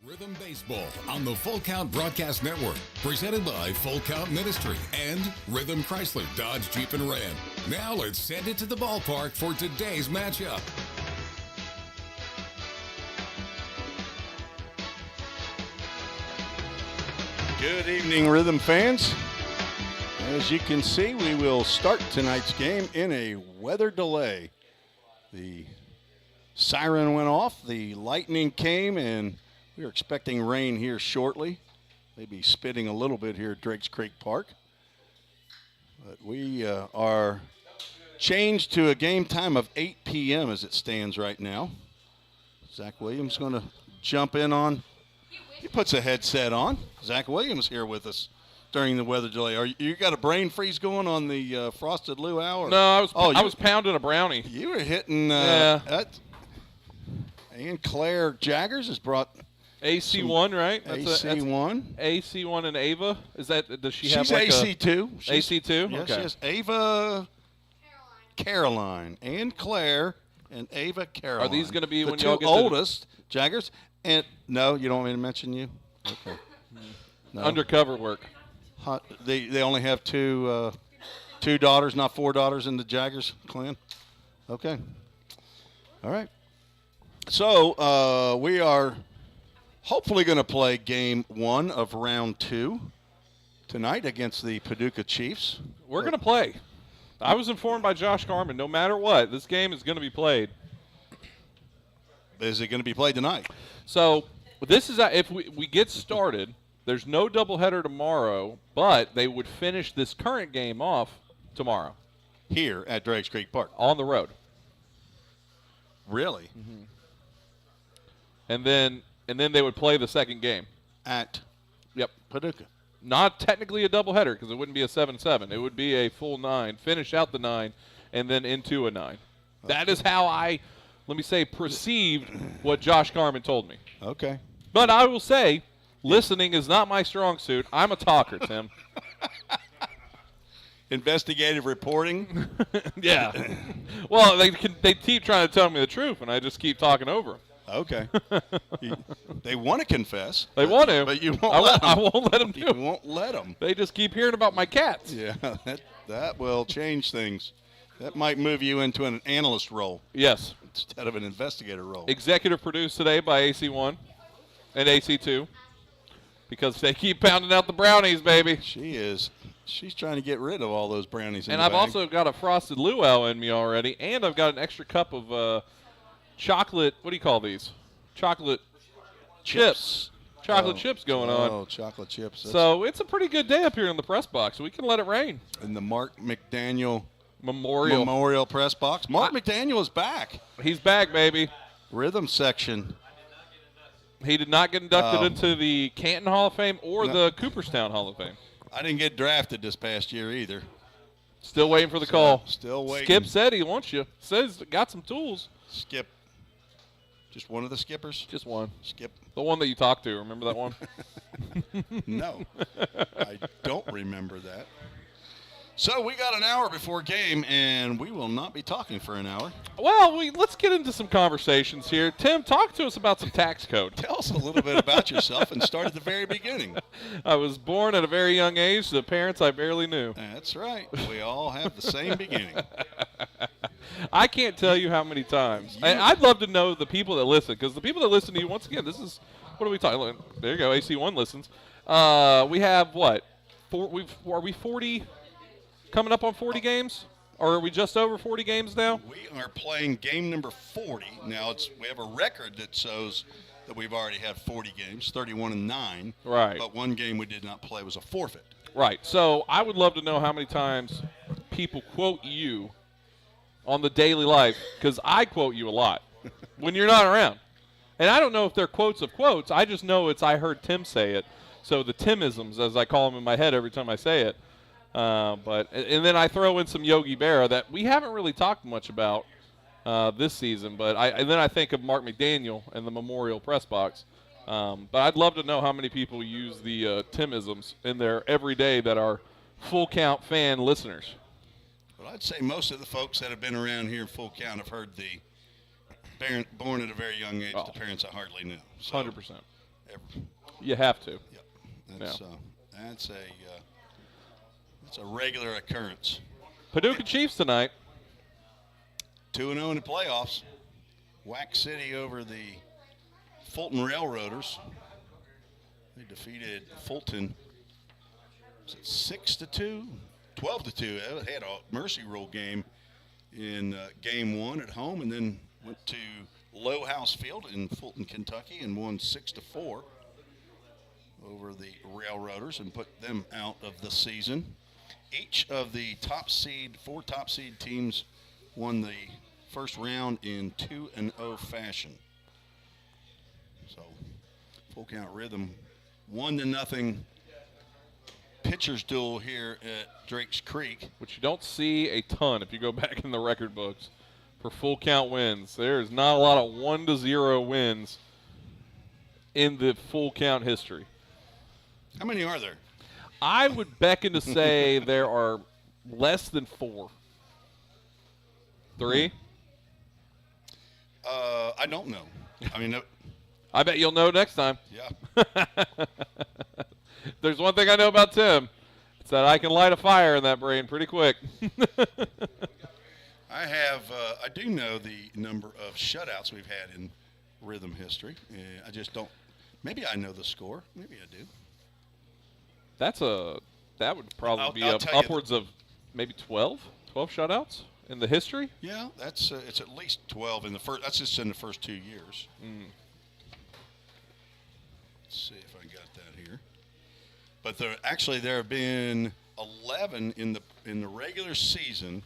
Rhythm Baseball on the Full Count Broadcast Network, presented by Full Count Ministry and Rhythm Chrysler Dodge Jeep and Ram. Now let's send it to the ballpark for today's matchup. Good evening, Rhythm fans. As you can see, we will start tonight's game in a weather delay. The siren went off, the lightning came, and we are expecting rain here shortly. Maybe spitting a little bit here at Drakes Creek Park. But we are changed to a game time of 8 p.m. as it stands right now. Zach Williams going to jump in on. He puts a headset on. Zach Williams here with us during the weather delay. You got a brain freeze going on the frosted luau? No, I was pounding a brownie. You were hitting. And Claire Jaggers has brought AC1, right? AC1. AC1 and Ava. Does she have She's like AC2. AC2? Yes, okay. yes. Ava Caroline and Claire and Ava Caroline. Are these going to be the when two y'all get oldest Jaggers? And no, you don't want me to mention you? Okay. No. Undercover work. They only have two daughters, not four daughters in the Jaggers clan? Okay. All right. So we are hopefully going to play game one of round two tonight against the Paducah Chiefs. We're going to play. I was informed by Josh Carman, no matter what, this game is going to be played. Is it going to be played tonight? So this is if we get started, there's no doubleheader tomorrow, but they would finish this current game off tomorrow. Here at Drakes Creek Park. On the road. Really? Mm-hmm. And then they would play the second game. At Paducah. Not technically a doubleheader because it wouldn't be a 7-7. It would be a full 9, finish out the 9, and then into a 9. Okay. That is how I, perceived what Josh Carman told me. Okay. But I will say, listening is not my strong suit. I'm a talker, Tim. Investigative reporting? Yeah. Well, they keep trying to tell me the truth, and I just keep talking over them. Okay. They want to confess. They want to. But you won't let them. I won't let them do it. You won't let them. They just keep hearing about my cats. Yeah, that will change things. That might move you into an analyst role. Yes. Instead of an investigator role. Executive produced today by AC1 and AC2 because they keep pounding out the brownies, baby. She's trying to get rid of all those brownies in and the I've bag. also got a frosted luau in me already, and I've got an extra cup of chocolate, what do you call these? Chocolate chips. Chocolate chips going on. Oh, chocolate chips. So it's a pretty good day up here in the press box. We can let it rain. In the Mark McDaniel Memorial press box. Mark McDaniel is back. He's back, baby. Rhythm section. He did not get inducted into the Canton Hall of Fame or the Cooperstown Hall of Fame. I didn't get drafted this past year either. Still waiting for the call. Still waiting. Skip said he wants you. Says got some tools. Skip. Just one of the skippers? Just one. Skip. The one that you talked to. Remember that one? No. I don't remember that. So we got an hour before game, and we will not be talking for an hour. Well, let's get into some conversations here. Tim, talk to us about some tax code. Tell us a little bit about yourself and start at the very beginning. I was born at a very young age to parents I barely knew. That's right. We all have the same beginning. I can't tell you how many times. I'd love to know the people that listen, because the people that listen to you, once again, this is, what are we talking? There you go, AC1 listens. We have what? Are we 40, coming up on 40 games? Or are we just over 40 games now? We are playing game number 40. Now, we have a record that shows that we've already had 40 games, 31-9. Right. But one game we did not play was a forfeit. Right. So I would love to know how many times people quote you on the daily life, because I quote you a lot when you're not around. And I don't know if they're quotes of quotes. I just know I heard Tim say it. So the Timisms, as I call them in my head every time I say it. And then I throw in some Yogi Berra that we haven't really talked much about this season. And then I think of Mark McDaniel and the Memorial Press Box. But I'd love to know how many people use the Timisms in there every day that are full count fan listeners. Well, I'd say most of the folks that have been around here in Full Count have heard the born at a very young age, the parents I hardly knew. So, 100%. You have to. Yep. That's a regular occurrence. Paducah Chiefs tonight. 2-0 in the playoffs. Wax City over the Fulton Railroaders. They defeated Fulton 6-2, 12-2. They had a mercy rule game in game 1 at home, and then went to Low House Field in Fulton, Kentucky, and won 6-4 over the Railroaders and put them out of the season. Each of the four top seed teams won the first round in 2-0 fashion. So, Full Count Rhythm 1-0 pitcher's duel here at Drakes Creek. Which you don't see a ton if you go back in the record books for Full Count wins. There's not a lot of 1-0 wins in the Full Count history. How many are there? I would beckon to say there are less than 4. 3? I don't know. I mean, I bet you'll know next time. yeah. There's one thing I know about Tim. It's that I can light a fire in that brain pretty quick. I do know the number of shutouts we've had in Rhythm history. I just don't. Maybe I know the score. Maybe I do. That would probably I'll be tell you upwards of maybe 12 shutouts in the history. Yeah, that's it's at least 12 in the first. That's just in the first 2 years. Let's see if I got that here. But there have been 11 in the regular season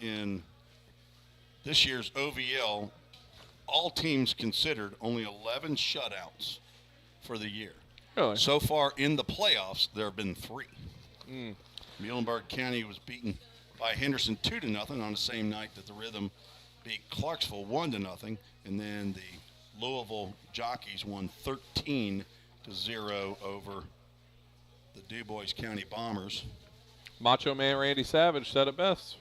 in this year's OVL. All teams considered, only 11 shutouts for the year. Really? So far in the playoffs, there have been 3. Muhlenberg County was beaten by Henderson 2-0 on the same night that the Rhythm beat Clarksville 1-0, and then the Louisville Jockeys won 13-0 over the DuBois County Bombers. Macho Man Randy Savage said it best.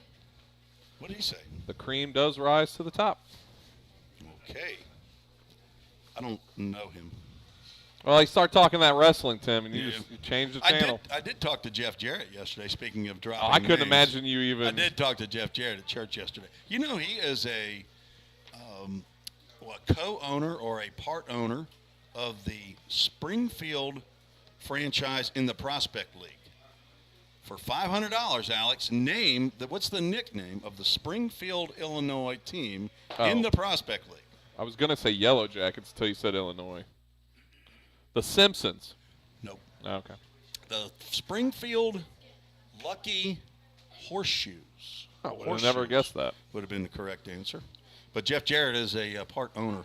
What did he say? The cream does rise to the top. Okay. I don't know him. Well, he started talking that wrestling, Tim, and you changed the channel. I did talk to Jeff Jarrett yesterday, speaking of dropping I couldn't names. imagine you even. I did talk to Jeff Jarrett at church yesterday. You know, he is a co-owner or a part owner of the Springfield franchise in the Prospect League. For $500, Alex, what's the nickname of the Springfield, Illinois team in the Prospect League? I was going to say Yellow Jackets until you said Illinois. The Simpsons. Nope. Oh, okay. The Springfield Lucky Horseshoes. I would have never guessed that. Would have been the correct answer. But Jeff Jarrett is a part owner.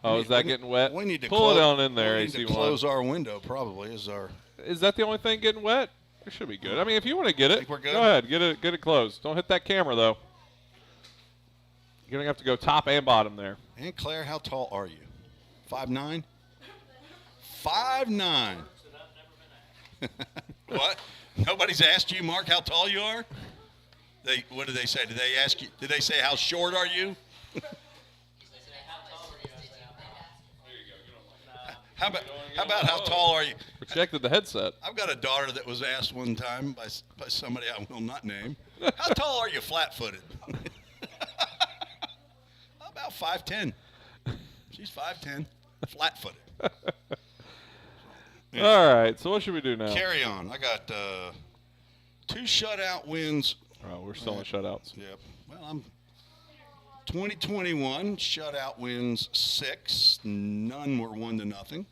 Oh, is that getting wet? We need to pull it on in there. We need to close our window. Probably is our. Is that the only thing getting wet? It should be good. I mean, if you want to get it, think we're good. Go ahead, get it closed. Don't hit that camera though. You're gonna have to go top and bottom there. And Claire, how tall are you? 5'9"? 5'9". What? Nobody's asked you, Mark, how tall you are? What did they say? Did they ask you? Did they say how short are you? How about how tall are you? Protected the headset. I've got a daughter that was asked one time by somebody I will not name. How tall are you, flat-footed? About 5'10". She's 5'10", flat-footed. All right. So what should we do now? Carry on. I got 2 shutout wins. Oh, we're still in shutouts. Yep. Well, I'm 2021 shutout wins 6. None were 1-0.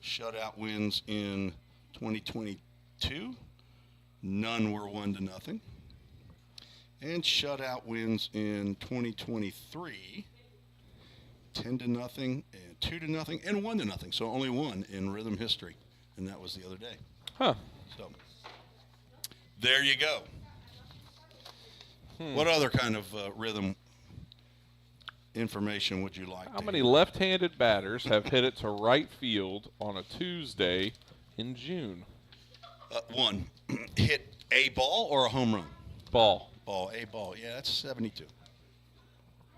Shutout wins in 2022. None were 1-0. And shutout wins in 2023. 10-0, and 2-0, and 1-0. So only one in Rhythm history, and that was the other day. Huh. So there you go. What other kind of Rhythm information would you like? How many left-handed batters have hit it to right field on a Tuesday in June? One. Hit a ball or a home run? Ball. Ball. A ball. Yeah, that's 72.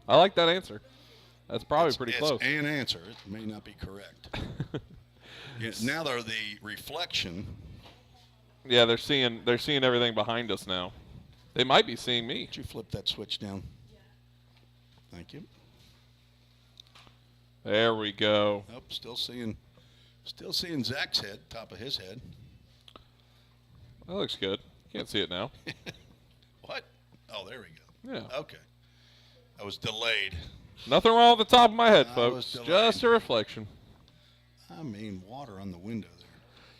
I like that answer. That's probably pretty close. It's an answer. It may not be correct. Now they're the reflection. Yeah, they're seeing everything behind us now. They might be seeing me. Could you flip that switch down? Thank you. There we go. Nope, still seeing Zach's head, top of his head. That looks good. Can't see it now. What? Oh, there we go. Yeah. Okay. I was delayed. Nothing wrong with the top of my head, I folks. was delayed. Just a reflection. I mean, water on the window there.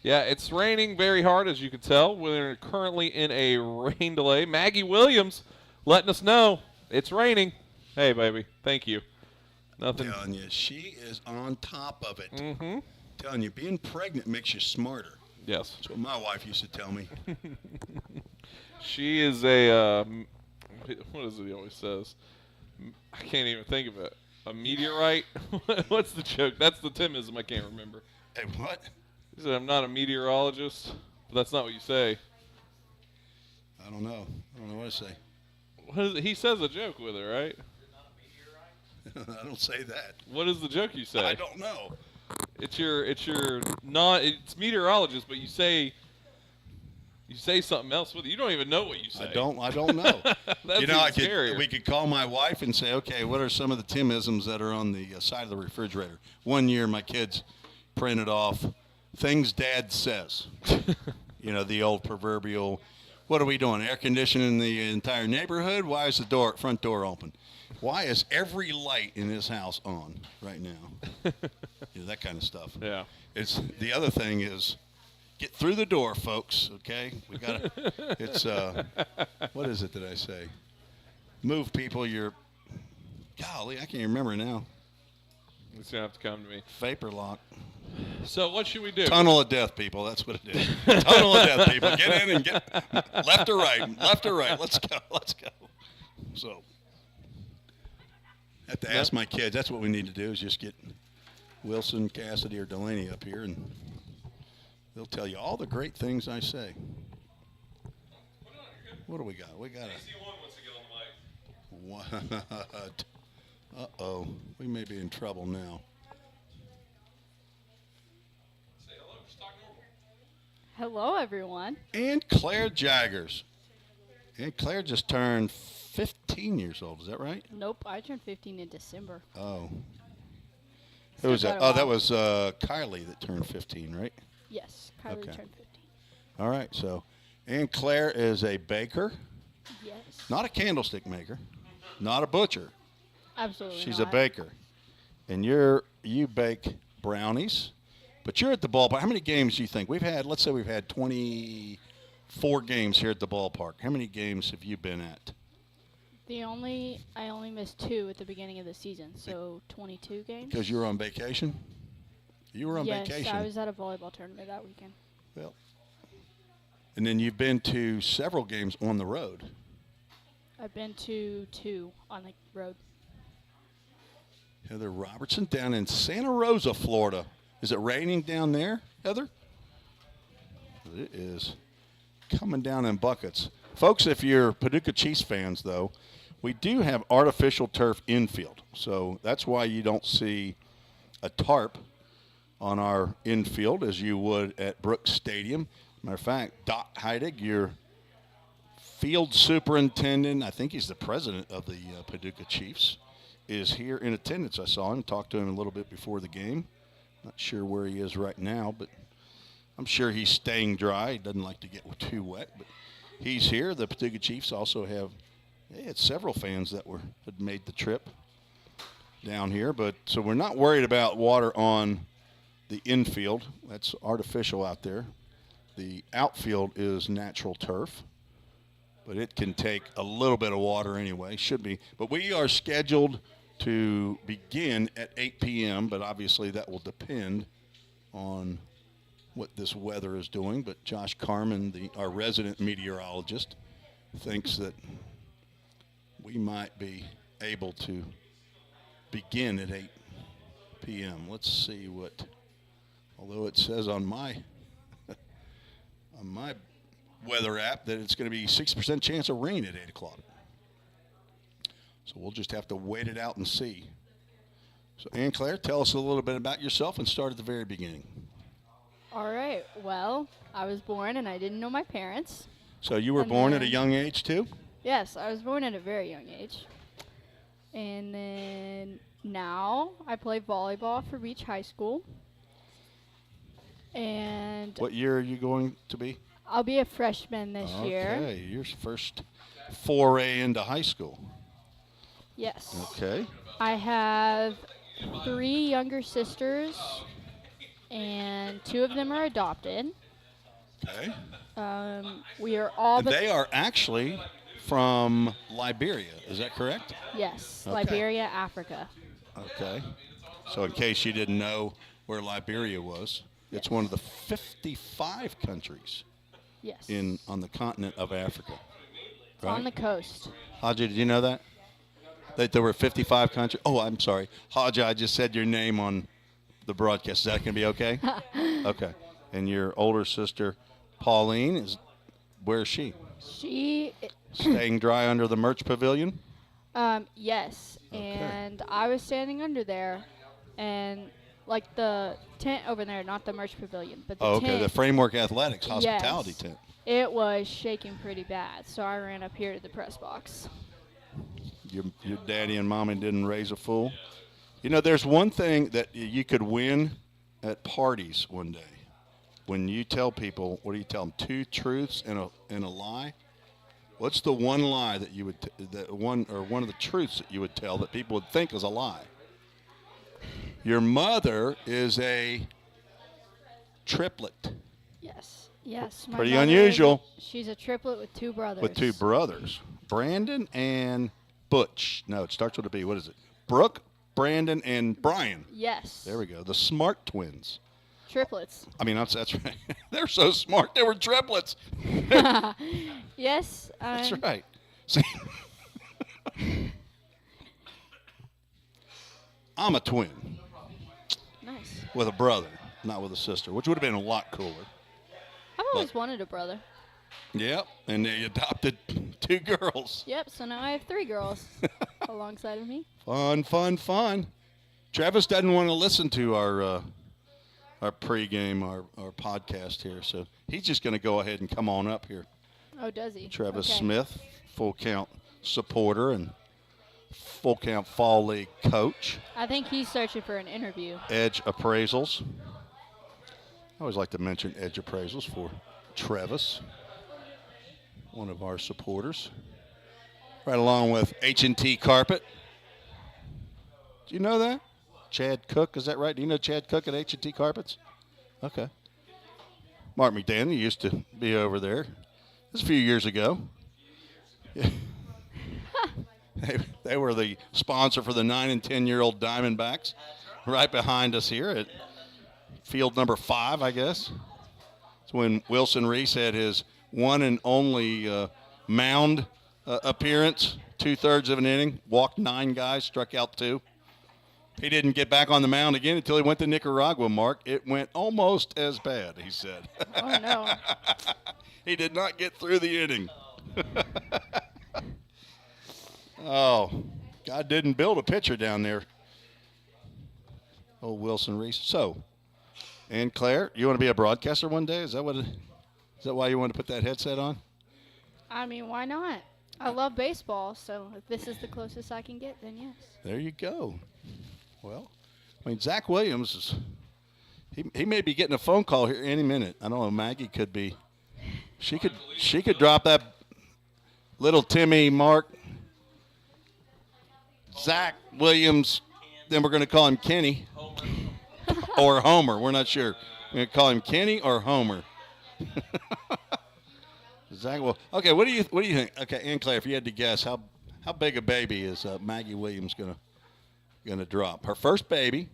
Yeah, it's raining very hard, as you can tell. We're currently in a rain delay. Maggie Williams letting us know it's raining. Hey, baby. Thank you. Nothing. I'm telling you, she is on top of it. Mm-hmm. Telling you, being pregnant makes you smarter. Yes. That's what my wife used to tell me. She is a, what is it he always says? I can't even think of it. A meteorite? What's the joke? That's the Timism I can't remember. Hey, what? He said, I'm not a meteorologist, but that's not what you say. I don't know. I don't know what to say. What is it? He says a joke with it, right? I don't say that. What is the joke you say? I don't know. It's meteorologist, but you say something else with it. You don't even know what you say. I don't know. That's scarier. We could call my wife and say, okay, what are some of the Timisms that are on the side of the refrigerator? One year, my kids printed off things Dad says. The old proverbial, what are we doing? Air conditioning the entire neighborhood? Why is the front door open? Why is every light in this house on right now? That kind of stuff. Yeah. It's the other thing is, get through the door, folks. Okay, we gotta. It's what is it that I say? Move, people. Golly, I can't remember now. It's gonna have to come to me. Vapor lock. So what should we do? Tunnel of death, people. That's what it is. Tunnel of death, people. Get in and get left or right. Left or right. Let's go. Let's go. So, I have to ask my kids. That's what we need to do is just get Wilson, Cassidy, or Delaney up here, and they'll tell you all the great things I say. What do we got? We got What? Uh-oh. We may be in trouble now. Say hello. Just talk normal. Hello, everyone. And Claire Jaggers. And Claire just turned 15 years old. Is that right? Nope, I turned 15 in December. Oh. Who Still was that? got a Oh, that while. was Kylie that turned 15, right? Yes, Kylie Okay. turned 15. All right. So, and Claire is a baker, Yes. not a candlestick maker, not a butcher. Absolutely She's not. a baker. And you bake brownies, but you're at the ballpark. How many games do you think? Let's say we've had 24 games here at the ballpark. How many games have you been at? I only missed 2 at the beginning of the season, so 22 games. Because you were on vacation? You were on vacation. Yes, I was at a volleyball tournament that weekend. Well, and then you've been to several games on the road. I've been to 2 on the road. Heather Robertson down in Santa Rosa, Florida. Is it raining down there, Heather? It is coming down in buckets. Folks, if you're Paducah Chiefs fans, though, we do have artificial turf infield. So that's why you don't see a tarp on our infield as you would at Brooks Stadium. Matter of fact, Doc Heidig, your field superintendent, I think he's the president of the Paducah Chiefs, is here in attendance. I saw him, talked to him a little bit before the game. Not sure where he is right now, but I'm sure he's staying dry. He doesn't like to get too wet, but he's here. The Paducah Chiefs also had several fans that had made the trip down here, but so we're not worried about water on the infield. That's artificial out there. The outfield is natural turf, but it can take a little bit of water anyway. Should be. But we are scheduled to begin at 8 p.m., but obviously that will depend on what this weather is doing. But Josh Carmen, our resident meteorologist, thinks that we might be able to begin at 8 p.m. Let's see although it says on my weather app that it's going to be 6% chance of rain at 8 o'clock. So we'll just have to wait it out and see. So, Ann Claire, tell us a little bit about yourself and start at the very beginning. All right. Well, I was born and I didn't know my parents. So you were And born at a then- young age, too? Yes, I was born at a very young age. And then now I play volleyball for Beach High School. And What year are you going to be? I'll be a freshman this year. Okay, your first foray into high school. Yes. Okay. I have 3 younger sisters, and 2 of them are adopted. Okay. We are all And they are actually from Liberia, is that correct? yes, Okay. Liberia, Africa. Okay. So in case you didn't know where Liberia was, it's one of the 55 countries Yes. on the continent of Africa. It's on the coast. Haji, did you know that? That there were 55 countries? Oh, I'm sorry. Haji, I just said your name on the broadcast. Is that going to be okay? Okay. And your older sister, Pauline, where is she? She Staying dry under the merch pavilion? yes, Okay. and I was standing under there, and like the tent over there, not the merch pavilion, but the Oh, okay. tent. The Framework Athletics hospitality Yes. tent. It was shaking pretty bad, so I ran up here to the press box. Your daddy and mommy didn't raise a fool. You know, there's one thing that you could win at parties one day. When you tell people, what do you tell them? 2 truths and a lie. What's the one lie that you would, one of the truths that you would tell that people would think is a lie? Your mother is a triplet. Yes, yes. My Pretty mother is unusual. She's a triplet with 2 brothers. With 2 brothers, Brandon and Butch. No, it starts with a B. What is it? Brooke, Brandon, and Brian. Yes. There we go. The smart twins. Triplets. I mean, that's right. They're so smart. They were triplets. Yes. That's right. See, I'm a twin Nice. with a brother, not with a sister, which would have been a lot cooler. I've always wanted a brother. Yep. And they adopted 2 girls. Yep. So now I have 3 girls alongside of me. Fun, fun, fun. Travis doesn't want to listen to our pregame, our podcast here, so he's just going to go ahead and come on up here. Oh, does he? Travis Okay. Smith, full count supporter and full count fall league coach. I think he's searching for an interview. Edge appraisals. I always like to mention Edge appraisals for Travis, one of our supporters. Right along with H&T Carpet. Do you know that? Chad Cook, is that right? Do you know Chad Cook at H&T Carpets? Okay. Mark McDaniel used to be over there. This was a few years ago. Yeah. They were the sponsor for the 9 and 10-year-old Diamondbacks right behind us here at field number 5, I guess. It's when Wilson Reese had his one and only mound appearance, 2/3 of an inning, walked 9 guys, struck out 2. He didn't get back on the mound again until he went to Nicaragua, Mark. It went almost as bad, he said. Oh, no. He did not get through the inning. Oh, God didn't build a pitcher down there. Oh, Wilson Reese. So, and Claire, you want to be a broadcaster one day? Is that why you want to put that headset on? I mean, why not? I love baseball, so if this is the closest I can get, then yes. There you go. Well, I mean, Zach Williams is he may be getting a phone call here any minute. I don't know. Maggie could be. She could drop that little Timmy Mark. Zach Williams. Then we're going to call him Kenny or Homer. We're not sure. We're going to call him Kenny or Homer. Zach. Well, okay. What do you think? Okay, Ann Claire, if you had to guess, how big a baby is Maggie Williams going to drop? Her first baby,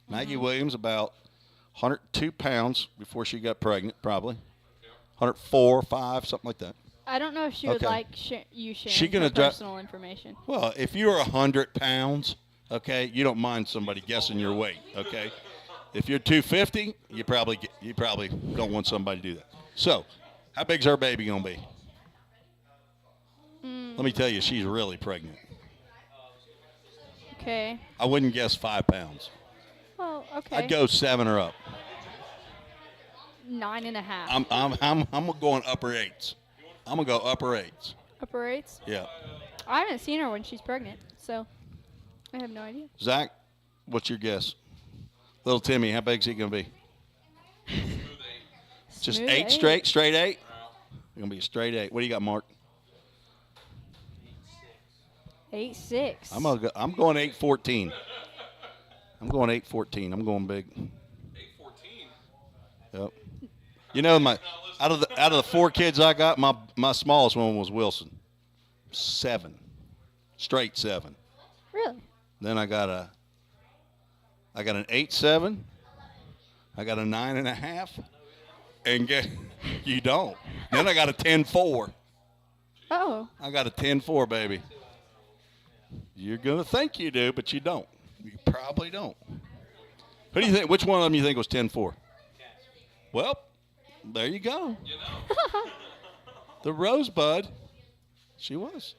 Maggie Williams, about 102 pounds before she got pregnant, probably 104, 5, something like that. I don't know if she would Okay. like you She sharing gonna her drop- personal information. Well, if you're 100 pounds, okay, you don't mind somebody guessing your weight, okay? If you're 250, you probably don't want somebody to do that. So, how big's our baby gonna be? Let me tell you, she's really pregnant. Okay. I wouldn't guess 5 pounds. Well, okay. I'd go 7 or up. 9.5. I'm going upper 8s. I'm gonna go upper 8s. Upper 8s? Yeah. I haven't seen her when she's pregnant, so I have no idea. Zach, what's your guess? Little Timmy, how big's he gonna be? Just Smooth 8 straight? Straight 8? Gonna be a straight 8. What do you got, Mark? 8'6". I'm going 8'14". I'm going 8'14". I'm going big. 8'14". Yep. You know, out of the 4 kids I got, my smallest one was Wilson. 7. Straight 7. Really? Then I got an 8'7". I got a 9.5. And you don't. Then I got a 10'4". Oh. I got a 10'4", baby. You're gonna think you do, but you don't. You probably don't. Who do you think? Which one of them you think was 10'4"? Well, there you go. The Rosebud. She was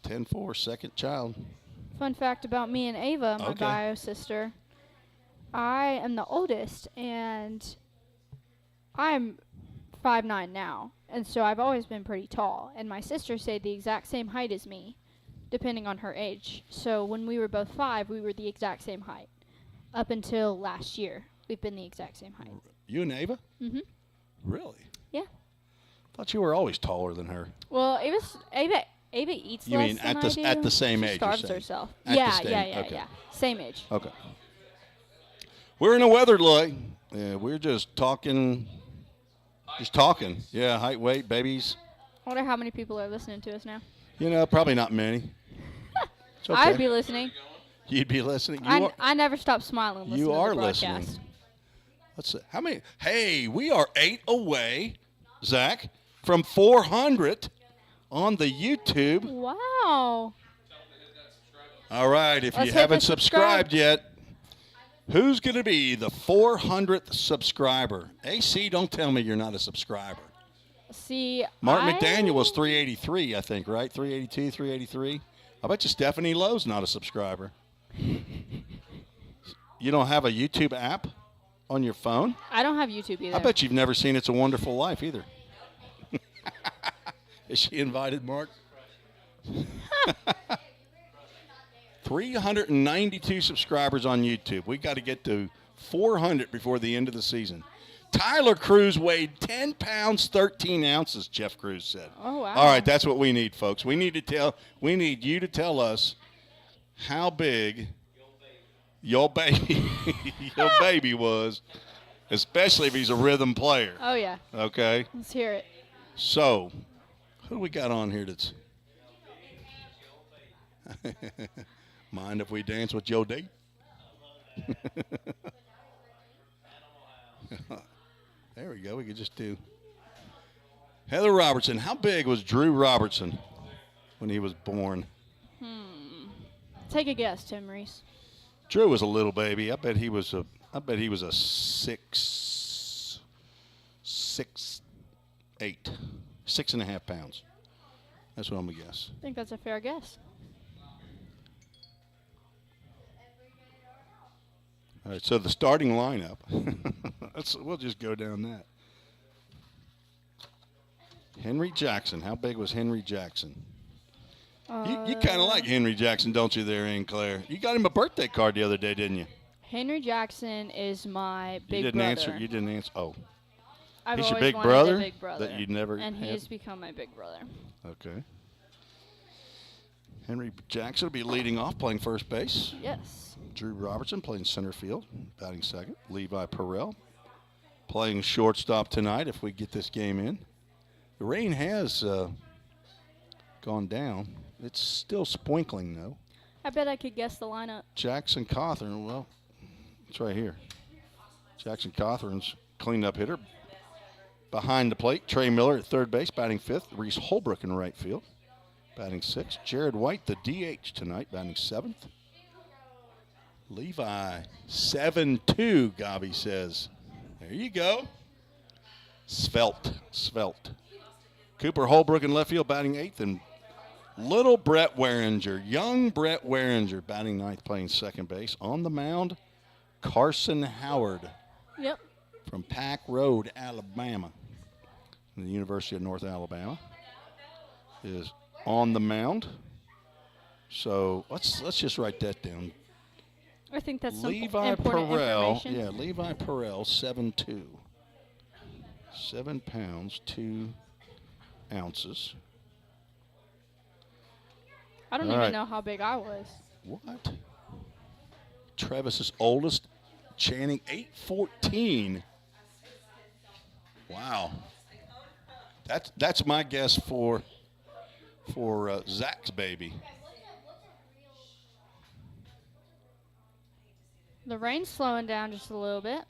10'4", second child. Fun fact about me and Ava, my Okay. bio sister. I am the oldest, and I'm 5'9" now, and so I've always been pretty tall. And my sister stayed the exact same height as me, depending on her age. So when we were both 5, we were the exact same height. Up until last year, we've been the exact same height. You and Ava? Mm-hmm. Really? Yeah. Thought you were always taller than her. Well, Ava eats You less mean than at I the do. at the same She age? starves you're saying? herself. At Yeah, the same, yeah, okay. Same age. Okay. We're in a weather delay. We're just talking. Just talking. Yeah, height, weight, babies. I wonder how many people are listening to us now. You know, probably not many. It's okay. I'd be listening. You'd be listening. I never stop smiling listening You to are the broadcast. listening. Let's see. How many? Hey, we are 8 away, Zach, from 400 on the YouTube. Wow. All right, if Let's you hit haven't the subscribe. subscribed yet, who's going to be the 400th subscriber? AC, don't tell me you're not a subscriber. See, Mark McDaniel was 383, I think, right? 382, 383. I bet you Stephanie Lowe's not a subscriber. You don't have a YouTube app on your phone? I don't have YouTube either. I bet you've never seen It's a Wonderful Life either. Is she invited, Mark? 392 subscribers on YouTube. We got to get to 400 before the end of the season. Tyler Cruz weighed 10 pounds, 13 ounces, Jeff Cruz said. Oh, wow. All right, that's what we need, folks. We need you to tell us how big your baby was, especially if he's a rhythm player. Oh, yeah. Okay? Let's hear it. So, who do we got on here that's mind if we dance with Joe D? There we go. We could just do Heather Robertson. How big was Drew Robertson when he was born? Take a guess, Tim Reese. Drew was a little baby. I bet he was a 6'8", 6.5 pounds. That's what I'm gonna guess. I think that's a fair guess. All right, so the starting lineup. We'll just go down that. Henry Jackson. How big was Henry Jackson? You kind of like Henry Jackson, don't you, there, Ann Claire? You got him a birthday card the other day, didn't you? Henry Jackson is my big You didn't brother. answer. Oh. I've He's your always big wanted brother a big brother. that you'd never And he had? has become my big brother. Okay. Henry Jackson will be leading off, playing first base. Yes. Drew Robertson playing center field, batting second. Levi Perrell playing shortstop tonight if we get this game in. The rain has gone down. It's still sprinkling, though. I bet I could guess the lineup. Jackson Cawthorn, well, it's right here. Jackson Cawthorn's cleanup hitter. Behind the plate, Trey Miller at third base, batting fifth. Reese Holbrook in right field, batting sixth. Jared White, the DH tonight, batting seventh. Levi, 7'2", Gabi says. There you go. Svelte. Cooper Holbrook in left field, batting eighth. And Little Brett Waringer, young Brett Waringer, batting ninth, playing second base. On the mound, Carson Howard. Yep. From Pack Road, Alabama, the University of North Alabama, is on the mound. So let's just write that down. I think that's some Levi important Perel, information. yeah, Levi Perel, 7'2", 7 pounds 2 ounces. I don't even know how big I was. What? Travis's oldest, Channing, 8'14". Wow. That's my guess for Zach's baby. The rain's slowing down just a little bit.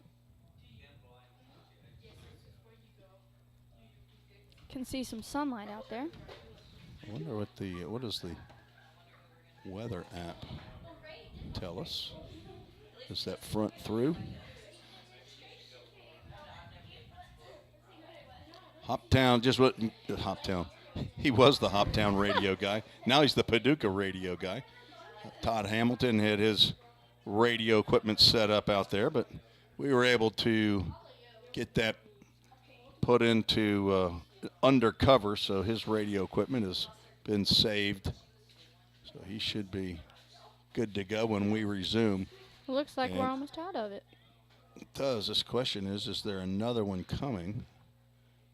Can see some sunlight out there. I wonder what does the weather app tell us? Is that front through? Hoptown just what Hoptown. He was the Hoptown radio guy. Now he's the Paducah radio guy. Todd Hamilton had his radio equipment set up out there, but we were able to get that put into undercover, so his radio equipment has been saved. So he should be good to go when we resume. It looks like we're almost out of it. It does. This question is there another one coming?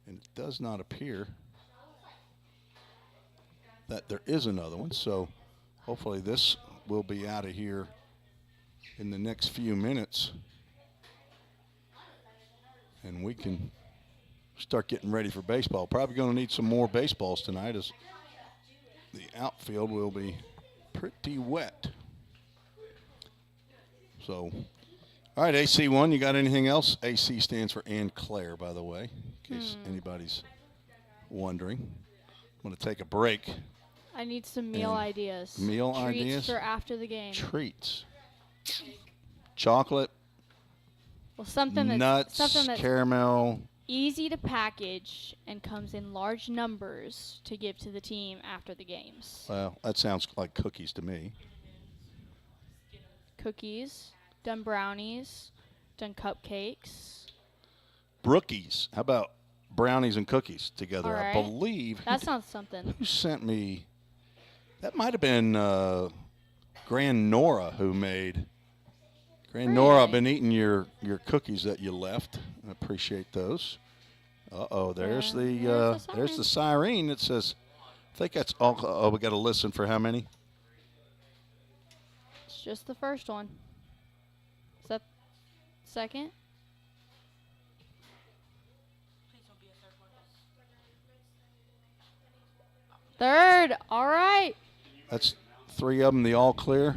And it does not appear that there is another one. So hopefully this will be out of here in the next few minutes. And we can start getting ready for baseball. Probably going to need some more baseballs tonight as the outfield will be pretty wet. So, all right, AC1, you got anything else? AC stands for Ann Claire, by the way, in case anybody's wondering. I'm going to take a break. I need some meal ideas. Meal Treats ideas? for after the game. Treats. Chocolate, Well, something nuts, that's caramel. easy to package and comes in large numbers to give to the team after the games. Well, that sounds like cookies to me. Cookies, done brownies, done cupcakes. Brookies. How about brownies and cookies together? All I right. believe. That sounds something. Who sent me? That might have been Grand Nora who made. Grand Nora, I've been eating your cookies that you left. I appreciate those. Uh-oh, there's the siren that says, I think that's all. Oh, we got to listen for how many? It's just the first one. Is that second? Third. All right. That's 3 of them, the all clear.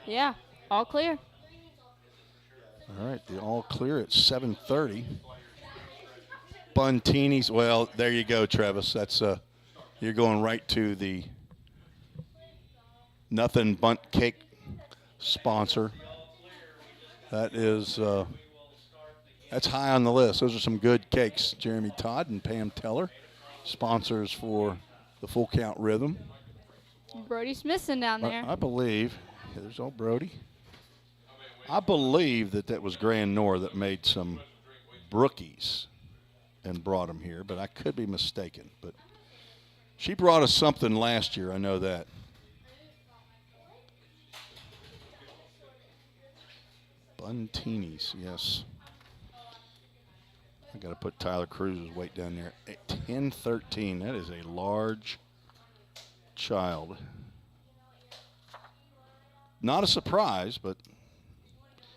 Yeah. All clear. All right, the all clear at 7:30. Buntini's. Well, there you go, Travis. That's you're going right to the Nothing Bunt Cake sponsor. That is that's high on the list. Those are some good cakes. Jeremy Todd and Pam Teller, sponsors for the Full Count Rhythm. Brody Smithson down there. I believe. Yeah, there's old Brody. I believe that was Grand Nora that made some brookies and brought them here, but I could be mistaken. But she brought us something last year. I know that. Buntini's, yes. I got to put Tyler Cruz's weight down there. 10-13. That is a large child. Not a surprise, but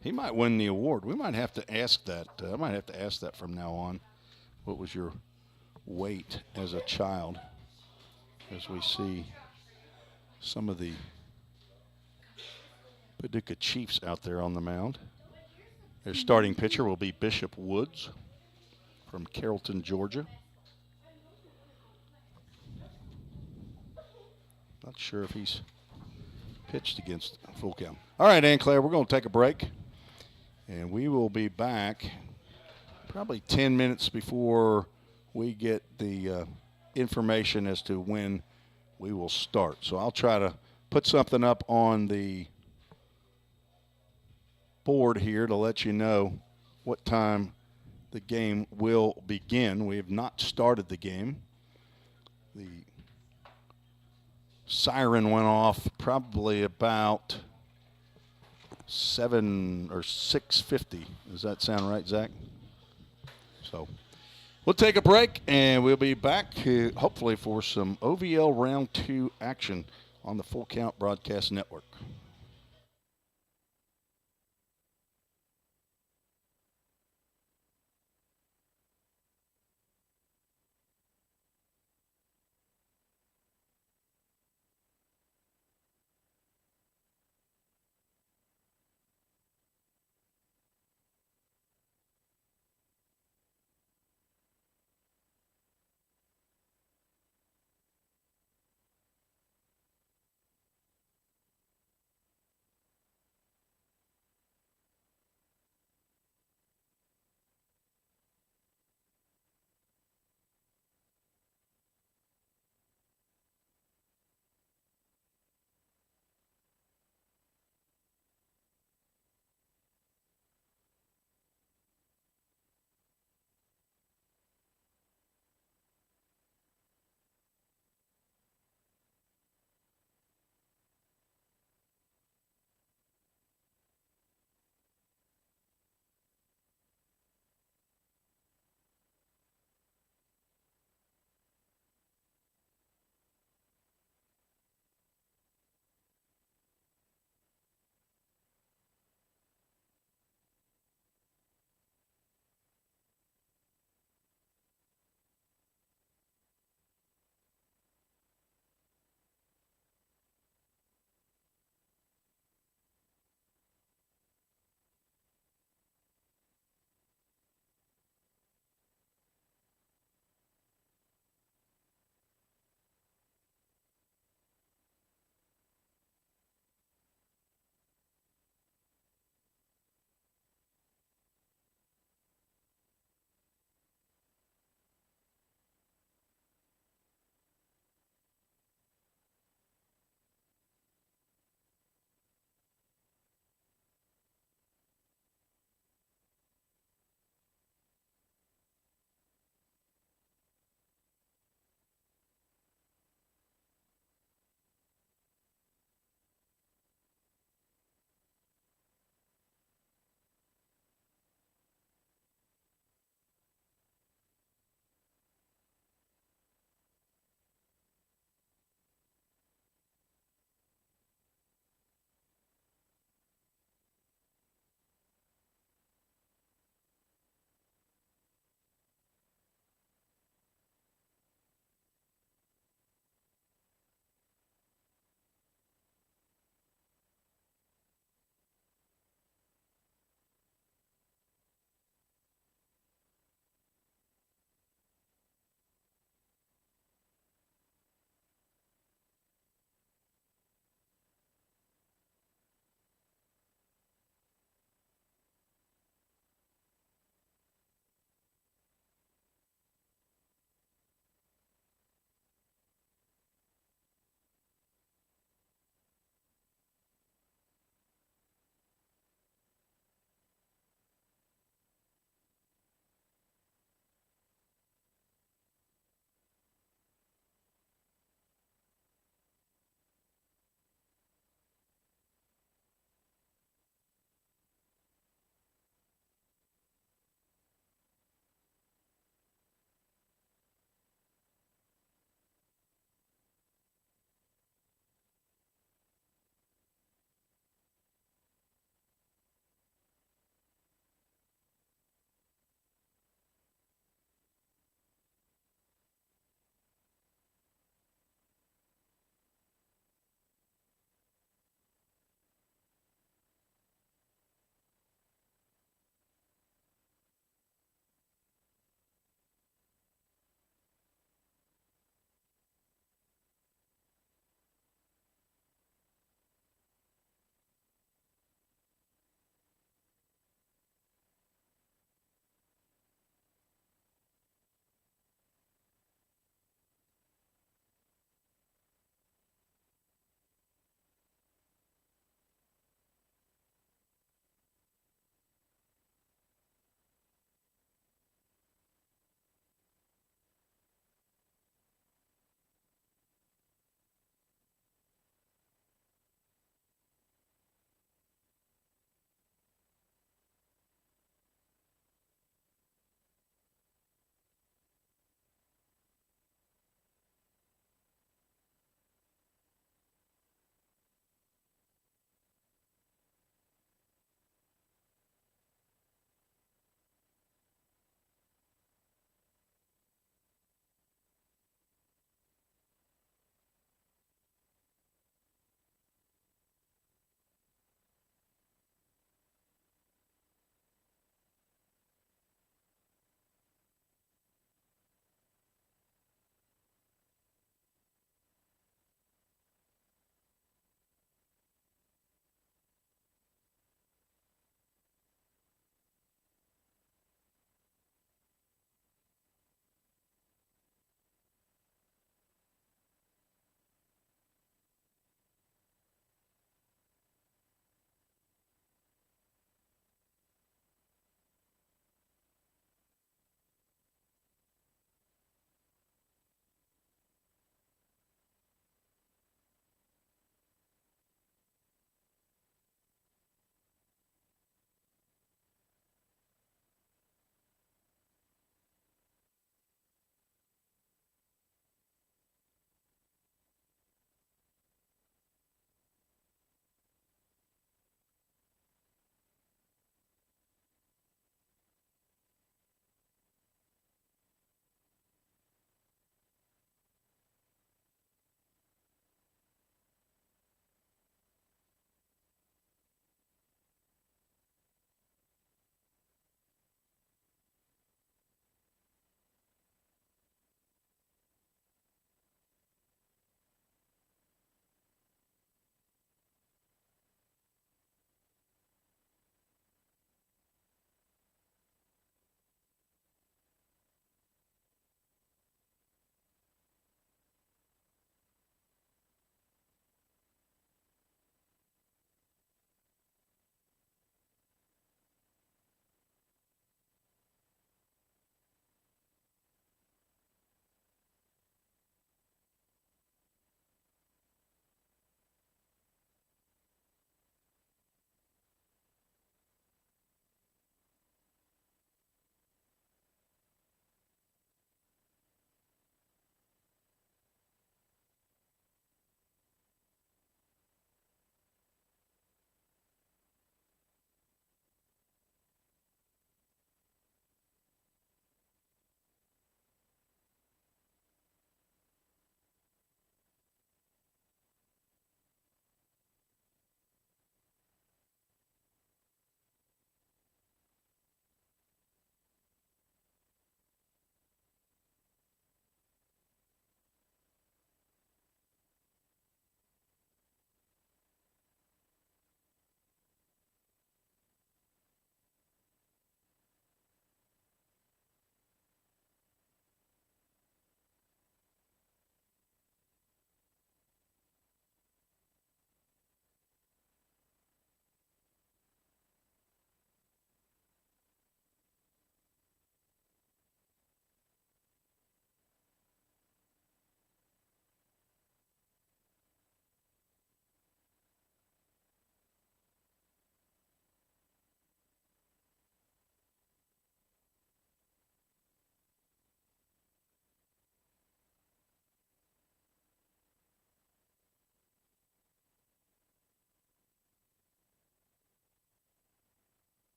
he might win the award. We might have to ask that. I might have to ask that from now on. What was your weight as a child? As we see some of the Paducah Chiefs out there on the mound. Their starting pitcher will be Bishop Woods from Carrollton, Georgia. Not sure if he's pitched against Full Count. All right, Ann Claire, we're going to take a break. And we will be back probably 10 minutes before we get the information as to when we will start. So I'll try to put something up on the board here to let you know what time the game will begin. We have not started the game. The siren went off probably about 7 or 6:50. Does that sound right, Zach? So we'll take a break, and we'll be back hopefully for some OVL Round 2 action on the Full Count Broadcast Network.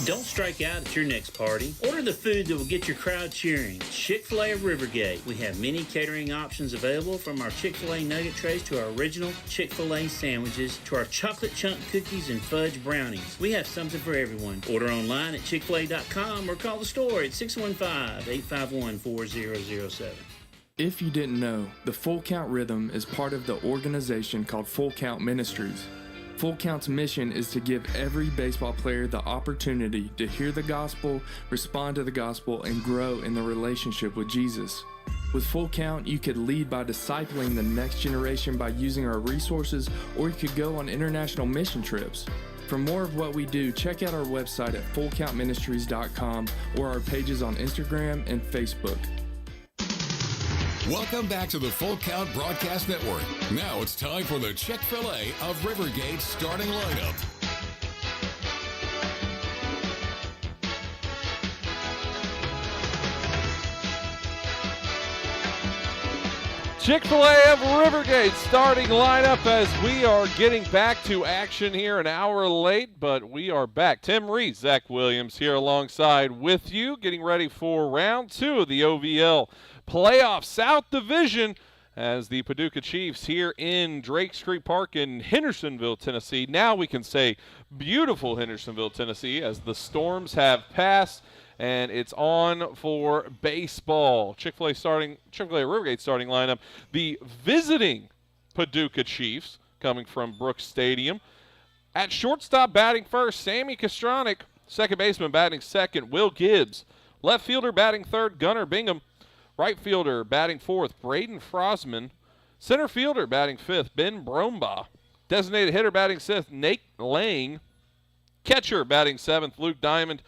Don't strike out at your next party. Order the food that will get your crowd cheering. Chick-fil-A of Rivergate. We have many catering options available, from our Chick-fil-A nugget trays to our original Chick-fil-A sandwiches to our chocolate chunk cookies and fudge brownies. We have something for everyone. Order online at chickfil-a.com or call the store at 615-851-4007. If you didn't know, the Full Count Rhythm is part of the organization called Full Count Ministries. Full Count's mission is to give every baseball player the opportunity to hear the gospel, respond to the gospel, and grow in the relationship with Jesus. With Full Count, you could lead by discipling the next generation by using our resources, or you could go on international mission trips. For more of what we do, check out our website at fullcountministries.com or our pages on Instagram and Facebook. Welcome back to the Full Count Broadcast Network. Now it's time for the Chick-fil-A of Rivergate starting lineup. Chick-fil-A of Rivergate starting lineup as we are getting back to action here, an hour late, but we are back. Tim Reese, Zach Williams here alongside with you, getting ready for round 2 of the OVL Playoff South Division as the Paducah Chiefs here in Drakes Creek Park in Hendersonville, Tennessee. Now we can say beautiful Hendersonville, Tennessee, as the storms have passed and it's on for baseball. Chick-fil-A Rivergate starting lineup. The visiting Paducah Chiefs coming from Brooks Stadium. At shortstop batting first, Sammy Kastronic. Second baseman batting second, Will Gibbs. Left fielder batting third, Gunnar Bingham. Right fielder batting fourth, Braden Frosman. Center fielder batting fifth, Ben Brombaugh. Designated hitter batting sixth, Nate Lang. Catcher batting seventh, Luke Diamond.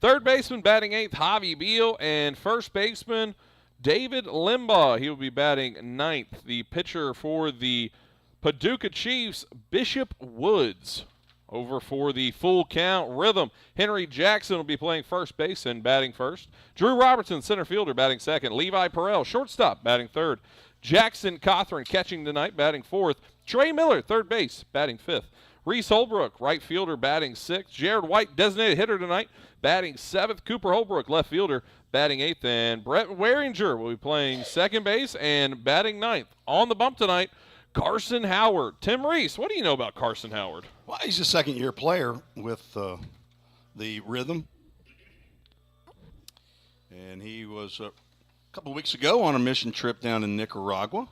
Third baseman batting eighth, Javi Beal. And first baseman, David Limbaugh. He will be batting ninth. The pitcher for the Paducah Chiefs, Bishop Woods. Over for the Full Count Rhythm, Henry Jackson will be playing first base and batting first. Drew Robertson, center fielder, batting second. Levi Perrell, shortstop, batting third. Jackson Cothran catching tonight, batting fourth. Trey Miller, third base, batting fifth. Reese Holbrook, right fielder, batting sixth. Jared White, designated hitter tonight, batting seventh. Cooper Holbrook, left fielder, batting eighth. And Brett Waringer will be playing second base and batting ninth. On the bump tonight, Carson Howard. Tim Reese, what do you know about Carson Howard? Well, he's a second-year player with the Rhythm. And he was a couple weeks ago on a mission trip down in Nicaragua.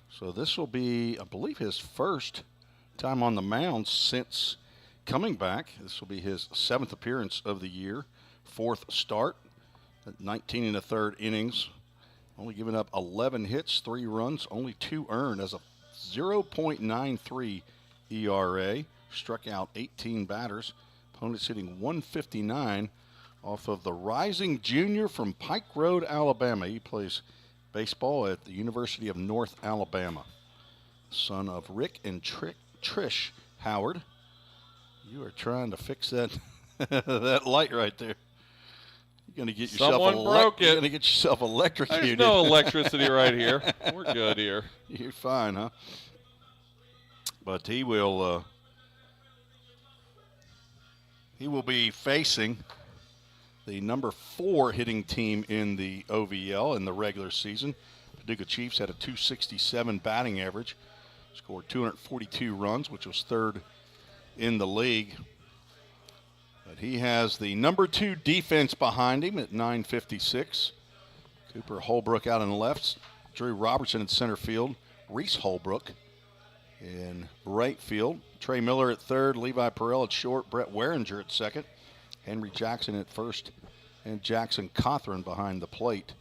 So this will be, I believe, his first time on the mound since coming back. This will be his 7th appearance of the year, 4th start at 19 1/3 innings. Only giving up 11 hits, 3 runs, only 2 earned as a 0.93 ERA. Struck out 18 batters. Opponents hitting 159 off of the rising junior from Pike Road, Alabama. He plays baseball at the University of North Alabama. Son of Rick and Trish Howard. You are trying to fix that that light right there. You're going to get yourself Someone broke it. You're going to get yourself electrocuted. There's no electricity right here. We're good here. You're fine, huh? But he will be facing the number 4 hitting team in the OVL in the regular season. Paducah Chiefs had a .267 batting average, scored 242 runs, which was 3rd in the league. But he has the number 2 defense behind him at .956. Cooper Holbrook out in left, Drew Robertson in center field, Reese Holbrook in right field, Trey Miller at third, Levi Perrell at short, Brett Waringer at second, Henry Jackson at first, and Jackson Cothran behind the plate.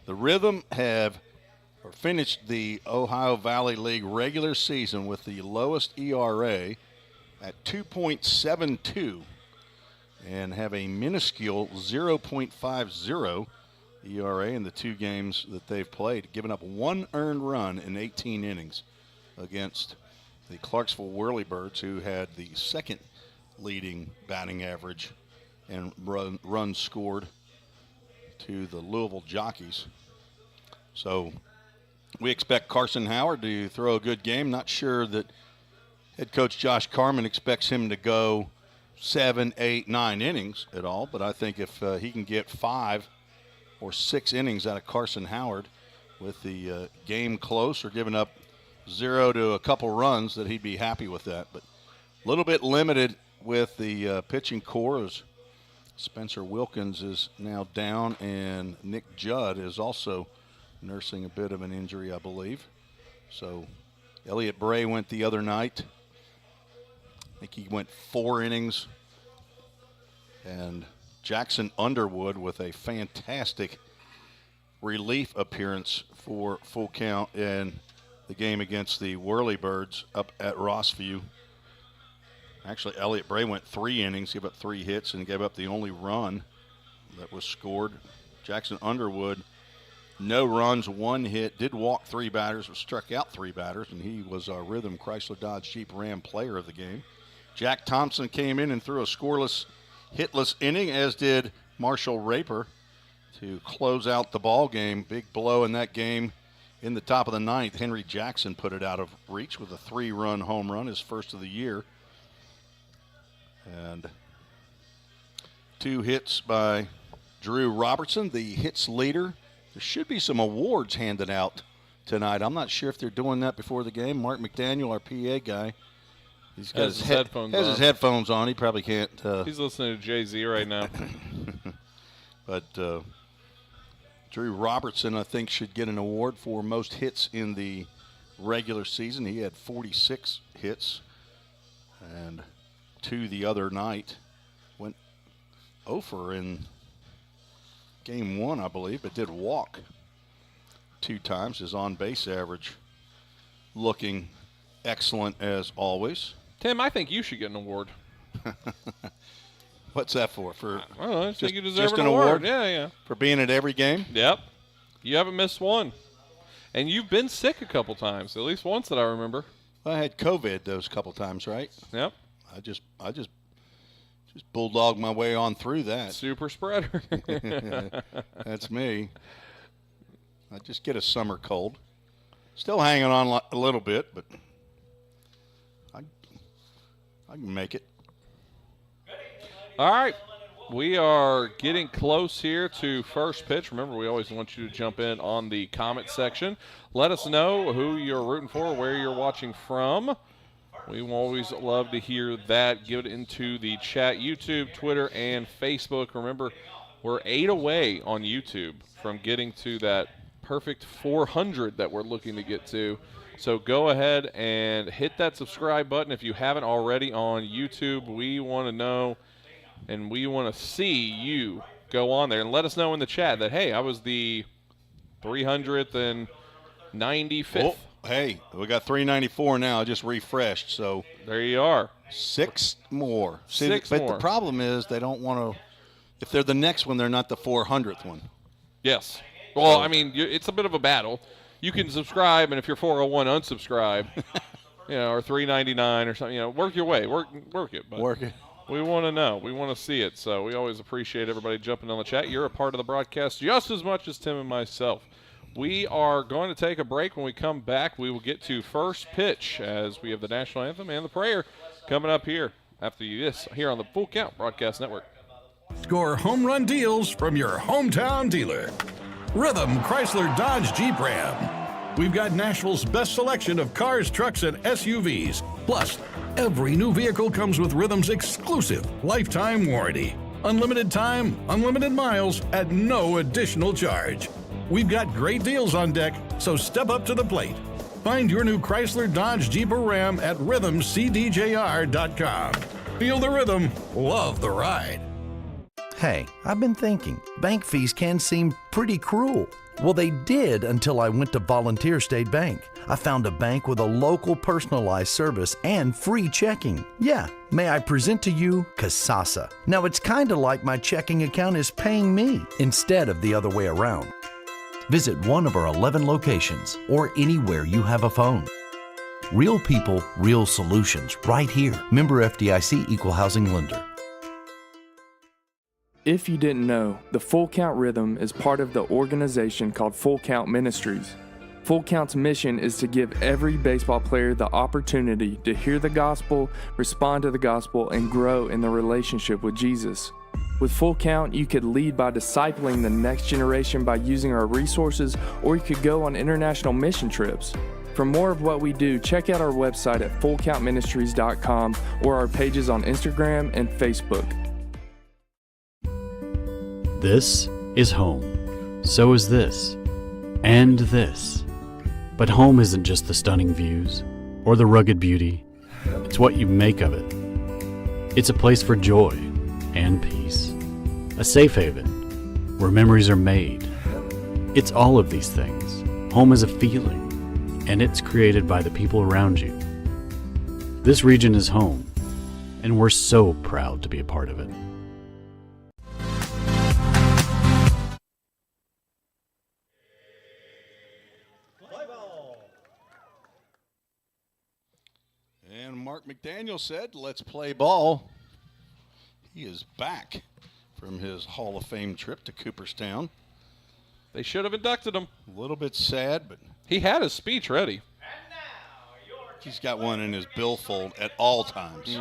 The Rhythm have finished the Ohio Valley League regular season with the lowest ERA at 2.72 and have a minuscule 0.50 ERA in the 2 games that they've played, giving up 1 earned run in 18 innings against the Clarksville Whirlybirds, who had the 2nd leading batting average and runs scored to the Louisville Jockeys. So we expect Carson Howard to throw a good game. Not sure that head coach Josh Carman expects him to go 7, 8, 9 innings at all, but I think if he can get 5 or 6 innings out of Carson Howard with the game close or giving up 0 to a couple runs, that he'd be happy with that. But a little bit limited with the pitching core, as Spencer Wilkins is now down, and Nick Judd is also nursing a bit of an injury, I believe. So Elliott Bray went the other night. I think he went 4 innings. And Jackson Underwood with a fantastic relief appearance for full count in the game against the Whirlybirds up at Rossview. Actually, Elliott Bray went 3 innings, gave up 3 hits, and gave up the only run that was scored. Jackson Underwood, no runs, 1 hit, did walk 3 batters, but struck out 3 batters, and he was our Rhythm Chrysler Dodge Jeep Ram player of the game. Jack Thompson came in and threw a scoreless, hitless inning, as did Marshall Raper to close out the ball game. Big blow in that game in the top of the 9th. Henry Jackson put it out of reach with a 3-run home run, his first of the year. And 2 hits by Drew Robertson, the hits leader. There should be some awards handed out tonight. I'm not sure if they're doing that before the game. Mark McDaniel, our PA guy, he's got his headphones on. He probably can't. He's listening to Jay-Z right now. But Drew Robertson, I think, should get an award for most hits in the regular season. He had 46 hits, and 2 the other night. Went 0 in game 1, I believe, but did walk 2 times. His on-base average looking excellent as always. Tim, I think you should get an award. What's that for? I don't know. I think you deserve an award. Yeah. For being at every game? Yep. You haven't missed one. And you've been sick a couple times, at least once that I remember. I had COVID those couple times, right? Yep. I just bulldogged my way on through that. Super spreader. That's me. I just get a summer cold. Still hanging on a little bit, but I can make it. All right. We are getting close here to first pitch. Remember, we always want you to jump in on the comment section. Let us know who you're rooting for, where you're watching from. We always love to hear that. Get it into the chat, YouTube, Twitter, and Facebook. Remember, we're 8 away on YouTube from getting to that perfect 400 that we're looking to get to. So go ahead and hit that subscribe button if you haven't already on YouTube. We want to know and we want to see you go on there and let us know in the chat that, hey, I was the 395th. Oh, hey, we got 394 now. I just refreshed, so there you are. 6 more. But the problem is they don't want to. If they're the next one, they're not the 400th one. Yes. Well, I mean, it's a bit of a battle. You can subscribe, and if you're 401, unsubscribe. Or 399 or something. Work your way. Work it. But work it. We want to know. We want to see it. So we always appreciate everybody jumping on the chat. You're a part of the broadcast just as much as Tim and myself. We are going to take a break. When we come back, we will get to first pitch as we have the national anthem and the prayer coming up here after this here on the Full Count Broadcast Network. Score home run deals from your hometown dealer. Rhythm Chrysler Dodge Jeep Ram. We've got Nashville's best selection of cars, trucks, and SUVs. Plus, every new vehicle comes with Rhythm's exclusive lifetime warranty. Unlimited time, unlimited miles at no additional charge. We've got great deals on deck, so step up to the plate. Find your new Chrysler Dodge Jeep or Ram at rhythmcdjr.com. Feel the rhythm, love the ride. Hey, I've been thinking, bank fees can seem pretty cruel. Well, they did until I went to Volunteer State Bank. I found a bank with a local personalized service and free checking. Yeah, may I present to you Kasasa. Now, it's kind of like my checking account is paying me instead of the other way around. Visit one of our 11 locations or anywhere you have a phone. Real people, real solutions, right here. Member FDIC Equal Housing Lender. If you didn't know, the Full Count Rhythm is part of the organization called Full Count Ministries. Full Count's mission is to give every baseball player the opportunity to hear the gospel, respond to the gospel, and grow in the relationship with Jesus. With Full Count, you could lead by discipling the next generation by using our resources, or you could go on international mission trips. For more of what we do, check out our website at fullcountministries.com or our pages on Instagram and Facebook. This is home. So is this. And this. But home isn't just the stunning views or the rugged beauty. It's what you make of it. It's a place for joy and peace. A safe haven where memories are made. It's all of these things. Home is a feeling, and it's created by the people around you. This region is home, and we're so proud to be a part of it. And Mark McDaniel said, let's play ball. He is back from his Hall of Fame trip to Cooperstown. They should have inducted him. A little bit sad, but He had his speech ready. he's got one in his billfold at all times.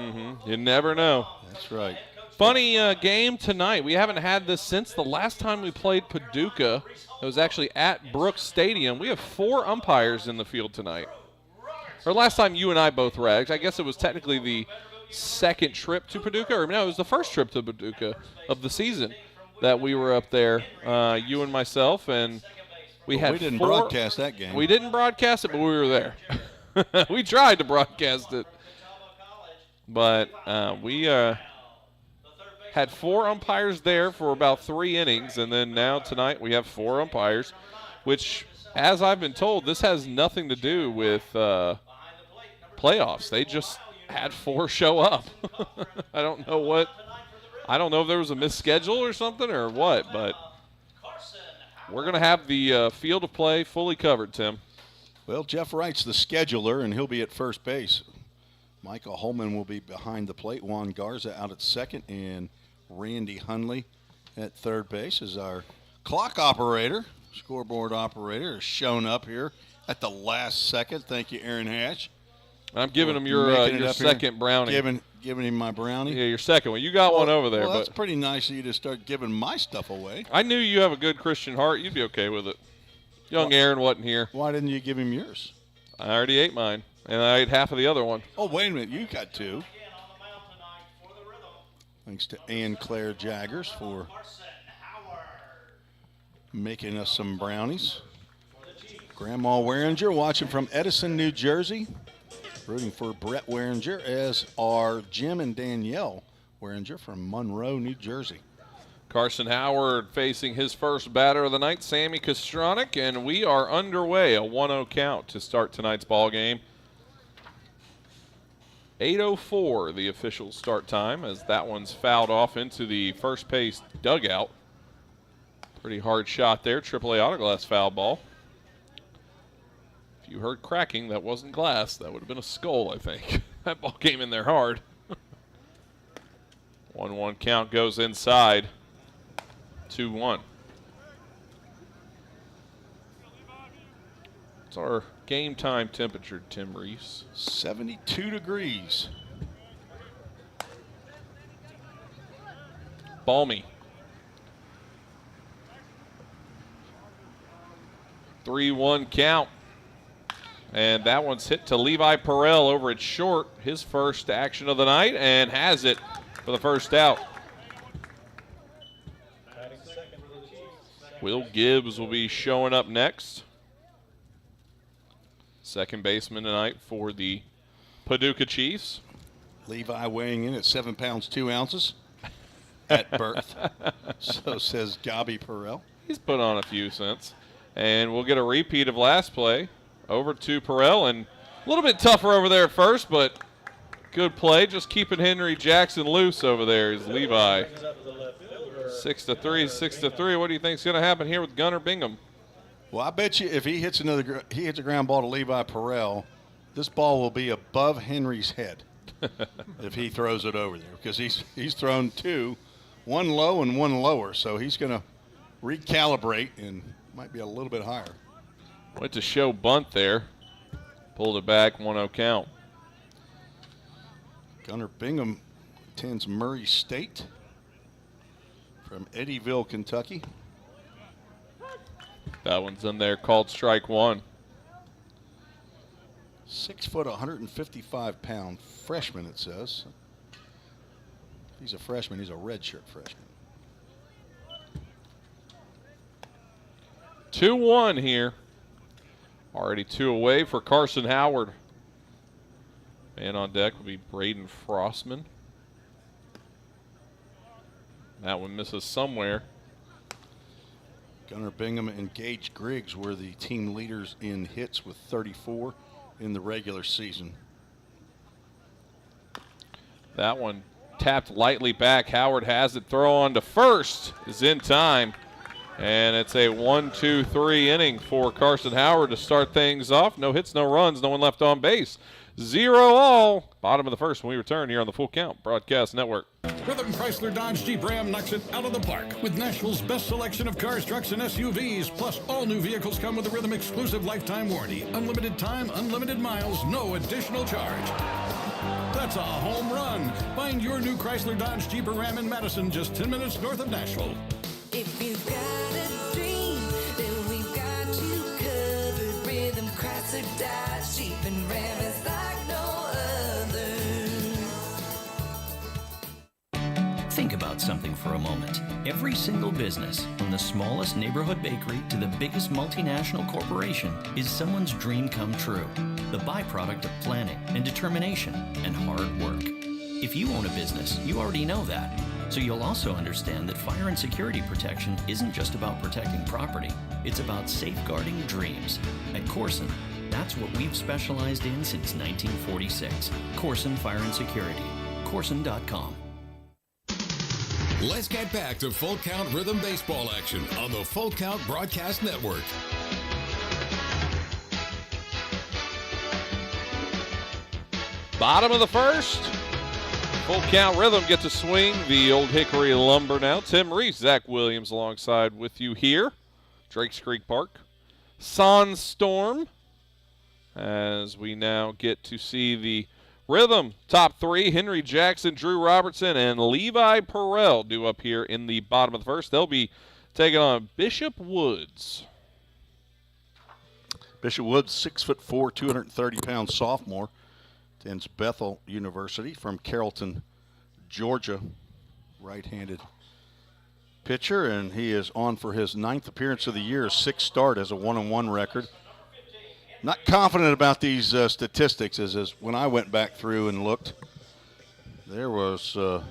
You never know. That's right. Funny game tonight. We haven't had this since the last time we played Paducah. It was actually at Brooks Stadium. We have 4 umpires in the field tonight. Or last time you and I both ragged. I guess it was technically the second trip to Paducah. Or no, it was the first trip to Paducah of the season that we were up there, you and myself. And we had We didn't 4 broadcast that game. We didn't broadcast it, but we were there. We tried to broadcast it. But we had 4 umpires there for about 3 innings. And then now tonight we have 4 umpires, which, as I've been told, this has nothing to do with playoffs. They just had 4 show up. I don't know if there was a missed schedule or something or what, but we're going to have the field of play fully covered, Tim. Well, Jeff Wright's the scheduler, and he'll be at first base. Michael Holman will be behind the plate. Juan Garza out at second, and Randy Hundley at third base is our clock operator. Scoreboard operator has shown up here at the last second. Thank you, Aaron Hatch. I'm giving him your second brownie. Giving him my brownie. Yeah, your second one. You got one over there. Well, that's but pretty nice of you to start giving my stuff away. I knew you have a good Christian heart. You'd be okay with it. Young Aaron wasn't here. Why didn't you give him yours? I already ate mine, and I ate half of the other one. Oh, wait a minute. You got 2. Thanks to Ann Claire Jaggers for making us some brownies. Grandma Waringer watching from Edison, New Jersey. Rooting for Brett Waringer, as are Jim and Danielle Waringer from Monroe, New Jersey. Carson Howard facing his first batter of the night, Sammy Kostronic, and we are underway. A 1-0 count to start tonight's ball game. 8:04 the official start time, as that one's fouled off into the first base dugout. Pretty hard shot there, AAA Autoglass foul ball. If you heard cracking, that wasn't glass. That would have been a skull, I think. That ball came in there hard. 1-1 count goes inside. 2-1. It's our game time temperature, Tim Reese. 72 degrees. Balmy. 3-1 count. And that one's hit to Levi Perrell over at short. His first action of the night, and has it for the first out. Will Gibbs will be showing up next. Second baseman tonight for the Paducah Chiefs. Levi weighing in at 7 pounds 2 ounces at birth. So says Gabby Perrell. He's put on a few since. And we'll get a repeat of last play. Over to Perrell, and a little bit tougher over there at first, but good play. Just keeping Henry Jackson loose over there is Levi. 6-3, 6-3. What do you think is going to happen here with Gunnar Bingham? Well, I bet you if he hits a ground ball to Levi Perrell, this ball will be above Henry's head if he throws it over there, because he's thrown 2, 1 low and 1 lower, so he's going to recalibrate and might be a little bit higher. Went to show bunt there. Pulled it back, 1-0 count. Gunnar Bingham attends Murray State from Eddyville, Kentucky. That one's in there, called strike one. 6 foot, 155-pound freshman, it says. If he's a freshman, he's a redshirt freshman. 2-1 here. Already 2 away for Carson Howard. Man on deck will be Braden Frostman. That one misses somewhere. Gunnar Bingham and Gage Griggs were the team leaders in hits with 34 in the regular season. That one tapped lightly back. Howard has it. Throw on to first is in time. And it's a 1-2-3 inning for Carson Howard to start things off. No hits, no runs, no one left on base. 0-all. Bottom of the first when we return here on the Full Count Broadcast Network. Rhythm Chrysler Dodge Jeep Ram knocks it out of the park with Nashville's best selection of cars, trucks, and SUVs. Plus, all new vehicles come with a Rhythm exclusive lifetime warranty. Unlimited time, unlimited miles, no additional charge. That's a home run. Find your new Chrysler Dodge Jeep or Ram in Madison, just 10 minutes north of Nashville. If you've got a dream, then we've got you covered. Rhythm Chrysler Dodge Jeep and Ram is like no other. Think about something for a moment. Every single business, from the smallest neighborhood bakery to the biggest multinational corporation, is someone's dream come true. The byproduct of planning and determination and hard work. If you own a business, you already know that. So you'll also understand that fire and security protection isn't just about protecting property. It's about safeguarding dreams. At Corson, that's what we've specialized in since 1946. Corson Fire and Security. Corson.com. Let's get back to Full Count Rhythm Baseball action on the Full Count Broadcast Network. Bottom of the first. Full Count Rhythm get to swing the Old Hickory Lumber now. Tim Reese, Zach Williams alongside with you here. Drakes Creek Park. Sandstorm. As we now get to see the Rhythm top three. Henry Jackson, Drew Robertson, and Levi Perrell due up here in the bottom of the first. They'll be taking on Bishop Woods. Bishop Woods, 6'4", 230-pound sophomore. Attends Bethel University from Carrollton, Georgia. Right-handed pitcher, and he is on for his 9th appearance of the year, 6th start as a 1-1 record. Not confident about these statistics, as when I went back through and looked, there was a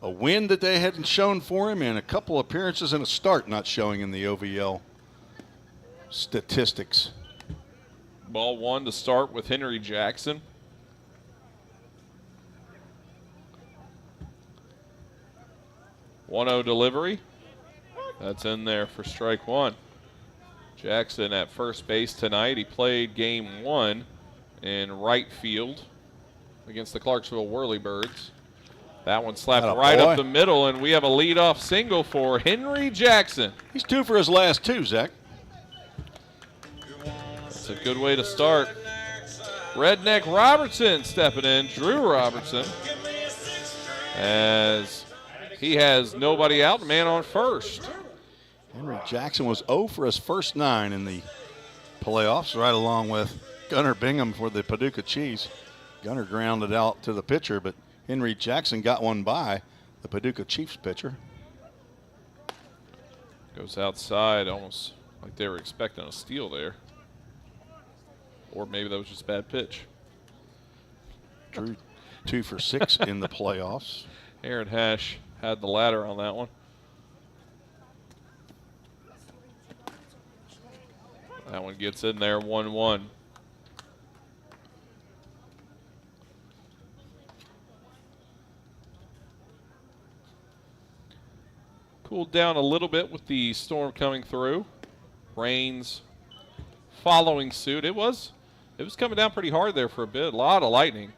win that they hadn't shown for him and a couple appearances and a start not showing in the OVL statistics. Ball one to start with Henry Jackson. .1-0 delivery. That's in there for strike one. Jackson at first base tonight. He played game one in right field against the Clarksville Whirlybirds. That one slapped right up the middle, and we have a leadoff single for Henry Jackson. He's 2 for his last 2, Zach. It's a good way to start. Redneck Robertson stepping in. Drew Robertson, as he has nobody out, man on first. Henry Jackson was 0 for his first 9 in the playoffs, right along with Gunnar Bingham for the Paducah Chiefs. Gunnar grounded out to the pitcher, but Henry Jackson got one by the Paducah Chiefs pitcher. Goes outside, almost like they were expecting a steal there. Or maybe that was just a bad pitch. Drew 2 for 6 in the playoffs. Aaron Hash had the ladder on that one. That one gets in there, 1-1. Cooled down a little bit with the storm coming through. Rains following suit. It was coming down pretty hard there for a bit. A lot of lightning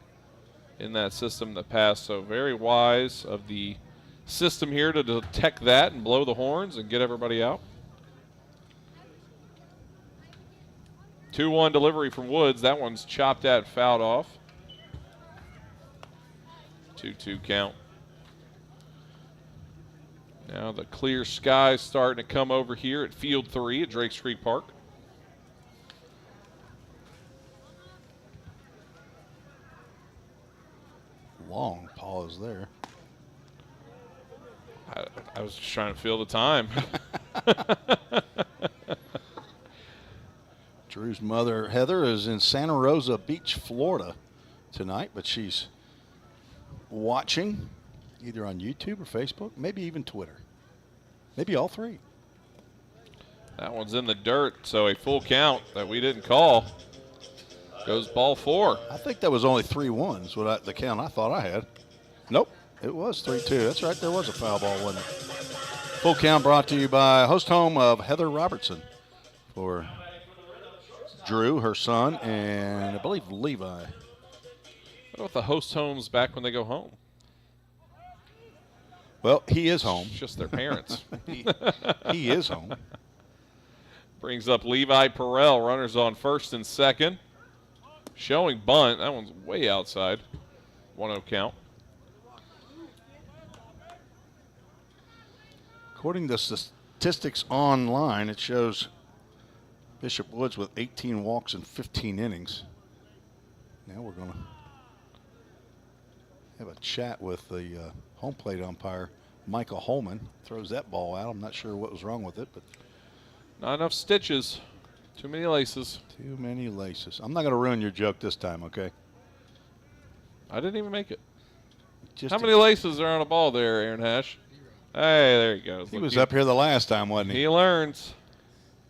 in that system that passed. So very wise of the system here to detect that and blow the horns and get everybody out. 2-1 delivery from Woods. That one's chopped at, fouled off. 2-2 count. Now the clear sky starting to come over here at Field 3 at Drake Street Park. Long pause there. I was just trying to fill the time. Drew's mother, Heather, is in Santa Rosa Beach, Florida tonight, but she's watching either on YouTube or Facebook, maybe even Twitter. Maybe all three. That one's in the dirt, so a full count that we didn't call. Goes ball 4. I think that was only 3-1s, the count I thought I had. Nope, it was 3-2. That's right, there was a foul ball, wasn't it? Full count brought to you by host home of Heather Robertson for Drew, her son, and I believe Levi. What about the host homes back when they go home? Well, he is home. It's just their parents. he is home. Brings up Levi Perrell, runners on first and second. Showing bunt. That one's way outside. 1-0 count. According to statistics online, it shows Bishop Woods with 18 walks in 15 innings. Now we're going to have a chat with the home plate umpire, Michael Holman. Throws that ball out. I'm not sure what was wrong with it, but not enough stitches. Too many laces. Too many laces. I'm not going to ruin your joke this time, okay? I didn't even make it. How many laces are on a ball there, Aaron Hash? Hey, there he goes. He was up here the last time, wasn't he? He learns.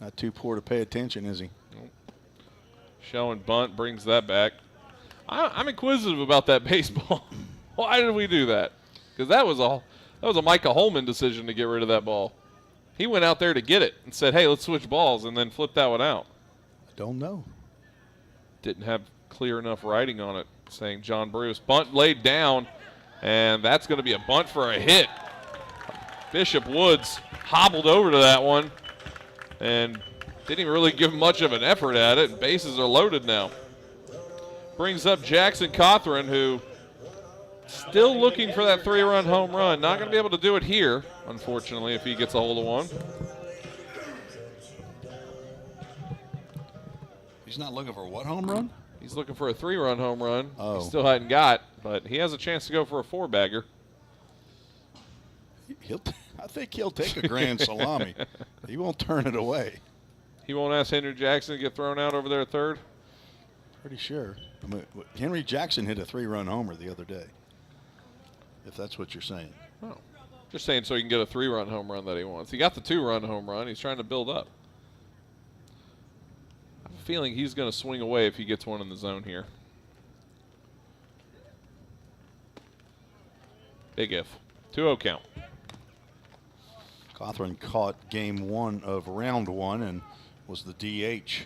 Not too poor to pay attention, is he? Nope. Showing bunt brings that back. I'm inquisitive about that baseball. Why did we do that? Because that was a Micah Holman decision to get rid of that ball. He went out there to get it and said, hey, let's switch balls, and then flipped that one out. I don't know. Didn't have clear enough writing on it saying John Bruce. Bunt laid down, and that's going to be a bunt for a hit. Bishop Woods hobbled over to that one and didn't even really give much of an effort at it. Bases are loaded now. Brings up Jackson Cothran, who still looking for that 3-run home run. Not going to be able to do it here, unfortunately, if he gets a hold of one. He's not looking for what home run? He's looking for a 3-run home run. Oh. He still hadn't got, but he has a chance to go for a 4-bagger. I think he'll take a grand salami. He won't turn it away. He won't ask Henry Jackson to get thrown out over there at third? Pretty sure. I mean, Henry Jackson hit a 3-run homer the other day, if that's what you're saying. Oh, just saying so he can get a 3-run home run that he wants. He got the 2-run home run. He's trying to build up. I have a feeling he's going to swing away if he gets one in the zone here. Big if. 2-0 count. Cothran caught game 1 of round 1 and was the DH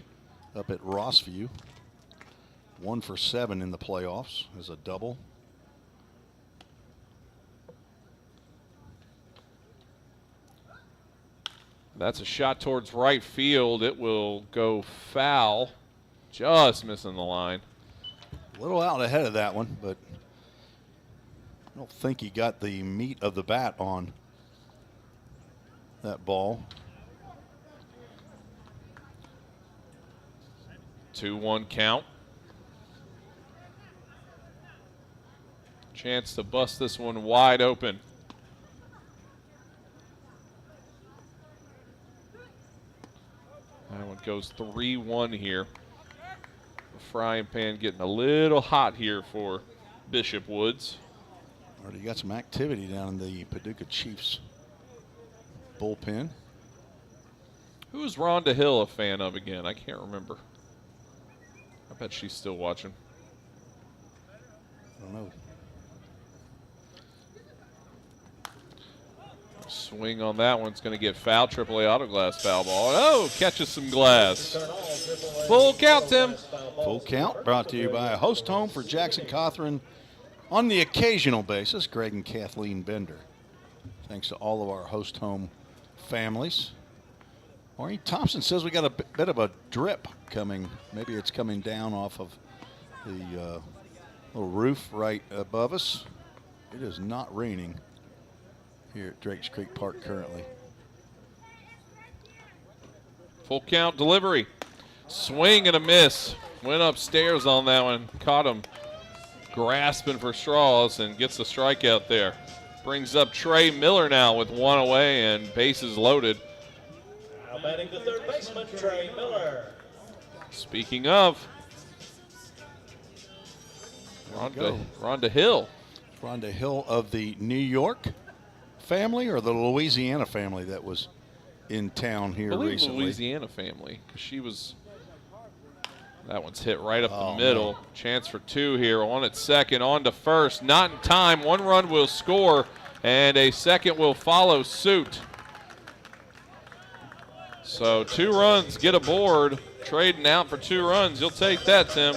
up at Rossview. 1 for 7 in the playoffs as a double. That's a shot towards right field. It will go foul. Just missing the line. A little out ahead of that one, but I don't think he got the meat of the bat on that ball. 2-1 count. Chance to bust this one wide open. That one goes 3-1 here. The frying pan getting a little hot here for Bishop Woods. Already got some activity down in the Paducah Chiefs bullpen. Who is Rhonda Hill a fan of again? I can't remember. I bet she's still watching. I don't know. Swing on that one's going to get foul. AAA auto glass foul ball. Oh, catches some glass. Full count, Tim. Full count brought to you by a host home for Jackson Cothran on the occasional basis, Greg and Kathleen Bender. Thanks to all of our host home families. Maureen Thompson says we got a bit of a drip coming. Maybe it's coming down off of the little roof right above us. It is not raining here at Drakes Creek Park currently. Full count delivery. Swing and a miss. Went upstairs on that one. Caught him grasping for straws and gets the strikeout there. Brings up Trey Miller now with one away and bases loaded. Now batting the third baseman, Trey Miller. Speaking of, Rhonda Hill. Rhonda Hill of the New York family or the Louisiana family that was in town here recently? Louisiana family, because she was. That one's hit right up the middle. Man. Chance for two here. On at second, on to first. Not in time. One run will score, and a second will follow suit. So 2 runs get aboard. Trading out for 2 runs. You'll take that, Tim.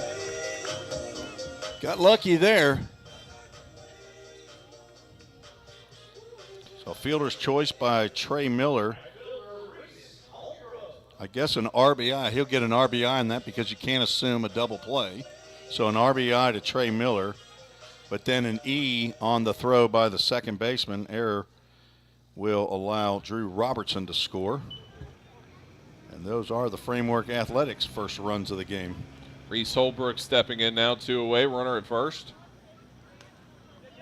Got lucky there. So fielder's choice by Trey Miller. I guess an RBI. He'll get an RBI in that because you can't assume a double play. So an RBI to Trey Miller, but then an E on the throw by the second baseman. Error will allow Drew Robertson to score. And those are the Framework Athletics first runs of the game. Reese Holbrook stepping in now, 2 away, runner at first.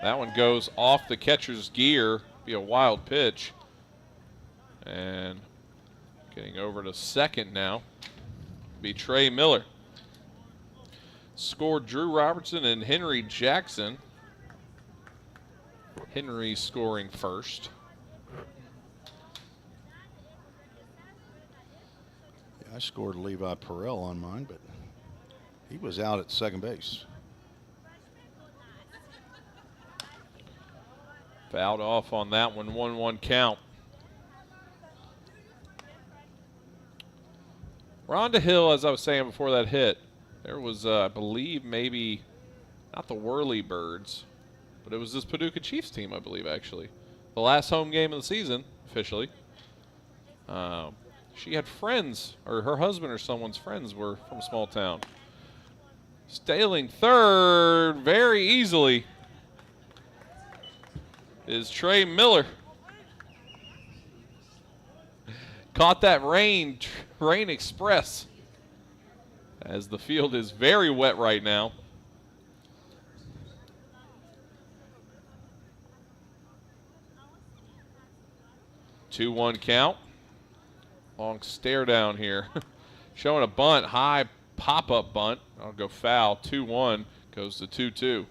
That one goes off the catcher's gear. Be a wild pitch. And getting over to second now be Trey Miller. Scored Drew Robertson and Henry Jackson. Henry scoring first. Yeah, I scored Levi Perrell on mine, but he was out at second base. Fouled off on that one, 1-1 count. Rhonda Hill, as I was saying before that hit, there was, I believe, maybe not the Whirly Birds, but it was this Paducah Chiefs team, I believe, actually. The last home game of the season, officially. She had friends, or her husband or someone's friends were from a small town. Stealing third very easily is Trey Miller. Caught that rain express, as the field is very wet right now. Two 1 count. Long stare down here. Showing a bunt, high pop-up bunt. I'll go foul. 2-1 goes to 2-2.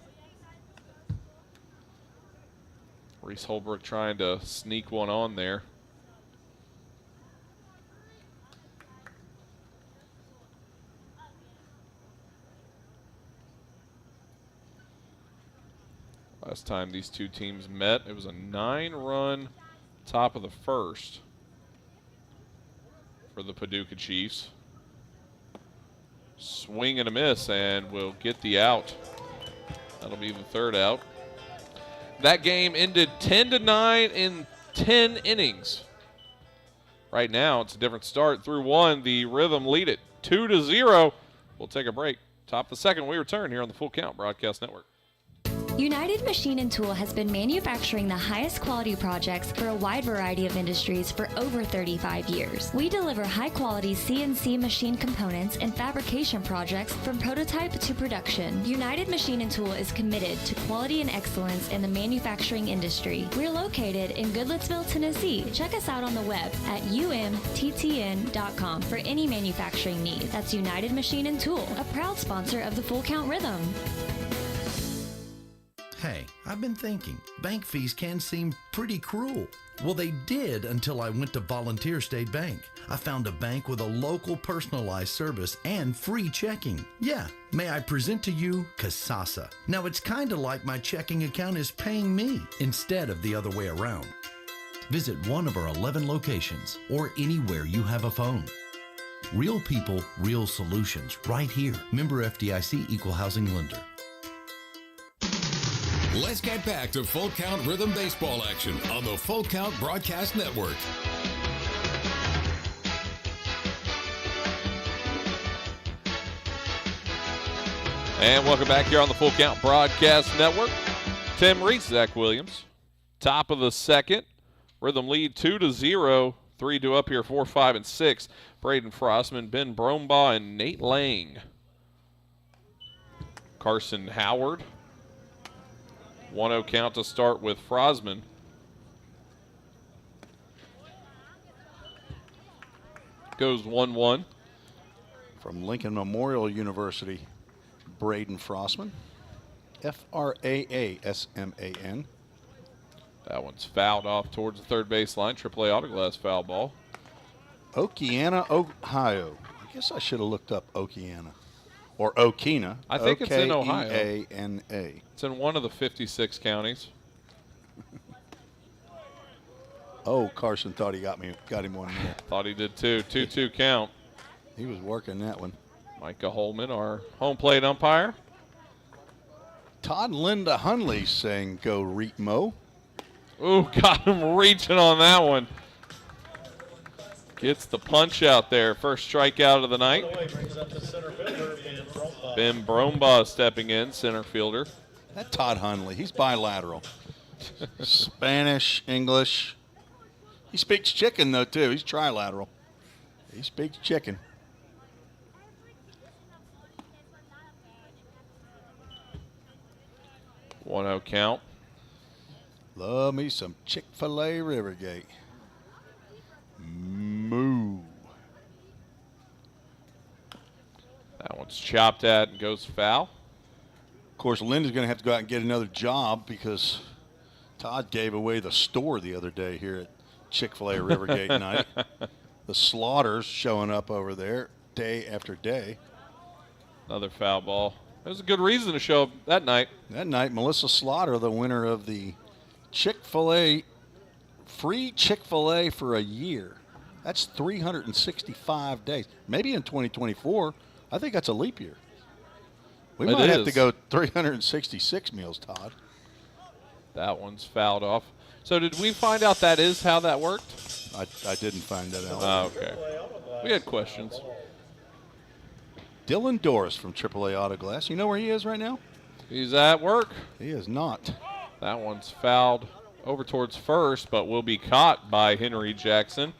Reese Holbrook trying to sneak one on there. Last time these two teams met, it was a 9-run top of the first for the Paducah Chiefs. Swing and a miss, and we'll get the out. That'll be the third out. That game ended 10-9 in 10 innings. Right now, it's a different start. Through 1, the Rhythm lead it 2-0. We'll take a break. Top of the second, we return here on the Full Count Broadcast Network. United Machine & Tool has been manufacturing the highest quality projects for a wide variety of industries for over 35 years. We deliver high-quality CNC machine components and fabrication projects from prototype to production. United Machine & Tool is committed to quality and excellence in the manufacturing industry. We're located in Goodlettsville, Tennessee. Check us out on the web at umttn.com for any manufacturing need. That's United Machine & Tool, a proud sponsor of the Full Count Rhythm. Hey, I've been thinking, bank fees can seem pretty cruel. Well, they did until I went to Volunteer State Bank. I found a bank with a local personalized service and free checking. Yeah, may I present to you Kasasa. Now, it's kind of like my checking account is paying me instead of the other way around. Visit one of our 11 locations or anywhere you have a phone. Real people, real solutions, right here. Member FDIC Equal Housing Lender. Let's get back to Full Count Rhythm Baseball action on the Full Count Broadcast Network. And welcome back here on the Full Count Broadcast Network. Tim Reese, Zach Williams. Top of the second. Rhythm lead 2-0. 3-2 up here, 4, 5, and 6. Braden Frostman, Ben Brombaugh, and Nate Lang. Carson Howard. 1-0 count to start with Frostman. Goes 1-1. From Lincoln Memorial University, Braden Frostman. Fraasman. That one's fouled off towards the third baseline. AAA Autoglass foul ball. Okeana, Ohio. I guess I should have looked up Okeana. Or Okina. I think it's in Ohio. Okeana. It's in one of the 56 counties. Oh, Carson thought he got him one there. Thought he did too. 2-2 count. He was working that one. Micah Holman, our home plate umpire. Todd Linda Hunley saying go Reetmo. Ooh, got him reaching on that one. Gets the punch out there. First strikeout of the night. Ben Brombaugh stepping in, center fielder. That Todd Hunley, he's bilateral. Spanish, English. He speaks chicken, though, too. He's trilateral. He speaks chicken. One-zero count. Love me some Chick-fil-A Rivergate. Moo. That one's chopped at and goes foul. Of course, Linda's going to have to go out and get another job because Todd gave away the store the other day here at Chick-fil-A Rivergate night. The Slaughters showing up over there day after day. Another foul ball. There's a good reason to show up that night. That night, Melissa Slaughter, the winner of the Chick-fil-A, free Chick-fil-A for a year. That's 365 days. Maybe in 2024, I think that's a leap year. We might have to go 366 meals, Todd. That one's fouled off. So did we find out that is how that worked? I didn't find that out. Oh, okay. We had questions. Dylan Doris from AAA Auto Glass. You know where he is right now? He's at work. He is not. That one's fouled over towards first, but will be caught by Henry Jackson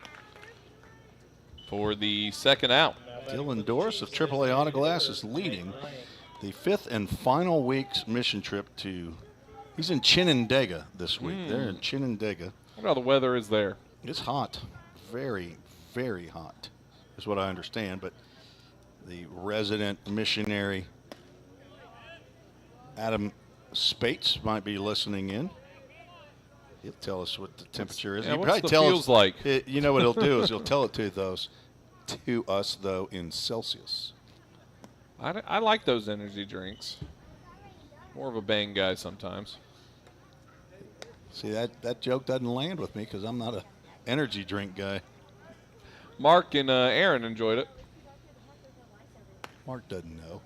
for the second out. Dylan Doris of AAA Auto Glass is leading the fifth and final week's mission trip to, he's in Chinandega this week. They're in Chinandega. I wonder how the weather is there. It's hot. Very, very hot is what I understand. But the resident missionary, Adam Spates, might be listening in. He'll tell us what the temperature is. Yeah, He'll what's probably the tell feels us, like? You know what he'll do is he'll tell it to us, though, in Celsius. I like those energy drinks. More of a bang guy sometimes. See, that joke doesn't land with me because I'm not an energy drink guy. Mark and Aaron enjoyed it. Mark doesn't know.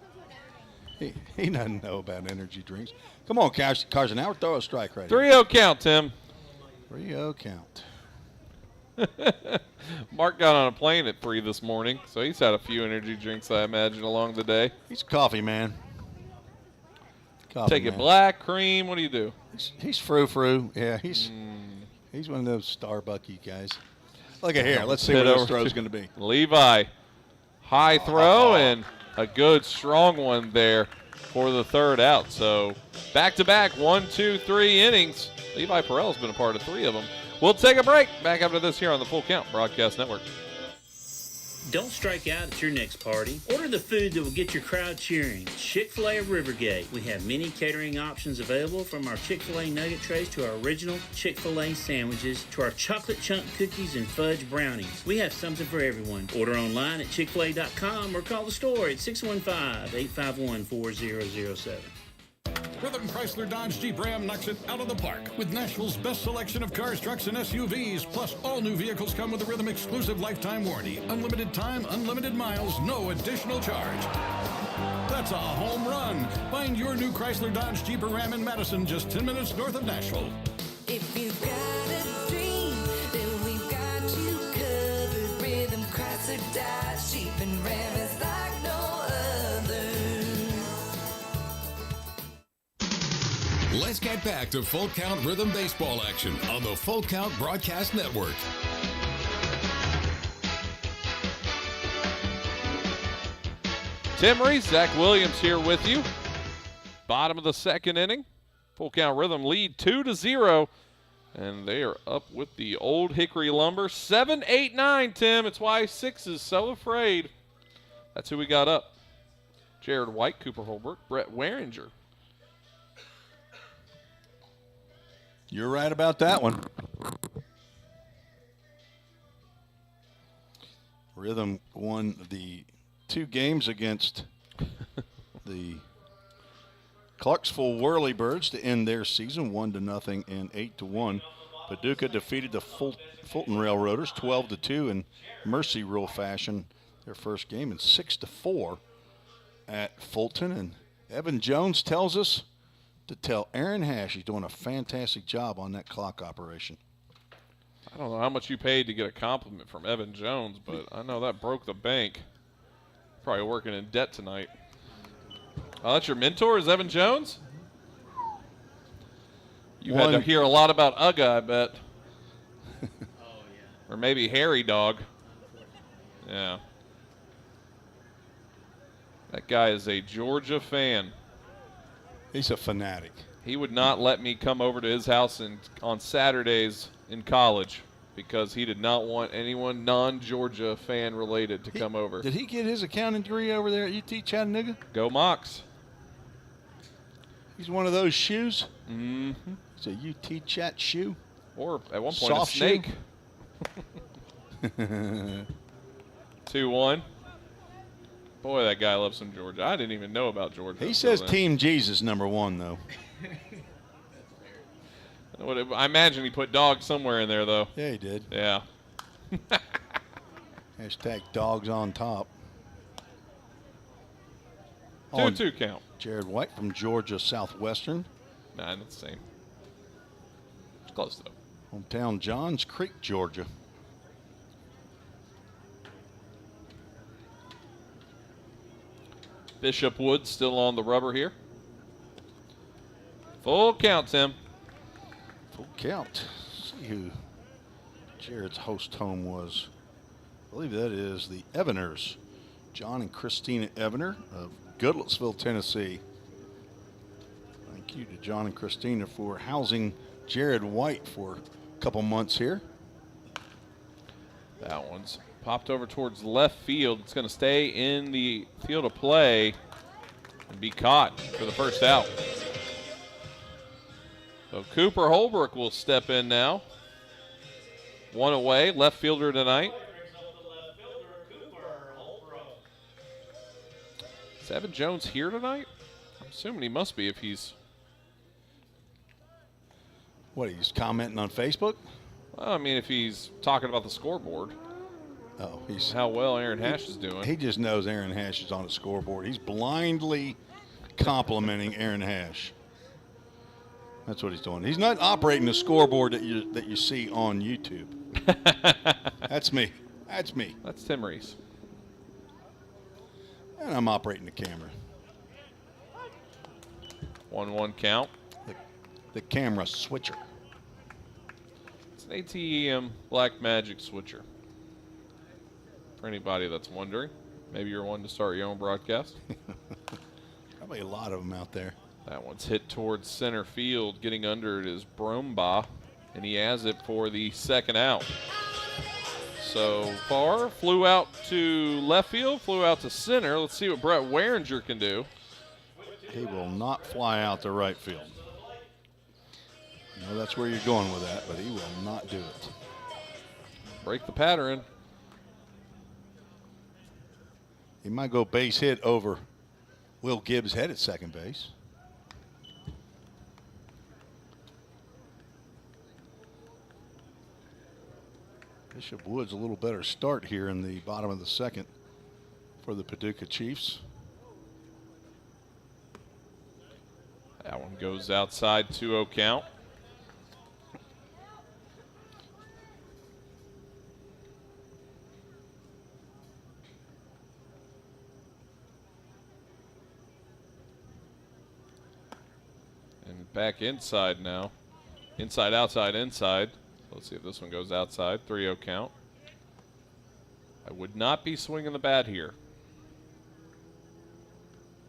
He doesn't know about energy drinks. Come on, Carson Howard, throw a strike right 3-0 count, Tim. 3-0 count. Mark got on a plane at 3 this morning, so he's had a few energy drinks, I imagine, along the day. He's a coffee man. Take it black, cream, what do you do? He's frou-frou. Yeah, he's one of those Starbucky guys. Look at here. Let's see what this throw's going to be. Levi. High throw and a good, strong one there for the third out. So back-to-back 1, 2, 3 innings. Levi Perrell's been a part of 3 of them. We'll take a break. Back after this here on the Full Count Broadcast Network. Don't strike out at your next party. Order the food that will get your crowd cheering. Chick-fil-A of Rivergate. We have many catering options available, from our Chick-fil-A nugget trays to our original Chick-fil-A sandwiches to our chocolate chunk cookies and fudge brownies. We have something for everyone. Order online at chickfil-a.com or call the store at 615-851-4007. Rhythm Chrysler Dodge Jeep Ram knocks it out of the park with Nashville's best selection of cars, trucks, and SUVs. Plus, all new vehicles come with a Rhythm exclusive lifetime warranty. Unlimited time, unlimited miles, no additional charge. That's a home run. Find your new Chrysler Dodge Jeep or Ram in Madison, just 10 minutes north of Nashville. If you've got a dream, then we've got you covered. Rhythm Chrysler Dodge Jeep and Ram is like no other. right back to Full Count Rhythm Baseball action on the Full Count Broadcast Network. Tim Reese, Zach Williams here with you. Bottom of the second inning. Full Count Rhythm lead 2-0. And they are up with the Old Hickory Lumber. 7-8-9, Tim. It's why 6 is so afraid. That's who we got up. Jared White, Cooper Holbrook, Brett Waringer. You're right about that one. Rhythm won the 2 games against the Clarksville Whirlybirds to end their season 1-0 and 8-1. Paducah defeated the Fulton Railroaders 12-2 in mercy rule fashion their first game, and 6-4 at Fulton. And Evan Jones tells us to tell Aaron Hash he's doing a fantastic job on that clock operation. I don't know how much you paid to get a compliment from Evan Jones, but I know that broke the bank. Probably working in debt tonight. Oh, that's your mentor, is Evan Jones? You had to hear a lot about Ugga, I bet. Or maybe Harry Dog. Yeah. That guy is a Georgia fan. He's a fanatic. He would not let me come over to his house on Saturdays in college because he did not want anyone non-Georgia fan related to come over. Did he get his accounting degree over there at UT Chattanooga? Go Mox. He's one of those shoes. Mm-hmm. It's a UT Chat shoe. Or at one point Soft a snake. 2-1. Boy, that guy loves some Georgia. I didn't even know about Georgia. He says Team Jesus #1, though. I imagine he put dog somewhere in there, though. Yeah, he did. Yeah. Hashtag dogs on top. 2-2 count. Jared White from Georgia Southwestern. Nah, not the same. It's close, though. Hometown Johns Creek, Georgia. Bishop Wood still on the rubber here. Full count, Tim. Full count. See who Jared's host home was. I believe that is the Evaners. John and Christina Evaner of Goodlettsville, Tennessee. Thank you to John and Christina for housing Jared White for a couple months here. That one's popped over towards left field. It's going to stay in the field of play and be caught for the first out. So Cooper Holbrook will step in now. One away, left fielder tonight. Is Evan Jones here tonight? I'm assuming he must be if he's... What, he's commenting on Facebook? Well, I mean, if he's talking about the scoreboard. Oh, he's how well Aaron Hash is doing. He just knows Aaron Hash is on the scoreboard. He's blindly complimenting Aaron Hash. That's what he's doing. He's not operating the scoreboard that you see on YouTube. That's me. That's me. That's Tim Reese. And I'm operating the camera. 1-1 count. The camera switcher. It's an ATEM Black Magic switcher. For anybody that's wondering, maybe you're one to start your own broadcast. Probably a lot of them out there. That one's hit towards center field. Getting under it is Brombaugh, and he has it for the second out. So far, flew out to left field, flew out to center. Let's see what Brett Waringer can do. He will not fly out to right field. I know that's where you're going with that, but he will not do it. Break the pattern. He might go base hit over Will Gibbs' head at second base. Bishop Wood's a little better start here in the bottom of the second for the Paducah Chiefs. That one goes outside, 2-0 count. And Back inside now. Inside, outside, inside. Let's see if this one goes outside. 3-0 count. I would not be swinging the bat here.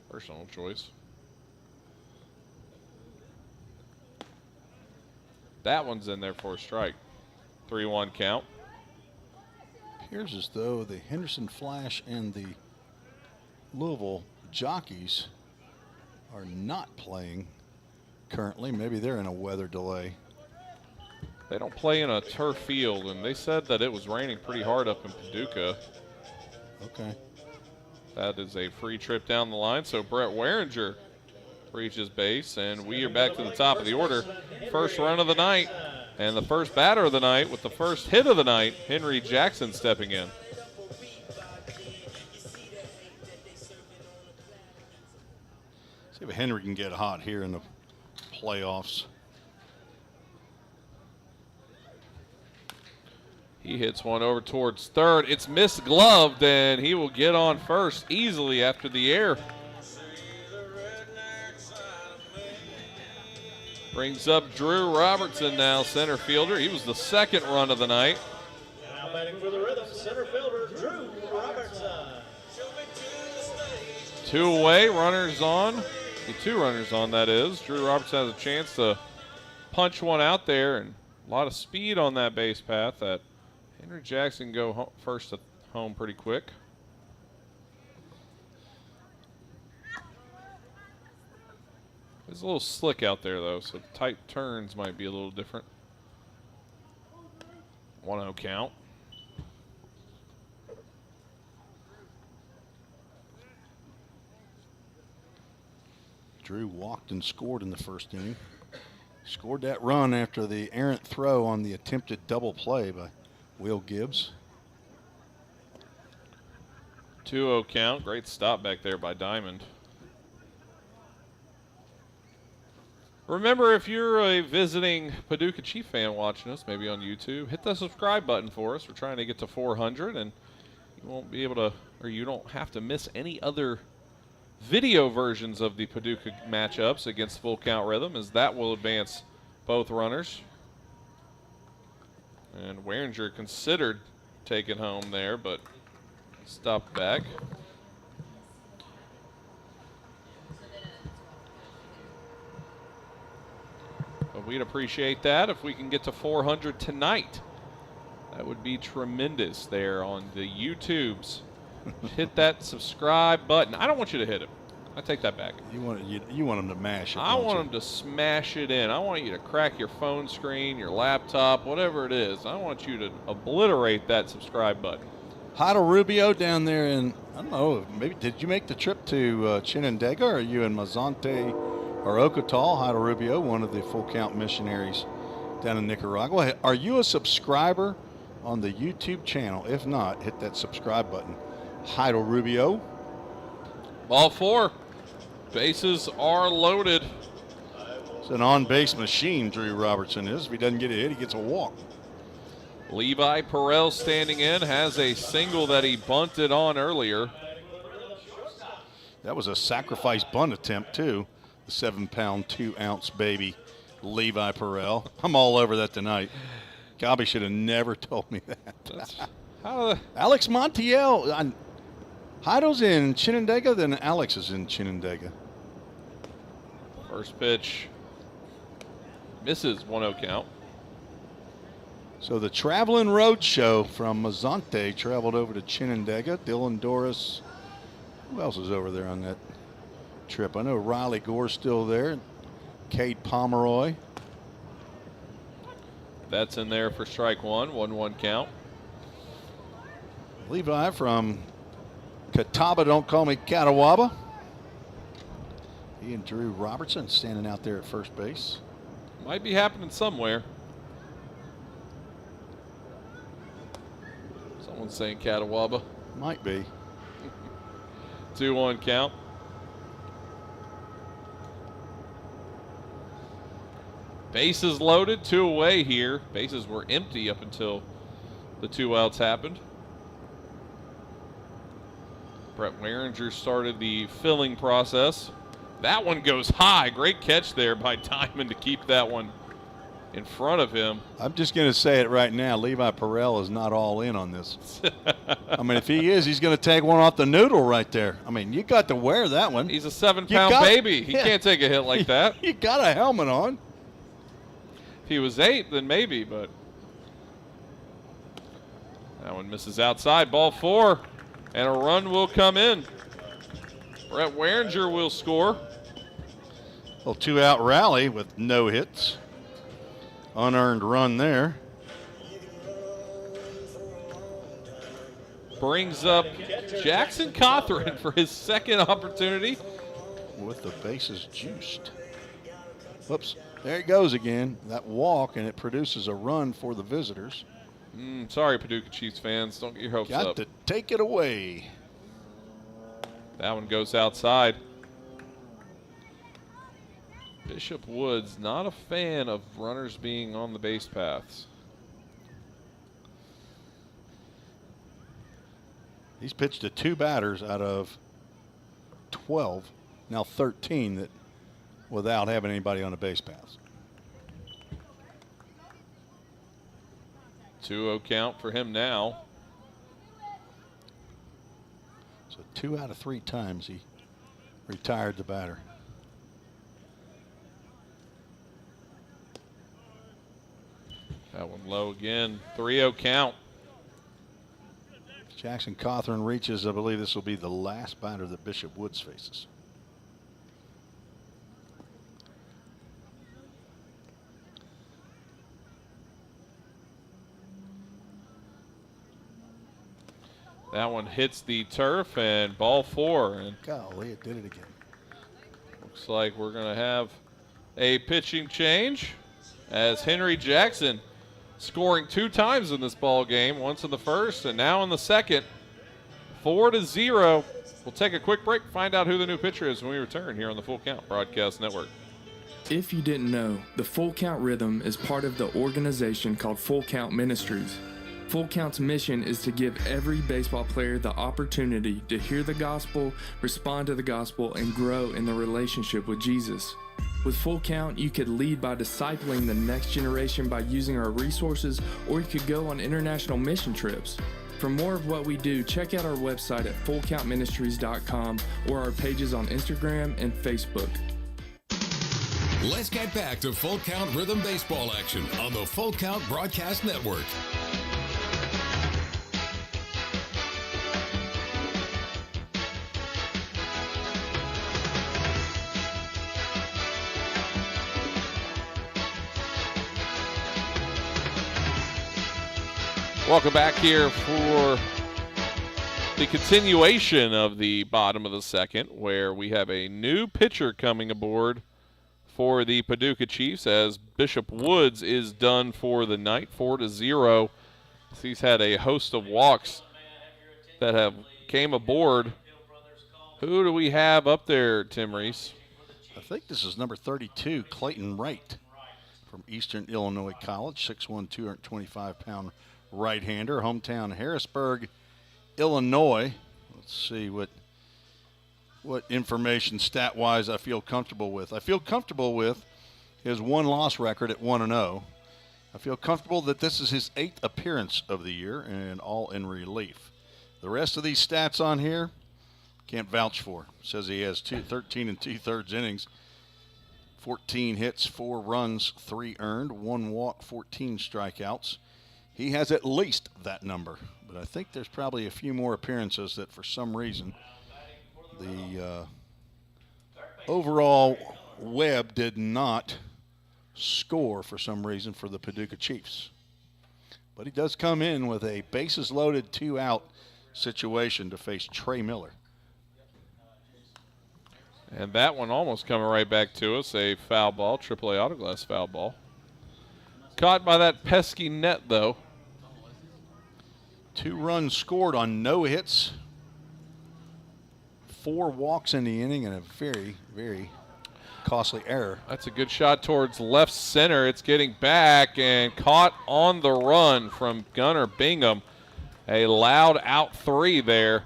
Personal choice. That one's in there for a strike. 3-1 count. Appears as though the Henderson Flash and the Louisville Jockeys are not playing currently. Maybe they're in a weather delay. They don't play in a turf field, and they said that it was raining pretty hard up in Paducah. Okay. That is a free trip down the line, so Brett Waringer reaches base, and we are back to the top of the order. First run of the night, and the first batter of the night with the first hit of the night, Henry Jackson stepping in. See if Henry can get hot here in the playoffs. He hits one over towards third. It's misgloved, and he will get on first easily after the air. Brings up Drew Robertson now, center fielder. He was the second run of the night. Now batting for the Rhythm, center fielder Drew Robertson. 2 away, runners on. The 2 runners on, that is. Drew Robertson has a chance to punch one out there, and a lot of speed on that base path. That Henry Jackson go first at home pretty quick. It's a little slick out there, though, so tight turns might be a little different. 1-0 count. Drew walked and scored in the first inning. Scored that run after the errant throw on the attempted double play by Will Gibbs. 2-0 count. Great stop back there by Diamond. Remember, if you're a visiting Paducah Chief fan watching us, maybe on YouTube, hit the subscribe button for us. We're trying to get to 400, and you won't be able to, or you don't have to miss any other video versions of the Paducah matchups against Full Count Rhythm, as that will advance both runners. And Waringer considered taking home there, but stopped back. But we'd appreciate that if we can get to 400 tonight. That would be tremendous there on the YouTubes. Hit that subscribe button. I don't want you to hit it. I take that back. You want them to mash it. I want them to smash it in. I want you to crack your phone screen, your laptop, whatever it is. I want you to obliterate that subscribe button. Heidelberg Rubio down there in, I don't know, maybe did you make the trip to Chinandega, or are you in Mazante or Ocotal? Heidelberg Rubio, one of the Full Count missionaries down in Nicaragua. Are you a subscriber on the YouTube channel? If not, hit that subscribe button. Heidelberg Rubio. Ball 4. Bases are loaded. It's an on-base machine, Drew Robertson is. If he doesn't get a hit, he gets a walk. Levi Perel standing in, has a single that he bunted on earlier. That was a sacrifice bunt attempt, too. The 7-pound, 2-ounce baby, Levi Perel. I'm all over that tonight. Gobby should have never told me that. Alex Montiel. Heidel's in Chinandega, then Alex is in Chinandega. First pitch misses. 1-0 count. So the traveling road show from Mazante traveled over to Chinandega. Dylan Doris. Who else is over there on that trip? I know Riley Gore's still there. Cade Pomeroy. That's in there for strike 1. 1-1 count. Levi from Catawba, don't call me Catawaba. He and Drew Robertson standing out there at first base. Might be happening somewhere. Someone's saying Catawaba. Might be. 2-1 count. Bases loaded, 2 away here. Bases were empty up until the 2 outs happened. Brett Waringer started the filling process. That one goes high. Great catch there by Diamond to keep that one in front of him. I'm just going to say it right now. Levi Perrell is not all in on this. I mean, if he is, he's going to take one off the noodle right there. I mean, you got to wear that one. He's a 7-pound baby. He can't take a hit like that. You got a helmet on. If he was 8, then maybe, but that one misses outside. Ball 4, and a run will come in. Brett Waringer will score. A little 2-out rally with no hits. Unearned run there. Brings up Jackson Cothran for his second opportunity. With the bases juiced. Whoops. There it goes again. That walk, and it produces a run for the visitors. Sorry, Paducah Chiefs fans. Don't get your hopes up. Got to take it away. That one goes outside. Bishop Woods, not a fan of runners being on the base paths. He's pitched to 2 batters out of 12, now 13 that without having anybody on the base paths. 2-0 count for him now. So 2 out of 3 times he retired the batter. That one low again. 3-0 count. Jackson Cothran reaches. I believe this will be the last batter that Bishop Woods faces. That one hits the turf, and ball 4. And golly, it did it again. Looks like we're going to have a pitching change as Henry Jackson scoring 2 times in this ball game, once in the first and now in the second. 4-0. We'll take a quick break, find out who the new pitcher is when we return here on the Full Count Broadcast Network. If you didn't know, the Full Count Rhythm is part of the organization called Full Count Ministries. Full Count's mission is to give every baseball player the opportunity to hear the gospel, respond to the gospel, and grow in the relationship with Jesus. With Full Count, you could lead by discipling the next generation by using our resources, or you could go on international mission trips. For more of what we do, check out our website at fullcountministries.com or our pages on Instagram and Facebook. Let's get back to Full Count Rhythm Baseball action on the Full Count Broadcast Network. Welcome back here for the continuation of the bottom of the second, where we have a new pitcher coming aboard for the Paducah Chiefs as Bishop Woods is done for the night, 4-0. He's had a host of walks that have came aboard. Who do we have up there, Tim Reese? I think this is number 32, Clayton Wright from Eastern Illinois College, 6'1", 225-pound right-hander, hometown Harrisburg, Illinois. Let's see what information stat-wise I feel comfortable with. I feel comfortable with his 1-loss record at 1-0. I feel comfortable that this is his 8th appearance of the year and all in relief. The rest of these stats on here, can't vouch for. Says he has 13 2/3 innings, 14 hits, 4 runs, 3 earned, 1 walk, 14 strikeouts. He has at least that number, but I think there's probably a few more appearances that for some reason the overall web did not score for some reason for the Paducah Chiefs. But he does come in with a bases loaded 2-out situation to face Trey Miller. And that one almost coming right back to us, a foul ball, AAA Autoglass foul ball. Caught by that pesky net, though. 2 runs scored on no hits, 4 walks in the inning, and a very, very costly error. That's a good shot towards left center. It's getting back and caught on the run from Gunnar Bingham. A loud out 3 there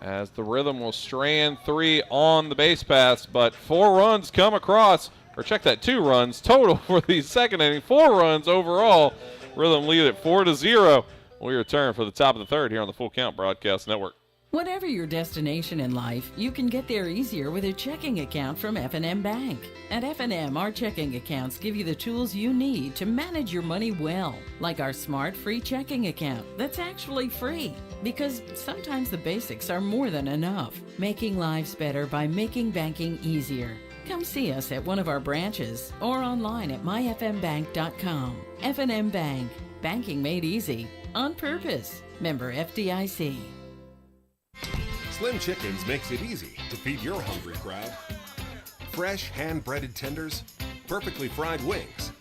as the Rhythm will strand 3 on the base paths, but 4 runs come across, or check that, 2 runs total for the second inning, 4 runs overall. Rhythm lead at 4-0. We return for the top of the third here on the Full Count Broadcast Network. Whatever your destination in life, you can get there easier with a checking account from F&M Bank. At F&M, our checking accounts give you the tools you need to manage your money well, like our smart free checking account that's actually free, because sometimes the basics are more than enough. Making lives better by making banking easier. Come see us at one of our branches or online at myfmbank.com. F&M Bank, banking made easy on purpose. Member FDIC. Slim Chickens makes it easy to feed your hungry crowd. Fresh, hand-breaded tenders, perfectly fried wings,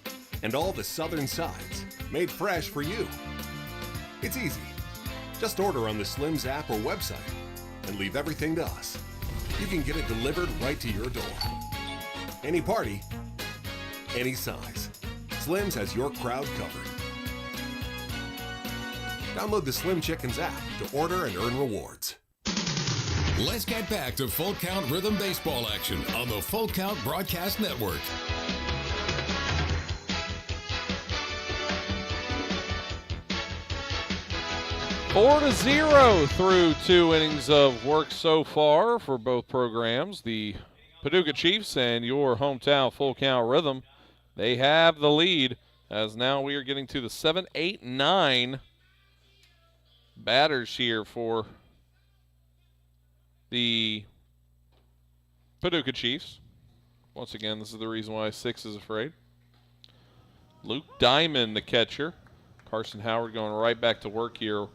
and all the southern sides made fresh for you. It's easy. Just order on the Slim's app or website and leave everything to us. You can get it delivered right to your door. Any party, any size. Slim's has your crowd covered. Download the Slim Chickens app to order and earn rewards. Let's get back to Full Count Rhythm baseball action on the Full Count Broadcast Network. Four to 0 through 2 innings of work so far for both programs. The Paducah Chiefs and your hometown Full Count Rhythm, they have the lead, as now we are getting to the 7, 8, 9 batters here for the Paducah Chiefs. Once again, this is the reason why 6 is afraid. Luke Diamond, the catcher. Carson Howard going right back to work here.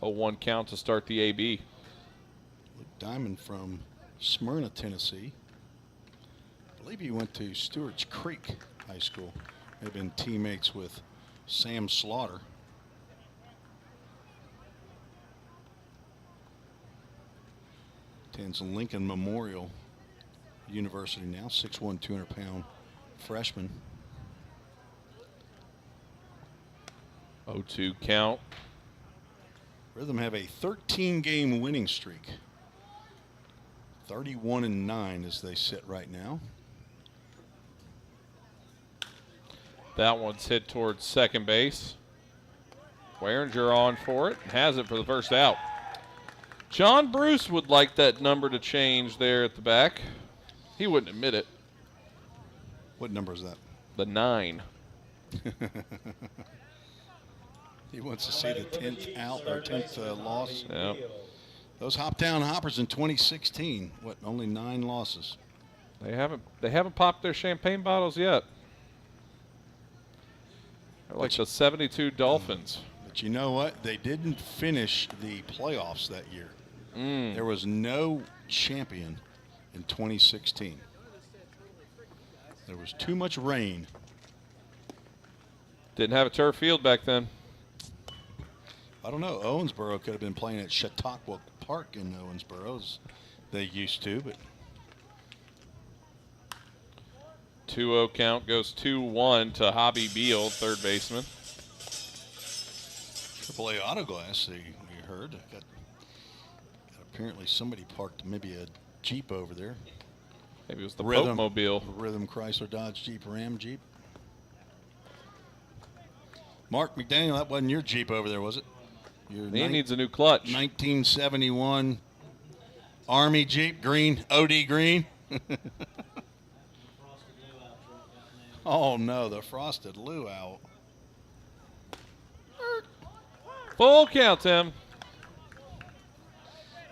A 1 count to start the AB. Luke Diamond from Smyrna, Tennessee. I believe he went to Stewart's Creek High School. They've been teammates with Sam Slaughter. Attends Lincoln Memorial University now, 6'1", 200-pound freshman. 0-2 count. Rhythm have a 13-game winning streak. 31-9 as they sit right now. That one's hit towards second base. Waриnger on for it. Has it for the first out. John Bruce would like that number to change there at the back. He wouldn't admit it. What number is that? The 9. He wants to see the 10th out or 10th loss. Yep. Those Hoptown Hoppers in 2016, what, only 9 losses. They haven't popped their champagne bottles yet. They're like the 72 Dolphins. But you know what? They didn't finish the playoffs that year. Mm. There was no champion in 2016. There was too much rain. Didn't have a turf field back then. I don't know. Owensboro could have been playing at Chautauqua Park in Owensboro as they used to, but 2-0 count goes 2-1 to Hobby Beal, third baseman. AAA Auto Glass, we heard. Got apparently somebody parked maybe a Jeep over there. Maybe it was the Rhythm Mobile. Rhythm Chrysler Dodge Jeep Ram Jeep. Mark McDaniel, that wasn't your Jeep over there, was it? He needs a new clutch. 1971 Army Jeep, green, OD green. Oh, no, the frosted luau. Full count, Tim.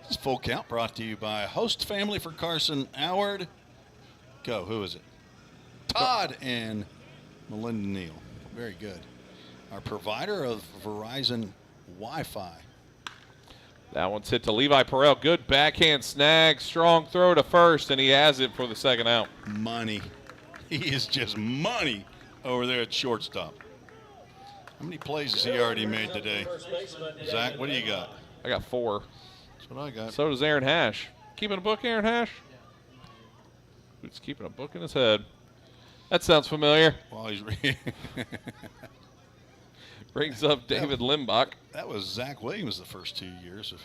This is Full Count brought to you by Host Family for Carson Howard. Go, who is it? Todd and Melinda Neal. Very good. Our provider of Verizon Wi-Fi. That one's hit to Levi Perel. Good backhand snag. Strong throw to first, and he has it for the second out. Money. He is just money over there at shortstop. How many plays has he already made today? Zach, what do you got? I got 4. That's what I got. So does Aaron Hash. Keeping a book, Aaron Hash? He's keeping a book in his head. That sounds familiar. While he's Brings up David Limbach. That was Zach Williams the first 2 years of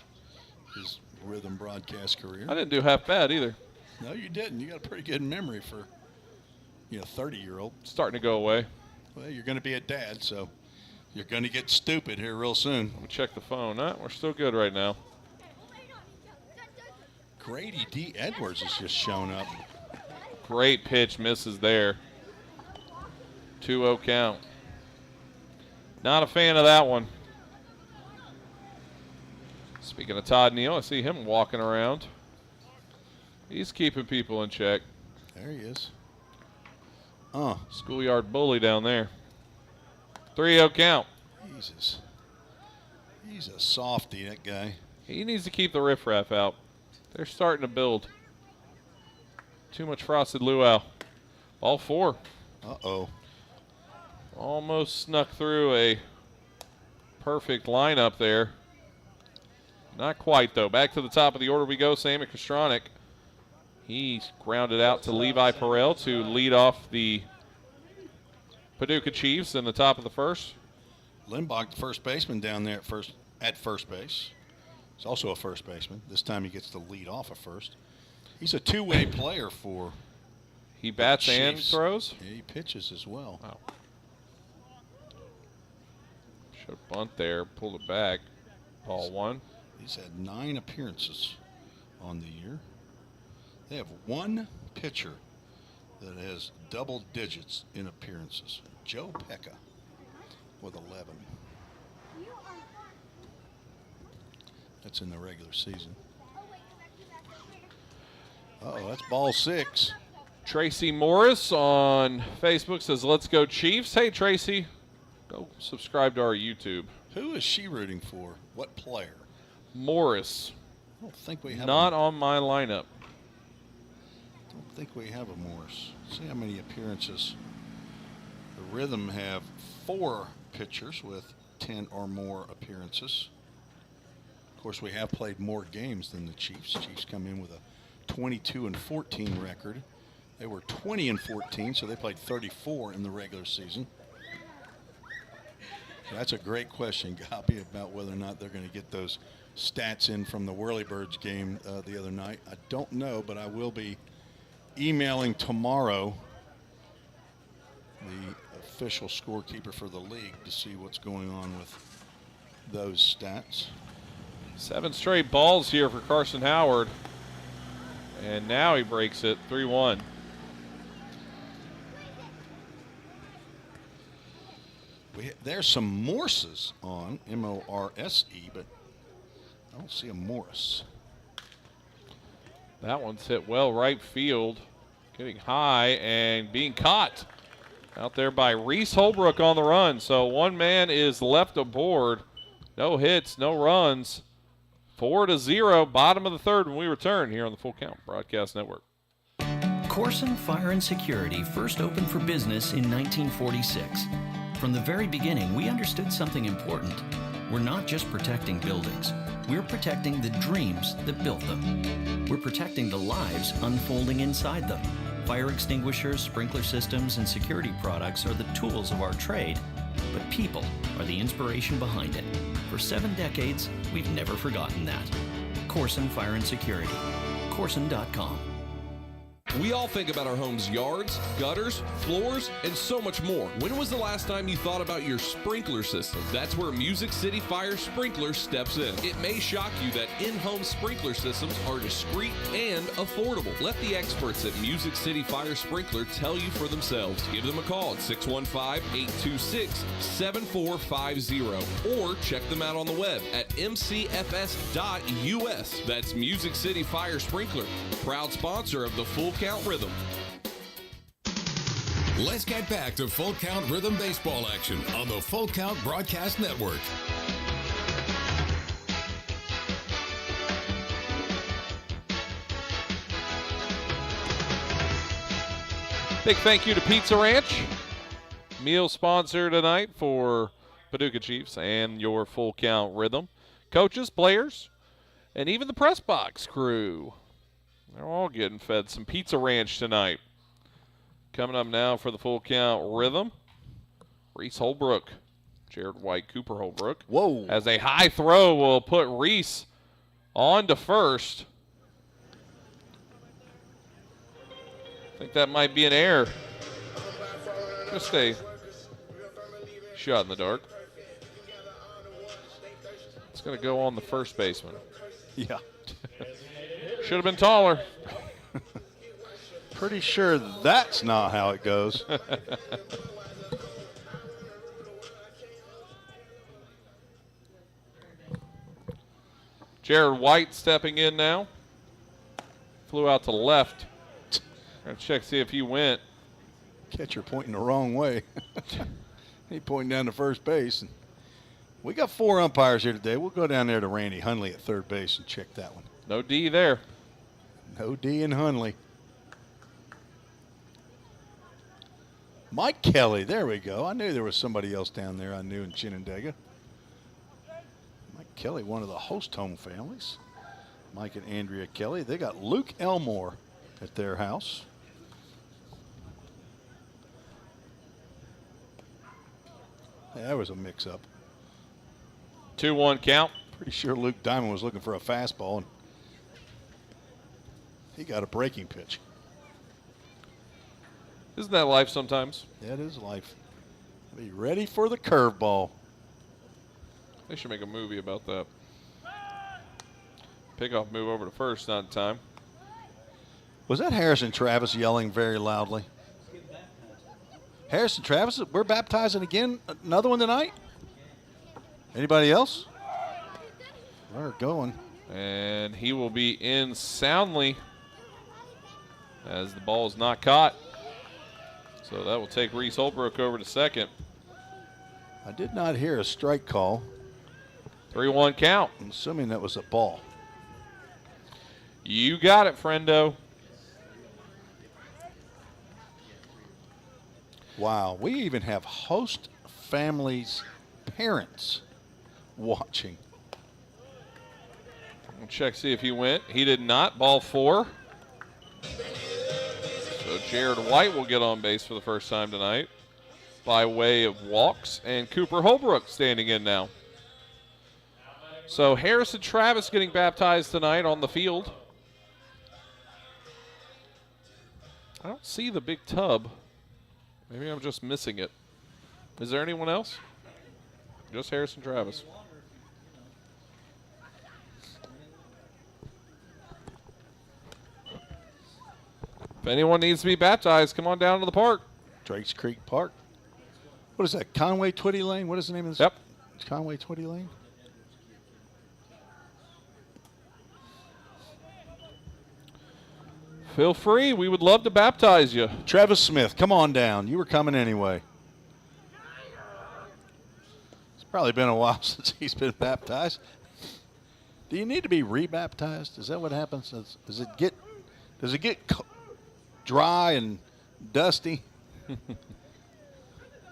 his Rhythm broadcast career. I didn't do half bad either. No, you didn't. You got a pretty good memory for, 30-year-old. Starting to go away. Well, you're going to be a dad, so you're going to get stupid here real soon. Let me check the phone. We're still good right now. Grady D. Edwards has just shown up. Great pitch, misses there. 2-0 count. Not a fan of that one. Speaking of Todd Neal, I see him walking around. He's keeping people in check. There he is. Schoolyard bully down there. 3-0 count. Jesus. He's a softy, that guy. He needs to keep the riffraff out. They're starting to build. Too much frosted luau. Ball 4. Uh-oh. Almost snuck through a perfect lineup there. Not quite, though. Back to the top of the order we go. Sammy Kostronic. He's grounded out to Levi Perel to lead off the Paducah Chiefs in the top of the first. Limbach, the first baseman down there at first base. He's also a first baseman. This time he gets to lead off at first. He's a two-way player for He bats the and Chiefs. throws? Yeah, he pitches as well. Wow. Should bunt there, pulled it back. Ball 1. He's had 9 appearances on the year. They have one pitcher that has double digits in appearances. Joe Pecca with 11. That's in the regular season. Uh-oh, that's ball 6. Tracy Morris on Facebook says, "Let's go Chiefs." Hey, Tracy, go subscribe to our YouTube. Who is she rooting for? What player? Morris. I don't think we have Not on my lineup. I don't think we have a Morris. See how many appearances. The Rhythm have 4 pitchers with 10 or more appearances. Of course, we have played more games than the Chiefs. Chiefs come in with a 22-14 record. They were 20-14, so they played 34 in the regular season. That's a great question, Goppy, about whether or not they're going to get those stats in from the Whirlybirds game the other night. I don't know, but I will be emailing tomorrow the official scorekeeper for the league to see what's going on with those stats. 7 straight balls here for Carson Howard. And now he breaks it, 3-1. There's some Morses on, M-O-R-S-E, but I don't see a Morris. That one's hit well right field. Getting high and being caught out there by Reese Holbrook on the run. So one man is left aboard. No hits, no runs. 4-0, bottom of the third when we return here on the Full Count Broadcast Network. Corson Fire and Security first opened for business in 1946. From the very beginning, we understood something important. We're not just protecting buildings. We're protecting the dreams that built them. We're protecting the lives unfolding inside them. Fire extinguishers, sprinkler systems, and security products are the tools of our trade, but people are the inspiration behind it. For 7 decades, we've never forgotten that. Corson Fire and Security. Corson.com. We all think about our home's yards, gutters, floors, and so much more. When was the last time you thought about your sprinkler system? That's where Music City Fire Sprinkler steps in. It may shock you that in-home sprinkler systems are discreet and affordable. Let the experts at Music City Fire Sprinkler tell you for themselves. Give them a call at 615-826-7450 or check them out on the web at mcfs.us. That's Music City Fire Sprinkler, proud sponsor of the Full Count Rhythm. Let's get back to Full Count Rhythm baseball action on the Full Count Broadcast Network. Big thank you to Pizza Ranch, meal sponsor tonight for Paducah Chiefs and your Full Count Rhythm. Coaches, players, and even the press box crew. They're all getting fed some Pizza Ranch tonight. Coming up now for the Full Count Rhythm, Reese Holbrook, Jared White, Cooper Holbrook. Whoa. As a high throw will put Reese On to first. I think that might be an error. Just a shot in the dark. It's going to go on the first baseman. Yeah. Should have been taller. Pretty sure that's not how it goes. Jared White stepping in now. Flew out to the left. Gonna check, see if he went. Catcher pointing the wrong way. He pointing down to first base. And we got 4 umpires here today. We'll go down there to Randy Hundley at third base and check that one. No D there. No D in Hundley. Mike Kelly, there we go. I knew there was somebody else down there I knew in Shenandoah. Mike Kelly, one of the host home families. Mike and Andrea Kelly. They got Luke Elmore at their house. Yeah, that was a mix-up. 2-1 count. Pretty sure Luke Diamond was looking for a fastball, and he got a breaking pitch. Isn't that life sometimes? That is life. Be ready for the curveball. They should make a movie about that. Pickoff move over to first, not in time. Was that Harrison Travis yelling very loudly? Harrison Travis, we're baptizing again. Another one tonight? Anybody else? We're going. And he will be in soundly as the ball is not caught. So that will take Reese Holbrook over to second. I did not hear a strike call. 3-1 count. I'm assuming that was a ball. You got it, friendo. Wow, we even have host families' parents watching. We'll check, see if he went. He did not. Ball 4. So Jared White will get on base for the first time tonight by way of walks, and Cooper Holbrook standing in now. So Harrison Travis getting baptized tonight on the field. I don't see the big tub. Maybe I'm just missing it. Is there anyone else? Just Harrison Travis. If anyone needs to be baptized, come on down to the park. Drakes Creek Park. What is that, Conway Twitty Lane? What is the name of this? Yep. It's Conway Twitty Lane? Feel free. We would love to baptize you. Travis Smith, come on down. You were coming anyway. It's probably been a while since he's been baptized. Do you need to be rebaptized? Is that what happens? Does it get dry and dusty?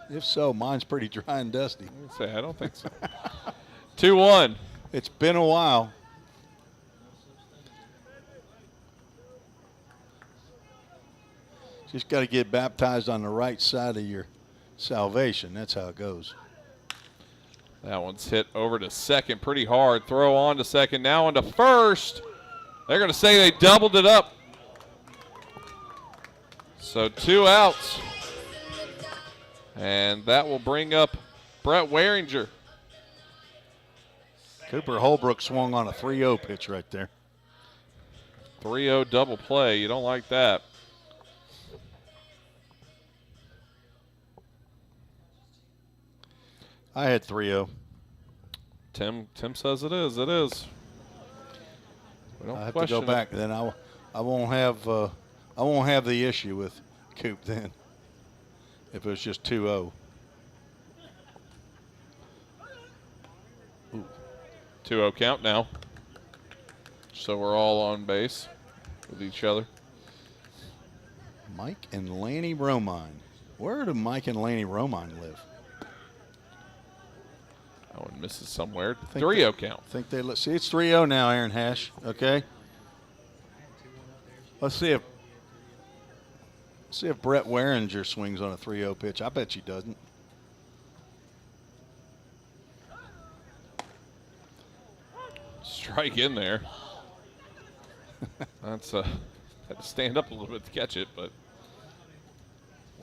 If so, mine's pretty dry and dusty. I don't think so. 2-1. It's been a while. Just got to get baptized on the right side of your salvation. That's how it goes. That one's hit over to second pretty hard. Throw on to second, now on to first. They're going to say they doubled it up. So 2 outs. And that will bring up Brett Waringer. Cooper Holbrook swung on a 3-0 pitch right there. 3-0 double play. You don't like that. I had 3-0. Tim says it is. It is. We don't I have to question go back. it. Then I won't have the issue with Coop then. If it was just 2-0. 2-0 count now. So we're all on base with each other. Mike and Lanny Romine. Where do Mike and Lanny Romine live? That one misses somewhere. 3-0 count. See, it's 3-0 now, Aaron Hash. Okay. Let's see if Brett Waringer swings on a 3-0 pitch. I bet she doesn't. strike in there. That's had to stand up a little bit to catch it, but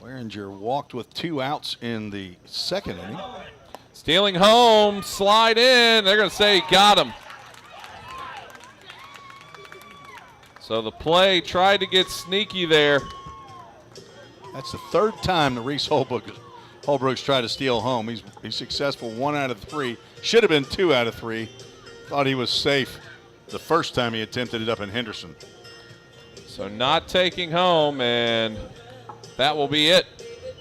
Waringer walked with 2 outs in the second inning. stealing home, slide in. They're going to say got him. So the play tried to get sneaky there. That's the 3rd time that Reese Holbrook's tried to steal home. He's successful 1 out of 3. Should have been 2 out of 3. Thought he was safe the first time he attempted it up in Henderson. So not taking home, and that will be it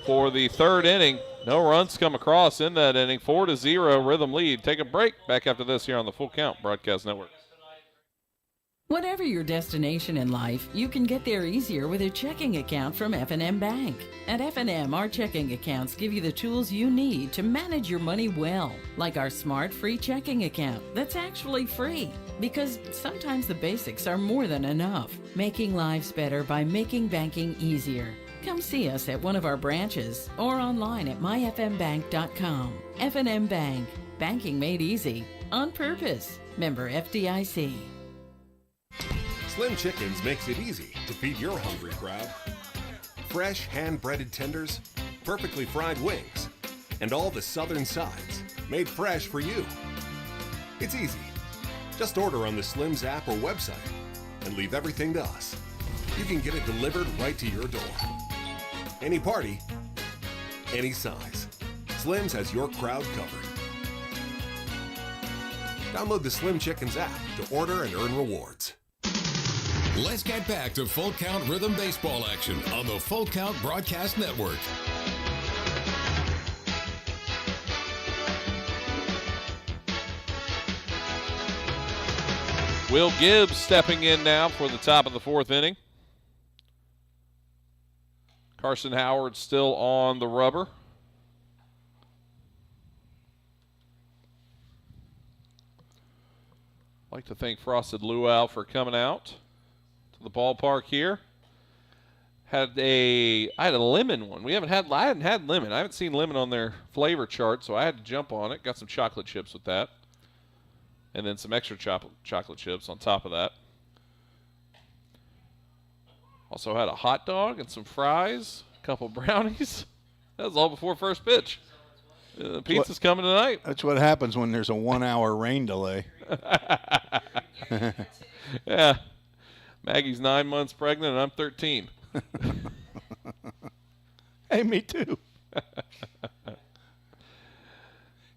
for the 3rd inning. No runs come across in that inning. 4-0 Rhythm lead. Take a break. Back after this here on the Full Count Broadcast Network. Whatever your destination in life, you can get there easier with a checking account from F&M Bank. At F&M, our checking accounts give you the tools you need to manage your money well, like our smart free checking account that's actually free. Because sometimes the basics are more than enough, making lives better by making banking easier. Come see us at one of our branches or online at myfmbank.com. F&M Bank, banking made easy on purpose. Member FDIC. Slim Chickens makes it easy to feed your hungry crowd. Fresh hand-breaded tenders, perfectly fried wings, and all the southern sides made fresh for you. It's easy. Just order on the Slim's app or website and leave everything to us. You can get it delivered right to your door. Any party, any size. Slim's has your crowd covered. Download the Slim Chickens app to order and earn rewards. Let's get back to Full Count Rhythm baseball action on the Full Count Broadcast Network. Will Gibbs stepping in now for the top of the 4th inning. Carson Howard still on the rubber. I'd like to thank Frosted Luau for coming out to the ballpark here. I had a lemon one. I hadn't had lemon. I haven't seen lemon on their flavor chart, so I had to jump on it. Got some chocolate chips with that. And then some extra chocolate chips on top of that. Also had a hot dog and some fries, a couple brownies. That was all before first pitch. Pizza's coming tonight. That's what happens when there's a 1-hour rain delay. Yeah. Maggie's 9 months pregnant, and I'm 13. Hey, me too.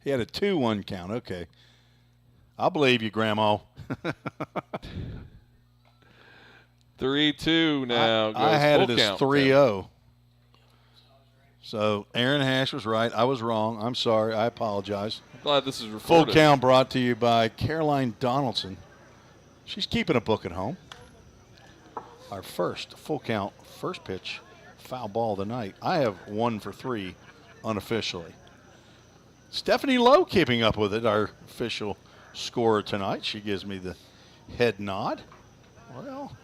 He had a 2-1 count. Okay. I'll believe you, Grandma. 3-2 now. I had it as count. 3-0. So Aaron Hash was right. I was wrong. I'm sorry. I apologize. Glad this is recorded. Full Count brought to you by Caroline Donaldson. She's keeping a book at home. Our first Full Count first pitch foul ball of the night. I have 1 for 3 unofficially. Stephanie Lowe keeping up with it, our official scorer tonight. She gives me the head nod. Well,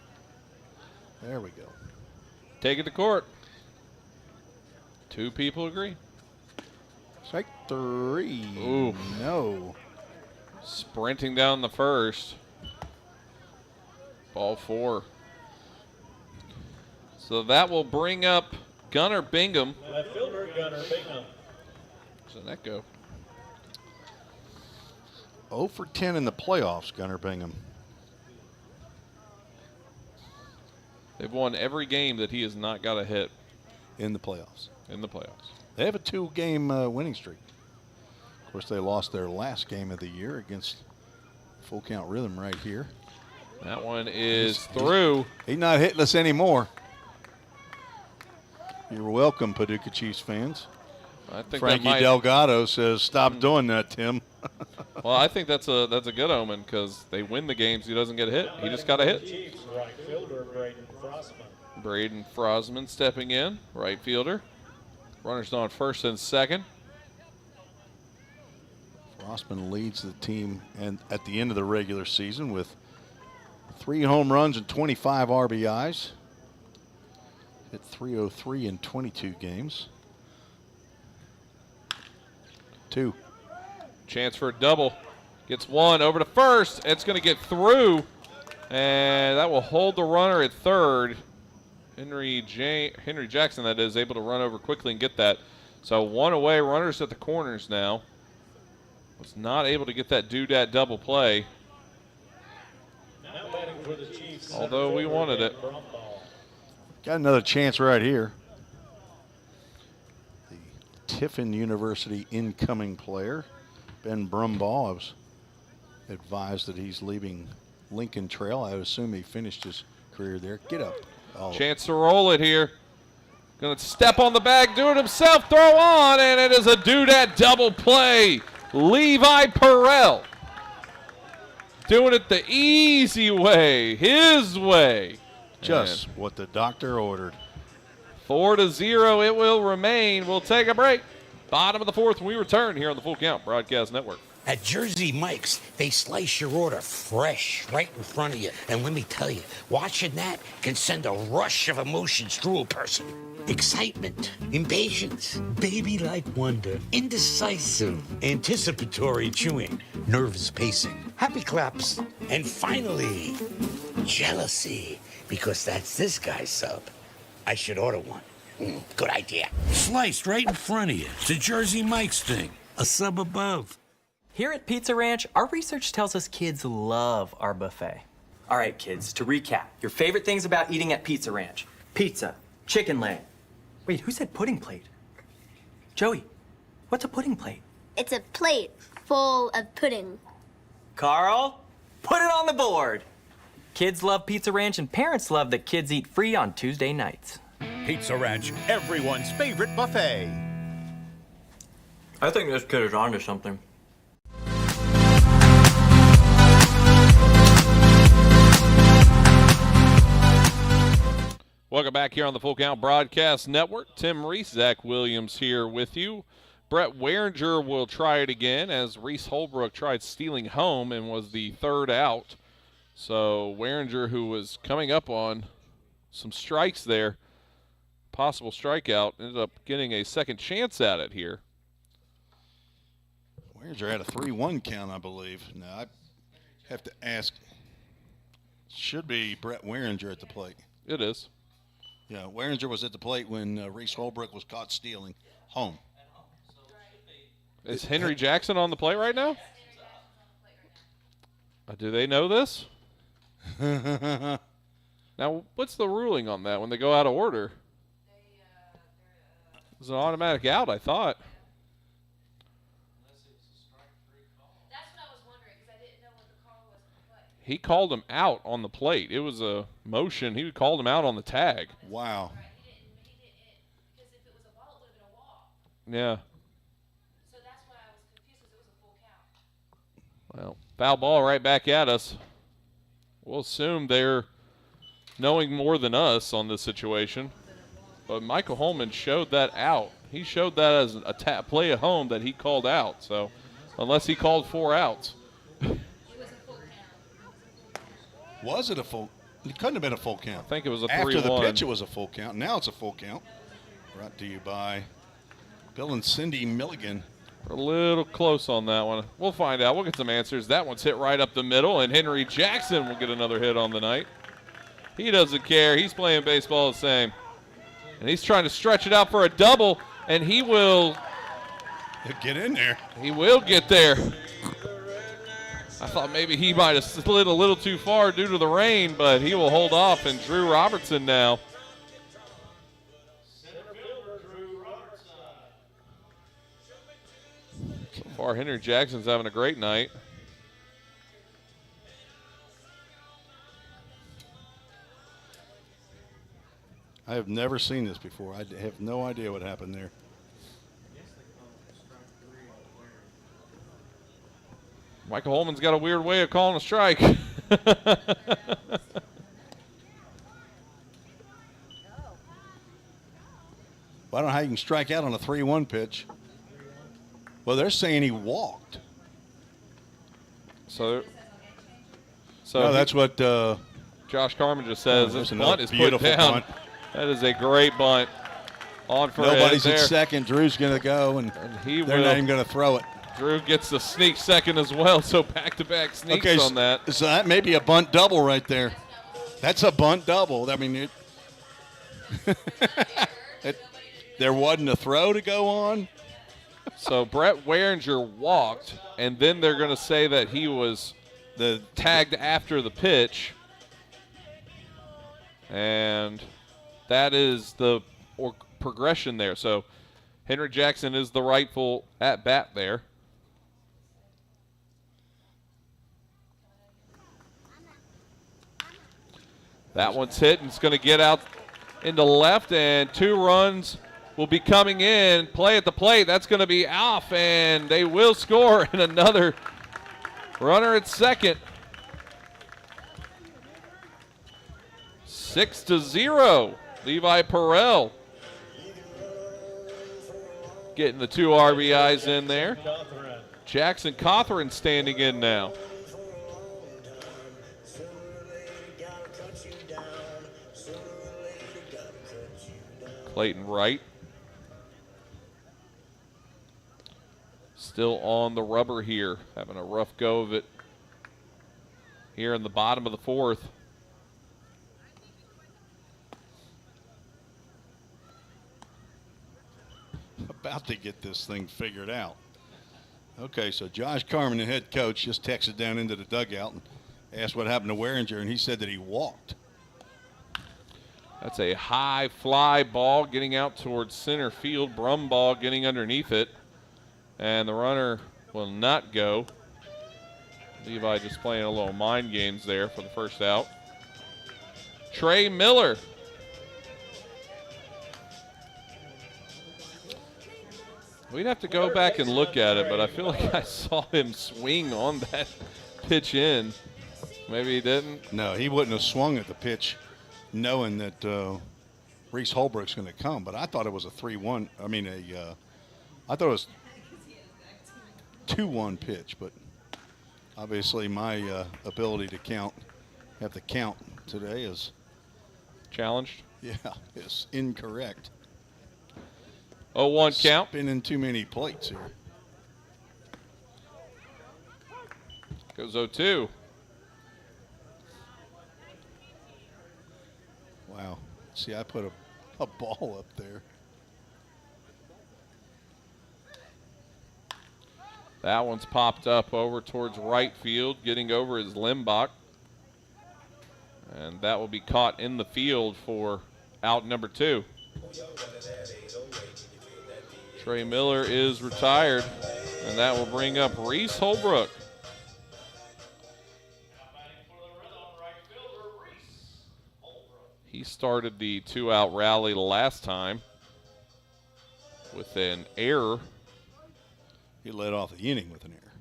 there we go. Take it to court. 2 people agree. Strike 3. Ooh. No. Sprinting down the first. Ball 4. So that will bring up Gunnar Bingham. Left fielder, Gunnar Bingham. Where's that go? 0 for 10 in the playoffs, Gunnar Bingham. They've won every game that he has not got a hit. In the playoffs. In the playoffs. They have a 2-game winning streak. Of course, they lost their last game of the year against Full Count Rhythm right here. That one is through. He's not hitting us anymore. You're welcome, Paducah Chiefs fans. I think Frankie Delgado says, "Stop doing that, Tim." Well, I think that's a good omen because they win the games. He doesn't get a hit. He just got a hit. Chiefs, right fielder, Braden Frostman. Braden Frosman stepping in, right fielder. Runners on first and second. Frostman leads the team and at the end of the regular season with 3 home runs and 25 RBIs. Hit .303 in 22 games. 2. Chance for a double. Gets one over to first. It's going to get through, and that will hold the runner at third. Henry Jackson, that is, able to run over quickly and get that. So one away, runners at the corners now. Was not able to get that doodad double play. Although we wanted it. Got another chance right here. The Tiffin University incoming player, Ben Brumbaugh, was advised that he's leaving Lincoln Trail. I would assume he finished his career there. Get up. Oh. Chance to roll it here. Going to step on the bag, do it himself, throw on, and it is a doodad double play. Levi Perrell doing it the easy way, his way. Just what the doctor ordered. 4-0 it will remain. We'll take a break. Bottom of the fourth when we return here on the Full Count Broadcast Network. At Jersey Mike's, they slice your order fresh right in front of you. And let me tell you, watching that can send a rush of emotions through a person. Excitement, impatience, baby-like wonder, indecisive, anticipatory chewing, nervous pacing, happy claps, and finally, jealousy, because that's this guy's sub. I should order one. Good idea. Sliced right in front of you. It's a Jersey Mike's thing. A sub above. Here at Pizza Ranch, our research tells us kids love our buffet. All right, kids, to recap, your favorite things about eating at Pizza Ranch: pizza, chicken leg. Wait, who said pudding plate? Joey, what's a pudding plate? It's a plate full of pudding. Carl, put it on the board. Kids love Pizza Ranch, and parents love that kids eat free on Tuesday nights. Pizza Ranch, everyone's favorite buffet. I think this kid is onto something. Welcome back here on the Full Count Broadcast Network. Tim Reese, Zach Williams here with you. Brett Waringer will try it again as Reese Holbrook tried stealing home and was the third out. So Waringer, who was coming up on some strikes there, possible strikeout, ended up getting a second chance at it here. Waringer had a 3-1 count, I believe. Now, I have to ask, should be Brett Waringer at the plate. It is. Yeah, Waringer was at the plate when Reese Holbrook was caught stealing home. Is Henry Jackson on the plate right now? Do they know this? Now, what's the ruling on that when they go out of order? It was an automatic out, I thought. He called him out on the plate. It was a motion. He called him out on the tag. Wow. Yeah. Well, foul ball right back at us. We'll assume they're knowing more than us on this situation. But Michael Holman showed that out. He showed that as a play at home that he called out. So unless he called 4 outs. Was it a full? It couldn't have been a full count. I think it was a 3-1. After the pitch, it was a full count. Now it's a full count. Brought to you by Bill and Cindy Milligan. We're a little close on that one. We'll find out. We'll get some answers. That one's hit right up the middle, and Henry Jackson will get another hit on the night. He doesn't care. He's playing baseball the same. And he's trying to stretch it out for a double, and he will. He'll get in there. He will get there. I thought maybe he might have slid a little too far due to the rain, but he will hold off, and Drew Robertson now. So far, Henry Jackson's having a great night. I have never seen this before. I have no idea what happened there. Michael Holman's got a weird way of calling a strike. Well, I don't know how you can strike out on a 3-1 pitch. Well, they're saying he walked. So no, that's what Josh Carman just says. This bunt is put down. Bunt. That is a great bunt. On for Nobody's there. at second. Drew's going to go, and they're not even going to throw it. Drew gets the sneak second as well, so back-to-back sneaks on that. So that may be a bunt double right there. That's a bunt double. I mean, there wasn't a throw to go on. So Brett Waringer walked, and then they're going to say that he was tagged after the pitch. And that is the progression there. So Henry Jackson is the rightful at-bat there. That one's hit, and it's going to get out into left, and 2 runs will be coming in. Play at the plate. That's going to be off, and they will score. And another runner at second. 6-0. Levi Perrell getting the 2 RBIs in there. Jackson Cawthorn standing in now. Clayton Wright still on the rubber here, having a rough go of it here in the bottom of the 4th. About to get this thing figured out. Okay, so Josh Carmen, the head coach, just texted down into the dugout and asked what happened to Waringer, and he said that he walked. That's a high fly ball getting out towards center field. Brumbaugh getting underneath it. And the runner will not go. Levi just playing a little mind games there for the first out. Trey Miller. We'd have to go back and look at it, but I feel like I saw him swing on that pitch in. Maybe he didn't. No, he wouldn't have swung at the pitch knowing that Reese Holbrook's going to come. But I thought it was a 3-1. I mean, I thought it was 2-1 pitch. But obviously my ability to have the count today is challenged. Yeah, is incorrect. 0-1 count. Spinning too many plates here. Goes 0-2. Wow. See, I put a ball up there. That one's popped up over towards right field, getting over is Limbach. And that will be caught in the field for out number 2. Trey Miller is retired, and that will bring up Reese Holbrook. He started the 2-out rally last time with an error. He led off the inning with an error.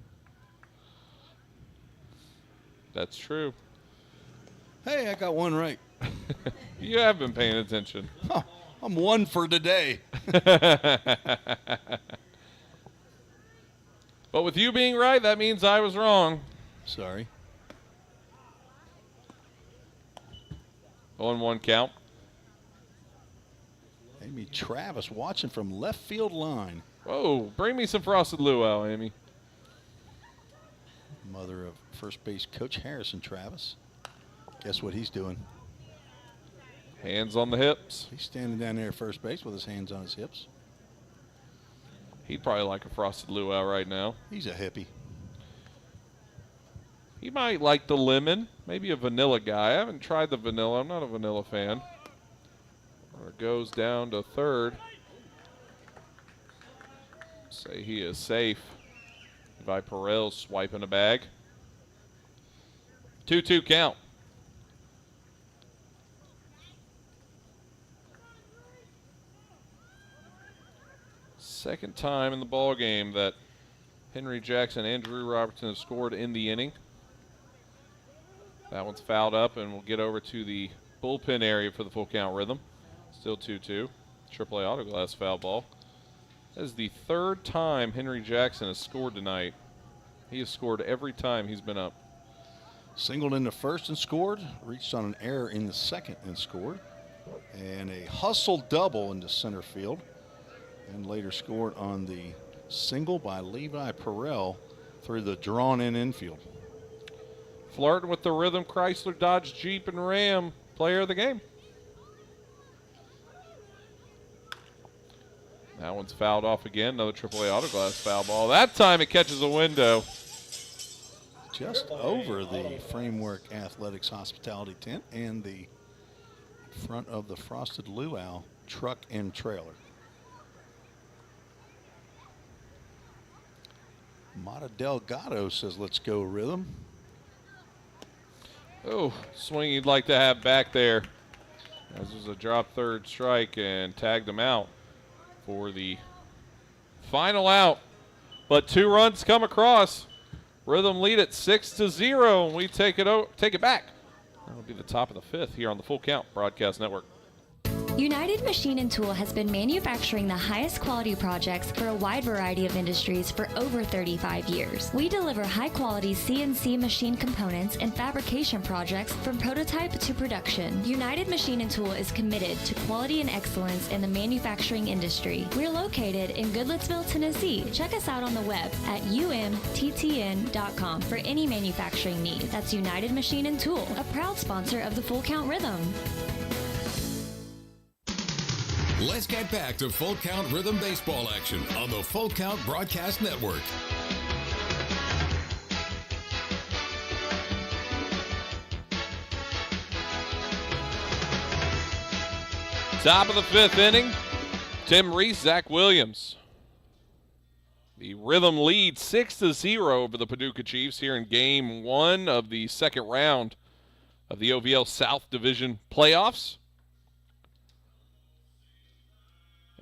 That's true. Hey, I got one right. You have been paying attention. Huh, I'm 1 for today. But with you being right, that means I was wrong. Sorry. 0-1 count. Amy Travis watching from left field line. Whoa, bring me some frosted luau, Amy. Mother of first base coach Harrison Travis. Guess what he's doing? Hands on the hips. He's standing down there at first base with his hands on his hips. He'd probably like a frosted luau right now. He's a hippie. He might like the lemon, maybe a vanilla guy. I haven't tried the vanilla. I'm not a vanilla fan. Or goes down to third. Say he is safe. Levi Perrell swiping a bag. 2-2 count. Second time in the ball game that Henry Jackson and Drew Robertson have scored in the inning. That one's fouled up, and we'll get over to the bullpen area for the full count rhythm. Still 2-2. AAA Autoglass foul ball. That is the 3rd time Henry Jackson has scored tonight. He has scored every time he's been up. Singled in the first and scored. Reached on an error in the second and scored. And a hustle double into center field. And later scored on the Single by Levi Perrell through the drawn-in infield. Flirting with the Rhythm Chrysler Dodge Jeep and Ram player of the game. That one's fouled off again. Another AAA Autoglass foul ball. That time it catches a window. Just over the Framework Athletics Hospitality tent and the front of the Frosted Luau truck and trailer. Mata Delgado says, let's go, Rhythm. Oh, swing you'd like to have back there. This was a drop third strike and tagged him out for the final out. But 2 runs come across. Rhythm lead at 6-0, and we take it back. That'll be the top of the 5th here on the Full Count Broadcast Network. United Machine and Tool has been manufacturing the highest quality projects for a wide variety of industries for over 35 years. We deliver high-quality CNC machine components and fabrication projects from prototype to production. United Machine and Tool is committed to quality and excellence in the manufacturing industry. We're located in Goodlettsville, Tennessee. Check us out on the web at umttn.com for any manufacturing need. That's United Machine and Tool, a proud sponsor of the Full Count Rhythm. Let's get back to Full Count Rhythm baseball action on the Full Count Broadcast Network. Top of the 5th inning. Tim Reese, Zach Williams. The Rhythm lead 6-0 over the Paducah Chiefs here in Game 1 of the second round of the OVL South Division playoffs.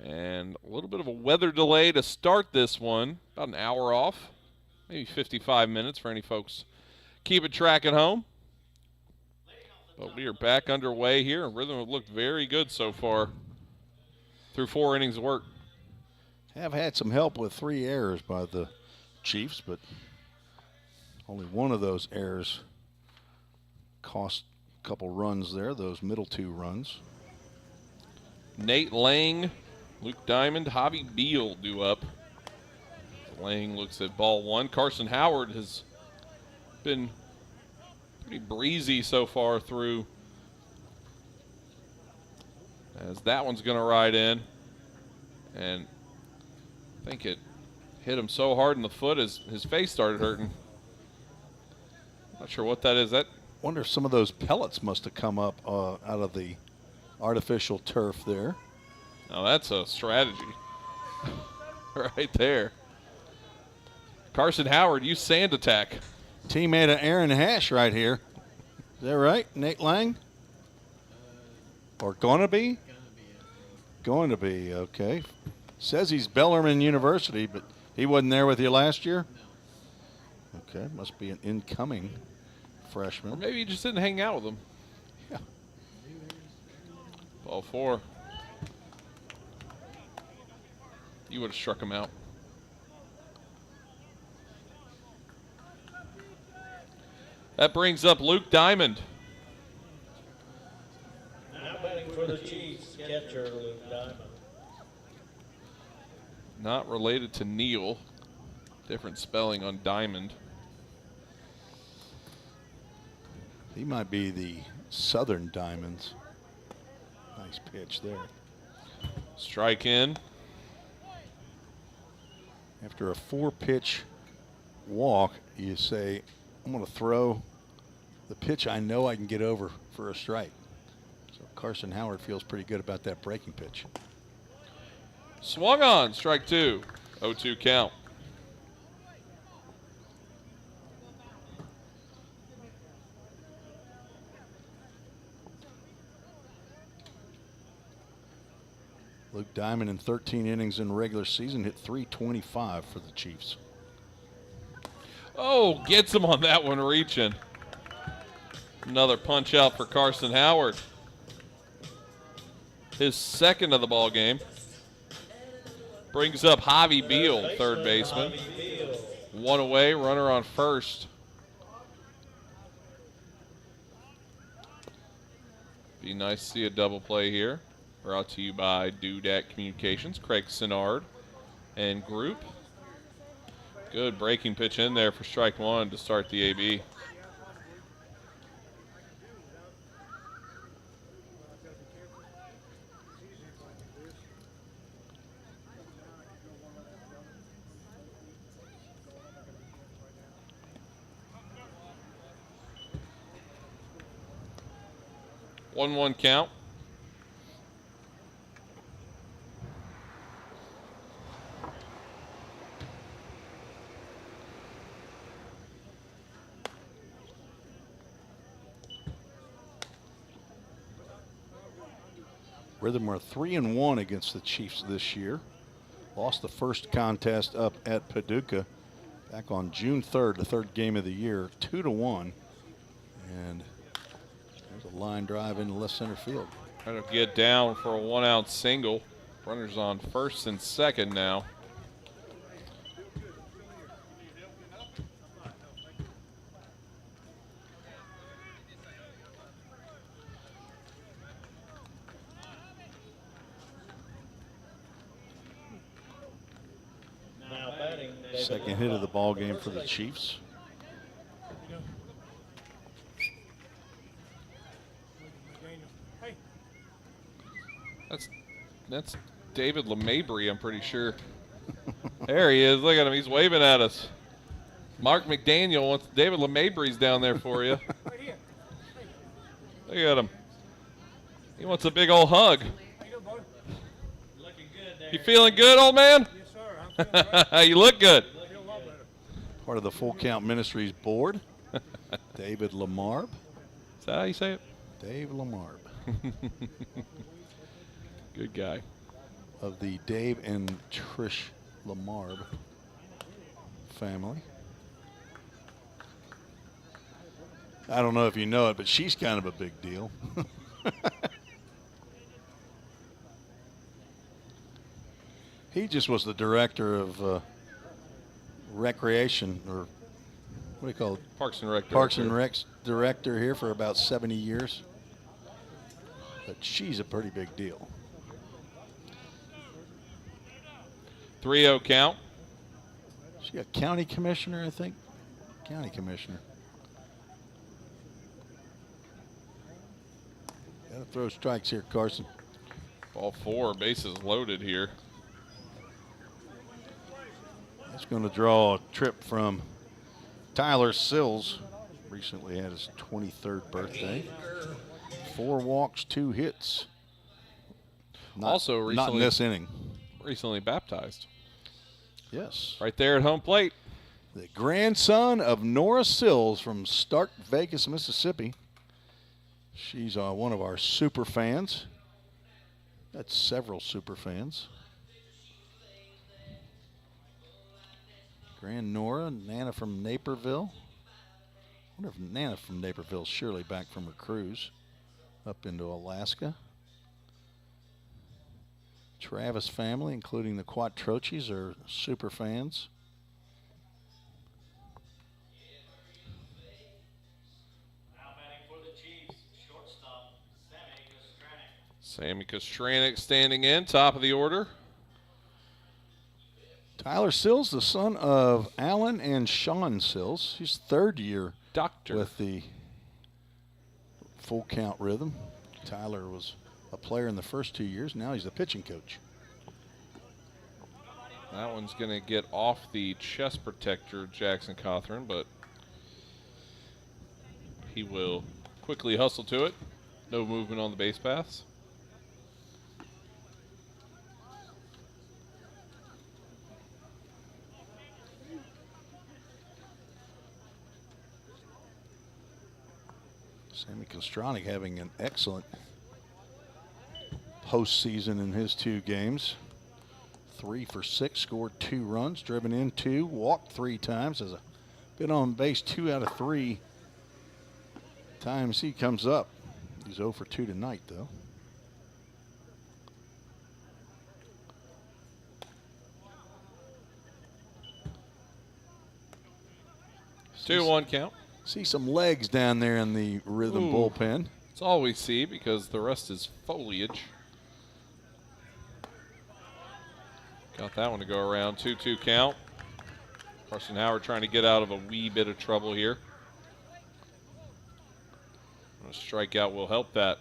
And a little bit of a weather delay to start this one. About an hour off. Maybe 55 minutes for any folks keeping track at home. But we are back underway here. And Rhythm have looked very good so far through 4 innings of work. Have had some help with 3 errors by the Chiefs, but only one of those errors cost a couple runs there, those middle 2 runs. Nate Lang, Luke Diamond, Javi Beal due up. Lang looks at ball 1. Carson Howard has been pretty breezy so far through, as that one's going to ride in. And I think it hit him so hard in the foot his face started hurting. Not sure what that is. That wonder if some of those pellets must have come up out of the artificial turf there. Now that's a strategy right there. Carson Howard used sand attack. Teammate of Aaron Hash right here. Is that right, Nate Lang? Or gonna be? Going to be, okay. Says he's Bellarmine University, but he wasn't there with you last year? Okay, must be an incoming freshman. Or maybe he just didn't hang out with them. Yeah. Ball 4. You would have struck him out. That brings up Luke Diamond. Now batting for the Chiefs, catcher Luke Diamond. Not related to Neil. Different spelling on Diamond. He might be the Southern Diamonds. Nice pitch there. Strike in. After a 4-pitch walk, you say, I'm going to throw the pitch I know I can get over for a strike. So Carson Howard feels pretty good about that breaking pitch. Swung on, strike 2. 0-2 count. Luke Diamond in 13 innings in regular season hit .325 for the Chiefs. Oh, gets him on that one reaching. Another punch out for Carson Howard. His second of the ball game. Brings up Javi Beal, third baseman. 1 away, runner on first. Be nice to see a double play here. Brought to you by Dudat Communications, Craig Sinard and Group. Good breaking pitch in there for strike one to start the AB. One count. Rhythm are 3-1 against the Chiefs this year. Lost the first contest up at Paducah back on June 3rd, the third game of the year, 2-1. And there's a line drive into left center field. Trying to get down for a 1-out single. Runners on first and second now. Second hit of the ball game for the Chiefs. That's David LeMabry, I'm pretty sure. There he is. Look at him. He's waving at us. Mark McDaniel wants David LeMabry's down there for you. Look at him. He wants a big old hug. You feeling good, old man? You look good. Part of the Full Count Ministries board, David Lamarb. Is that how you say it? Dave Lamarb. Good guy. Of the Dave and Trish Lamarb family. I don't know if you know it, but she's kind of a big deal. He just was the director of recreation, or what do you call it? Parks and Rec. Parks and Rec director here for about 70 years. But she's a pretty big deal. 3-0 count. She a county commissioner, I think. County commissioner. Gotta throw strikes here, Carson. Ball four, bases loaded here. That's going to draw a trip from Tyler Sills. Recently had his 23rd birthday. 4 walks, 2 hits. Also recently, not in this inning. Recently baptized. Yes. Right there at home plate. The grandson of Nora Sills from Stark Vegas, Mississippi. She's one of our super fans. That's several super fans. Grand Nora, Nana from Naperville. I wonder if Nana from Naperville is surely back from her cruise up into Alaska. Travis family, including the Quattrochis, are super fans. Sammy Kostranik standing in, top of the order. Tyler Sills, the son of Alan and Sean Sills. He's third year with the Full Count Rhythm. Tyler was a player in the first 2 years. Now he's the pitching coach. That one's going to get off the chest protector, Jackson Cawthorn, but he will quickly hustle to it. No movement on the base paths. Sammy Kostranik having an excellent postseason in his 2 games. 3 for 6, scored 2 runs, driven in 2, walked 3 times, has been on base 2 out of 3 times he comes up. He's 0 for 2 tonight, though. Two, 1 count. See some legs down there in the Rhythm bullpen. It's all we see because the rest is foliage. Got that one to go around. 2-2 count. Carson Howard trying to get out of a wee bit of trouble here. A strikeout will help that.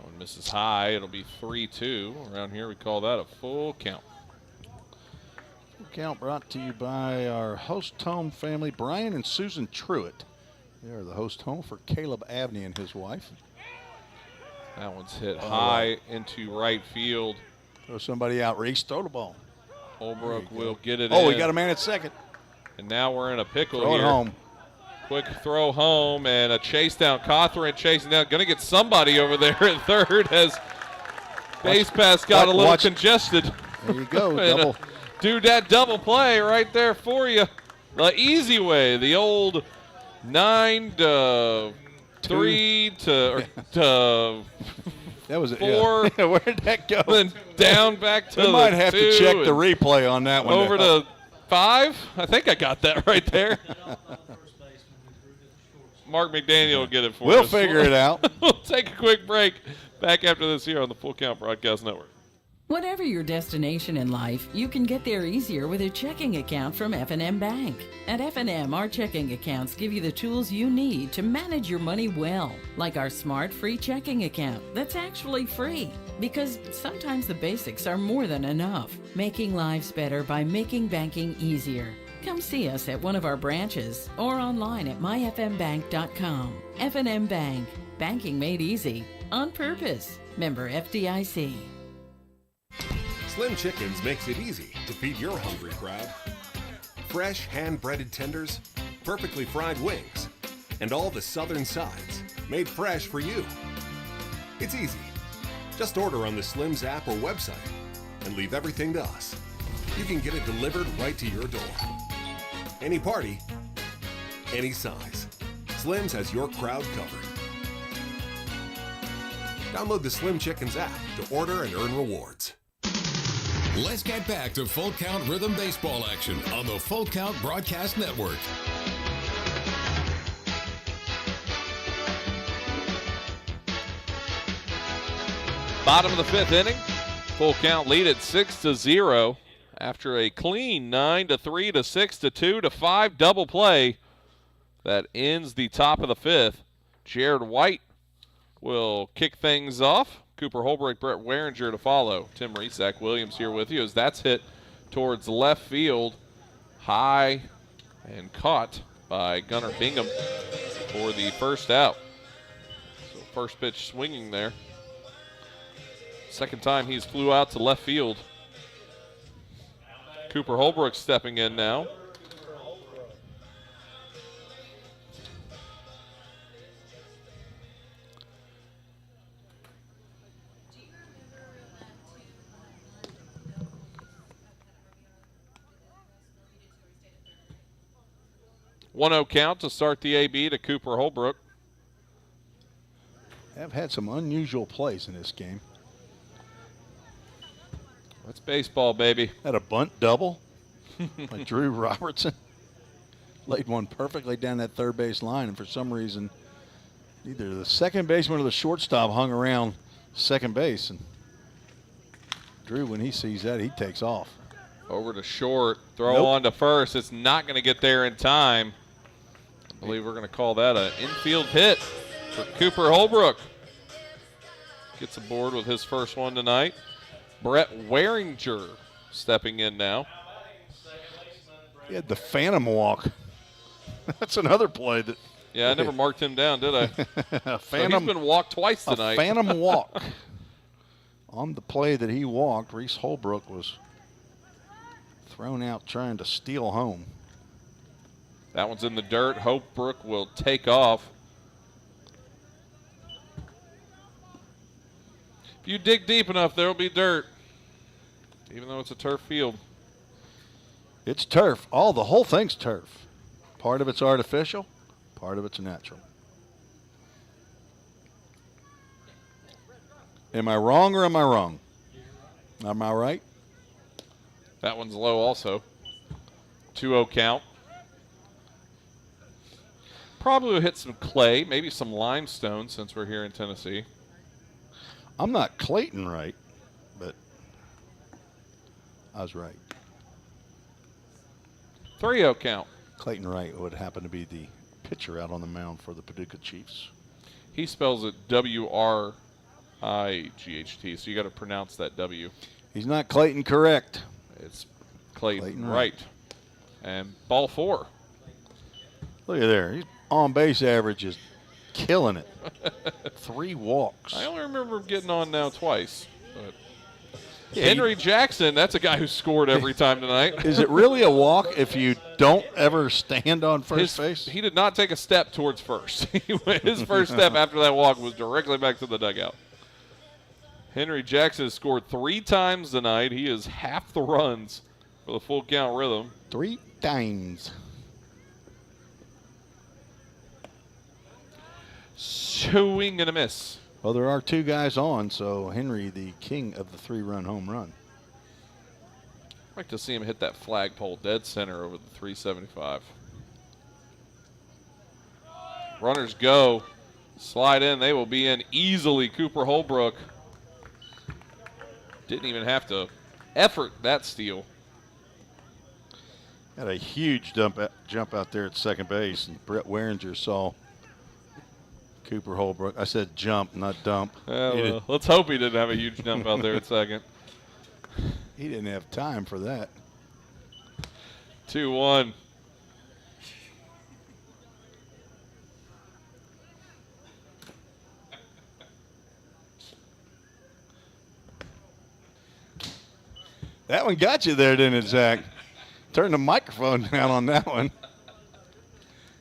One misses high. It'll be 3-2. Around here, we call that a full count. Full count brought to you by our host home family, Brian and Susan Truitt. They are the host home for Caleb Abney and his wife. That one's hit high into right field. Throw somebody out, Reese. Throw the ball. Holbrook will get it in. Oh, we got a man at second. And now we're in a pickle Throw here. it home. Quick throw home and a chase down. Cawthorne chasing down. Going to get somebody over there at third as base pass got a little congested. There you go. Double. Do that double play right there for you. The easy way. The old 9 to 3 to that was it. 4. Yeah. Where did that go? Then down back to we might have 2 to check the replay on that one. Over to 5. I think I got that right there. Mark McDaniel will get it for us. We'll figure it out. We'll take a quick break. Back after this here on the Full Count Broadcast Network. Whatever your destination in life, you can get there easier with a checking account from F&M Bank. At F&M, our checking accounts give you the tools you need to manage your money well, like our smart free checking account that's actually free. Because sometimes the basics are more than enough, making lives better by making banking easier. Come see us at one of our branches or online at myfmbank.com. F&M Bank, banking made easy on purpose. Member FDIC. Slim Chickens makes it easy to feed your hungry crowd. Fresh hand-breaded tenders, perfectly fried wings, and all the southern sides made fresh for you. It's easy. Just order on the Slim's app or website and leave everything to us. You can get it delivered right to your door. Any party, any size. Slim's has your crowd covered. Download the Slim Chickens app to order and earn rewards. Let's get back to Full Count Rhythm Baseball action on the Full Count Broadcast Network. Bottom of the 5th inning. Full Count lead at 6-0 after a clean 9-3 to 6-2 to 5 double play that ends the top of the 5th. Jared White will kick things off. Cooper Holbrook, Brett Waringer to follow. Tim Reese, Zach Williams here with you as that's hit towards left field. High and caught by Gunnar Bingham for the first out. So first pitch swinging there. Second time he's flew out to left field. Cooper Holbrook stepping in now. One-0 count to start the AB to Cooper Holbrook. Have had some unusual plays in this game. That's baseball, baby. Had a bunt double by Drew Robertson. Laid one perfectly down that third base line, and for some reason, either the second baseman or the shortstop hung around second base. And Drew, when he sees that, he takes off. Over to short, throw on to first. It's not going to get there in time. I believe we're going to call that an infield hit for Cooper Holbrook. Gets aboard with his first one tonight. Brett Waringer stepping in now. He had the phantom walk. That's another play that. Yeah, I never marked him down, did I? Phantom, so he's been walked twice tonight. A phantom walk. On the play that he walked, Reese Holbrook was thrown out trying to steal home. That one's in the dirt. Holbrook will take off. If you dig deep enough, there will be dirt, even though it's a turf field. It's turf. The whole thing's turf. Part of it's artificial, part of it's natural. Am I wrong or am I wrong? Am I right? That one's low also. 2-0 count. Probably will hit some clay, maybe some limestone since we're here in Tennessee. I'm not Clayton right, but I was right. 3-0 count. Clayton Wright would happen to be the pitcher out on the mound for the Paducah Chiefs. He spells it W-R-I-G-H-T, so you got to pronounce that W. He's not Clayton correct. It's Clayton Wright. And ball 4. Look at there. His on-base average is killing it. 3 walks. I only remember him getting on now twice. But Yeah, Henry Jackson, that's a guy who scored every time tonight. Is it really a walk if you don't ever stand on first base? He did not take a step towards first. His first step after that walk was directly back to the dugout. Henry Jackson has scored 3 times tonight. He is half the runs for the full count rhythm. 3 times. Swing and a miss. Well, there are 2 guys on, so Henry, the king of the 3-run home run. I'd like to see him hit that flagpole dead center over the 375. Runners go. Slide in. They will be in easily. Cooper Holbrook didn't even have to effort that steal. Had a huge jump out there at second base, and Brett Waringer saw Cooper Holbrook. I said jump, not dump. Well, let's hope he didn't have a huge jump out there at second. He didn't have time for that. 2-1. That one got you there, didn't it, Zach? Turn the microphone down on that one.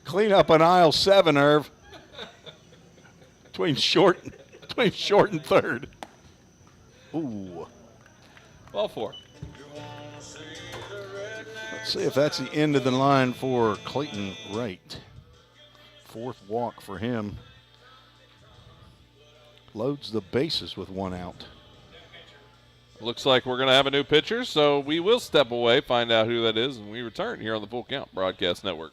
Clean up on aisle 7, Irv. Between short and third. Ooh. Ball 4. Let's see if that's the end of the line for Clayton Wright. 4th walk for him. Loads the bases with 1 out. Looks like we're going to have a new pitcher, so we will step away, find out who that is, and we return here on the Full Count Broadcast Network.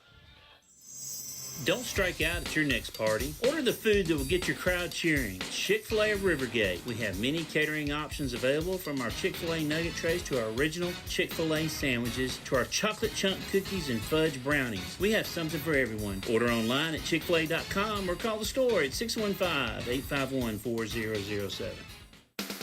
Don't strike out at your next party. Order the food that will get your crowd cheering. Chick-fil-A of Rivergate. We have many catering options available, from our Chick-fil-A nugget trays to our original Chick-fil-A sandwiches to our chocolate chunk cookies and fudge brownies. We have something for everyone. Order online at chickfil-a.com or call the store at 615-851-4007.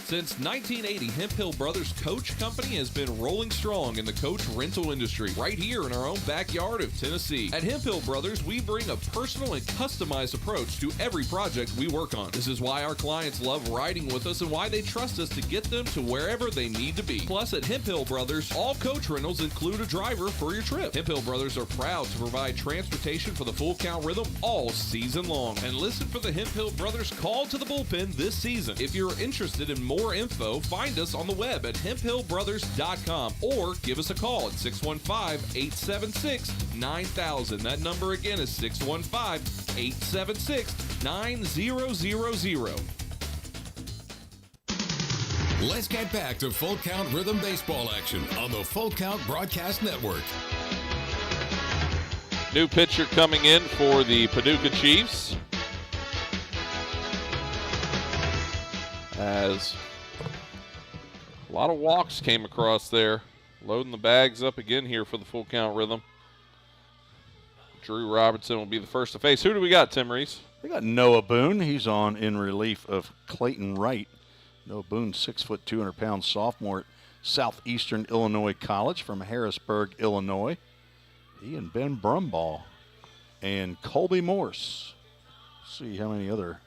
Since 1980, Hemp Hill Brothers Coach Company has been rolling strong in the coach rental industry right here in our own backyard of Tennessee. At Hemp Hill Brothers, we bring a personal and customized approach to every project we work on. This is why our clients love riding with us and why they trust us to get them to wherever they need to be. Plus, at Hemp Hill Brothers, all coach rentals include a driver for your trip. Hemp Hill Brothers are proud to provide transportation for the Full Count Rhythm all season long. And listen for the Hemp Hill Brothers call to the bullpen this season. If you're interested in more info, find us on the web at hemphillbrothers.com or give us a call at 615-876-9000. That number again is 615-876-9000. Let's get back to Full Count Rhythm baseball action on the Full Count Broadcast Network. New pitcher coming in for the Paducah Chiefs. As a lot of walks came across there. Loading the bags up again here for the Full Count Rhythm. Drew Robertson will be the first to face. Who do we got, Tim Reese? We got Noah Boone. He's on in relief of Clayton Wright. Noah Boone, 6 foot, 200-pound sophomore at Southeastern Illinois College from Harrisburg, Illinois. He and Ben Brumbaugh and Colby Morse. Let's see how many other.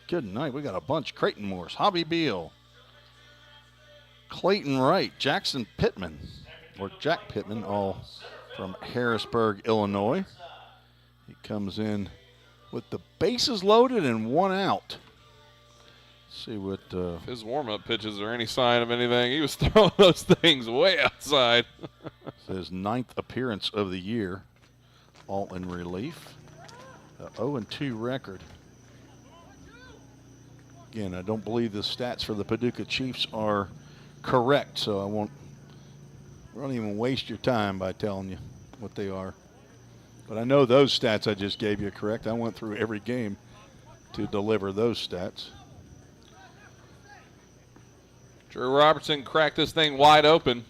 Good night. We got a bunch. Creighton Morse, Hobby Beal, Clayton Wright, Jackson Pittman, or Jack Pittman, all from Harrisburg, Illinois. He comes in with the bases loaded and 1 out. Let's see what. If his warm-up pitches are any sign of anything, he was throwing those things way outside. His 9th appearance of the year, all in relief. 0-2 record. Again, I don't believe the stats for the Paducah Chiefs are correct, so I won't even waste your time by telling you what they are. But I know those stats I just gave you are correct. I went through every game to deliver those stats. Drew Robertson cracked this thing wide open.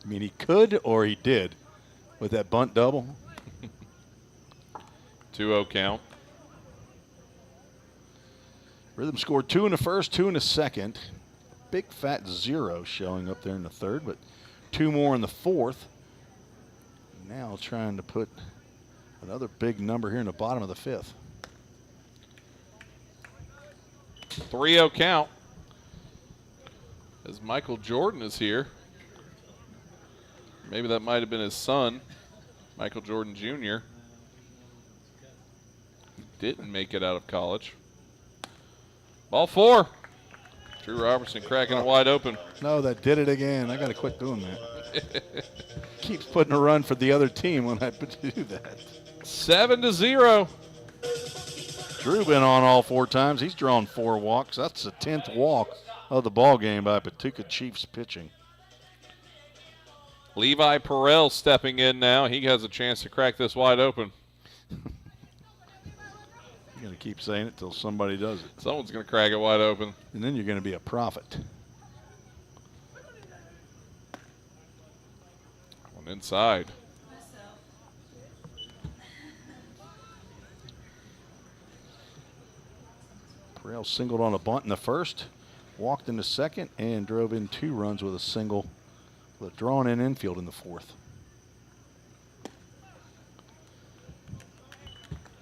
I mean, he could or he did with that bunt double. 2-0 count. Rhythm scored 2 in the first, 2 in the second. Big fat 0 showing up there in the third, but 2 more in the fourth. Now trying to put another big number here in the bottom of the fifth. 3-0 count. As Michael Jordan is here. Maybe that might have been his son, Michael Jordan Jr. Didn't make it out of college. Ball 4. Drew Robertson cracking it wide open. No, that did it again. I got to quit doing that. Keeps putting a run for the other team when I do that. 7-0. Drew been on all 4 times. He's drawn 4 walks. That's the 10th walk of the ball game by Paducah Chiefs pitching. Levi Perrell stepping in now. He has a chance to crack this wide open. You're going to keep saying it till somebody does it. Someone's going to crack it wide open. And then you're going to be a prophet. One inside. Perrell singled on a bunt in the first, walked in the second, and drove in 2 runs with a single, with a drawn-in infield in the fourth.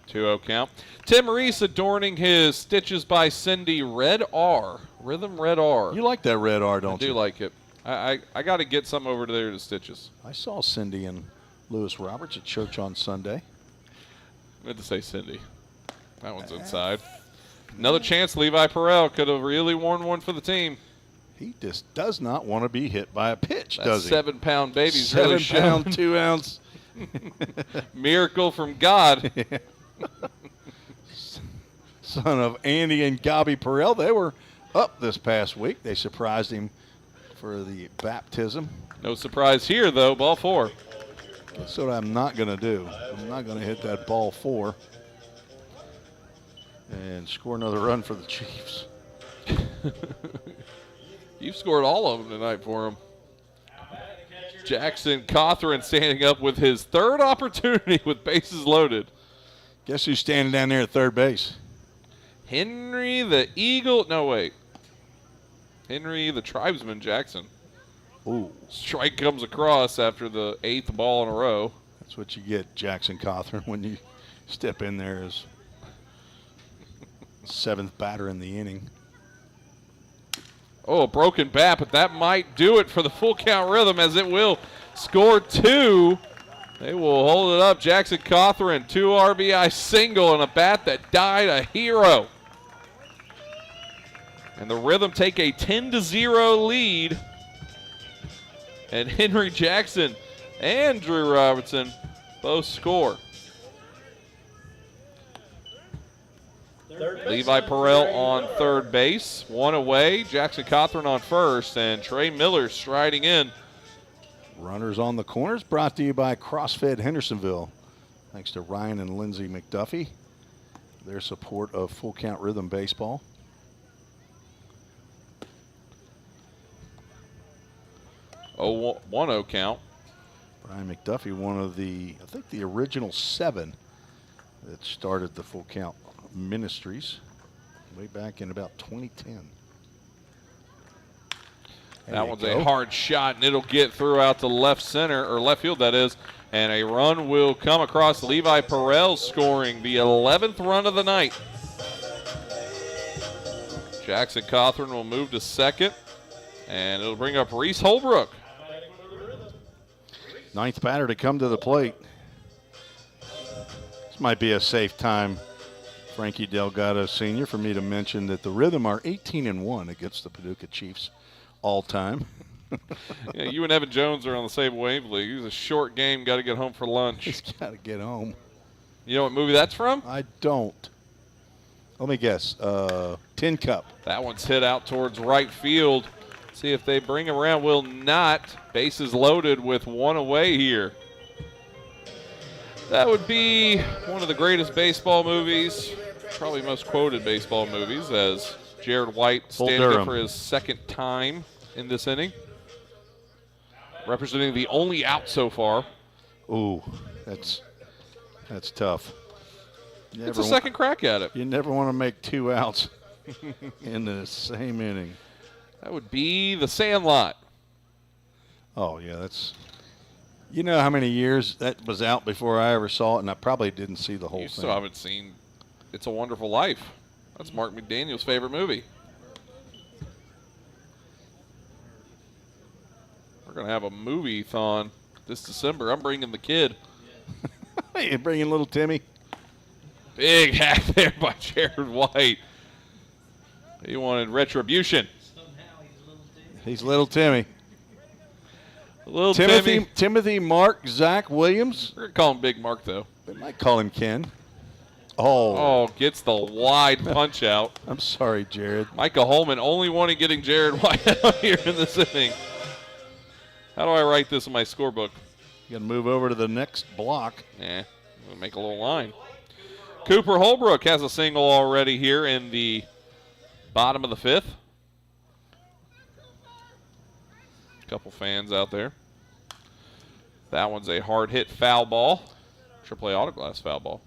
2-0 count. Tim Reese adorning his Stitches by Cindy Red R. Rhythm Red R. You like that red R, don't you? I do like it. I got to get some over there to Stitches. I saw Cindy and Lewis Roberts at church on Sunday. I meant to say Cindy. That one's inside. Another chance. Levi Perrell could have really worn one for the team. He just does not want to be hit by a pitch, That does he? 7-pound baby's 7 really pound, shown. 2 ounce. Miracle from God. Son of Andy and Gobby Perrell. They were up this past week. They surprised him for the baptism. No surprise here, though. Ball 4. That's what I'm not going to do. I'm not going to hit that ball 4 and score another run for the Chiefs. You've scored all of them tonight for him. Jackson Cothran standing up with his 3rd opportunity with bases loaded. Guess who's standing down there at third base? Henry the Eagle. No, wait. Henry the Tribesman Jackson. Ooh. Strike comes across after the 8th ball in a row. That's what you get, Jackson Cothran, when you step in there as 7th batter in the inning. Oh, a broken bat, but that might do it for the full count Rhythm, as it will score 2. They will hold it up. Jackson Cothran, 2 RBI single and a bat that died a hero. And the Rhythm take a 10-0 lead. And Henry Jackson and Drew Robertson both score. Levi Perrell on third base, 1 away. Jackson Cothran on first, and Trey Miller striding in. Runners on the corners, brought to you by CrossFed Hendersonville. Thanks to Ryan and Lindsay McDuffie, their support of Full Count Rhythm Baseball. Oh, 1-0 count. Brian McDuffie, one of the, I think the original 7 that started the Full Count Ministries way back in about 2010. That one's a hard shot, and it'll get through out to left center, or left field, that is. And a run will come across. Levi Perrell scoring the 11th run of the night. Jackson Cothran will move to second, and it'll bring up Reese Holbrook. 9th batter to come to the plate. This might be a safe time, Frankie Delgado Sr., for me to mention that the Rhythm are 18-1 against the Paducah Chiefs all time. Yeah, you and Evan Jones are on the same wavelength. It's a short game, got to get home for lunch. He's got to get home. You know what movie that's from? I don't. Let me guess. Tin Cup. That one's hit out towards right field. See if they bring around. Will not. Bases loaded with 1 away here. That would be one of the greatest baseball movies, probably most quoted baseball movies, as Jared White standing in for his 2nd time in this inning. representing the only out so far. Ooh, that's tough. It's a second crack at it. You never want to make 2 outs in the same inning. That would be the Sandlot. Oh, yeah, that's – you know how many years that was out before I ever saw it, and I probably didn't see the whole You thing. still haven't seen It's a Wonderful Life. That's Mark McDaniel's favorite movie. We're going to have a movie-thon this December. I'm bringing the kid. You're bringing little Timmy? Big hack there by Jared White. He wanted retribution. He's little Timmy. Little Timothy Mark Zach Williams. We're going to call him Big Mark, though. They might call him Ken. Oh, gets the wide punch out. I'm sorry, Jared. Micah Holman only wanted getting Jared White out here in this inning. How do I write this in my scorebook? You got to move over to the next block. Yeah, we'll make a little line. Cooper Holbrook has a single already here in the bottom of the 5th. Couple fans out there. That one's a hard hit foul ball. AAA autoglass foul ball.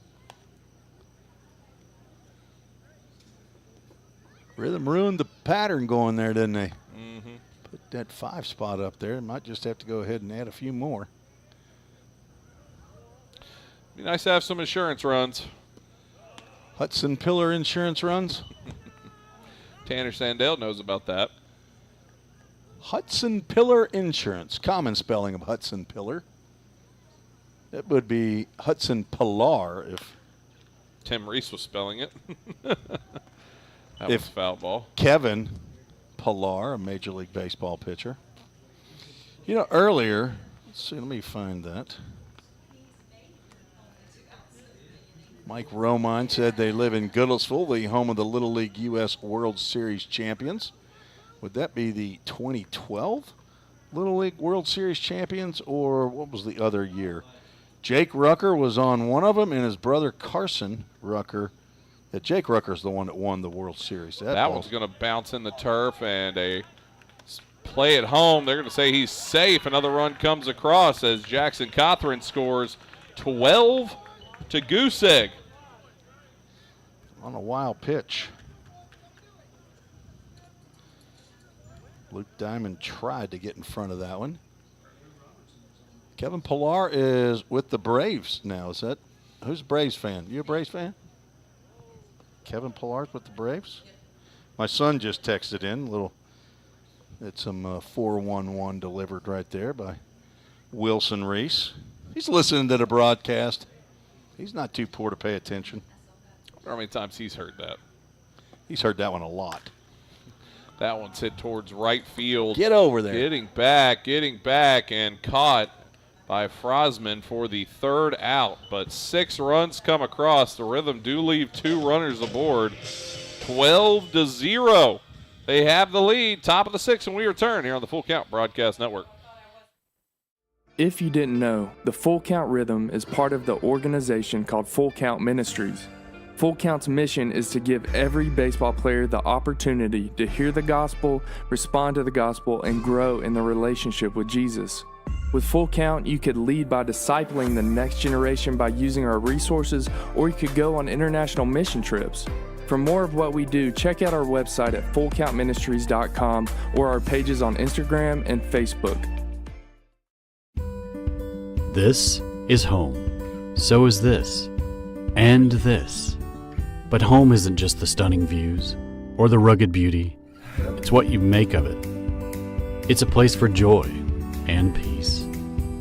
Rhythm ruined the pattern going there, didn't they? Mm-hmm. Put that 5 spot up there. Might just have to go ahead and add a few more. Be nice to have some insurance runs. Hudson Pillar insurance runs? Tanner Sandell knows about that. Hudson Pillar Insurance. Common spelling of Hudson Pillar. It would be Hudson Pillar if Tim Reese was spelling it. That was foul ball. Kevin Pillar, a Major League Baseball pitcher. You know, earlier, let's see, let me find that. Mike Romine said they live in Goodlettsville, the home of the Little League U.S. World Series champions. Would that be the 2012 Little League World Series champions, or what was the other year? Jake Rucker was on one of them, and his brother Carson Rucker. Jake Rucker's the one that won the World Series. That one's going to bounce in the turf, and a play at home. They're going to say he's safe. Another run comes across as Jackson Cothran scores 12 to goose egg. On a wild pitch. Luke Diamond tried to get in front of that one. Kevin Pillar is with the Braves now. Is that who's a Braves fan? You a Braves fan? Kevin Pillar's with the Braves. My son just texted in it's some 411 delivered right there by Wilson Reese. He's listening to the broadcast. He's not too poor to pay attention. I wonder how many times he's heard that. He's heard that one a lot. That one's hit towards right field. Get over there. Getting back, and caught by Frosman for the 3rd out. But 6 runs come across. The Rhythm do leave 2 runners aboard. 12-0. They have the lead. Top of the 6th when we return here on the Full Count Broadcast Network. If you didn't know, the Full Count Rhythm is part of the organization called Full Count Ministries. Full Count's mission is to give every baseball player the opportunity to hear the gospel, respond to the gospel, and grow in the relationship with Jesus. With Full Count, you could lead by discipling the next generation by using our resources, or you could go on international mission trips. For more of what we do, check out our website at fullcountministries.com or our pages on Instagram and Facebook. This is home. So is this. And this. But home isn't just the stunning views or the rugged beauty. It's what you make of it. It's a place for joy and peace.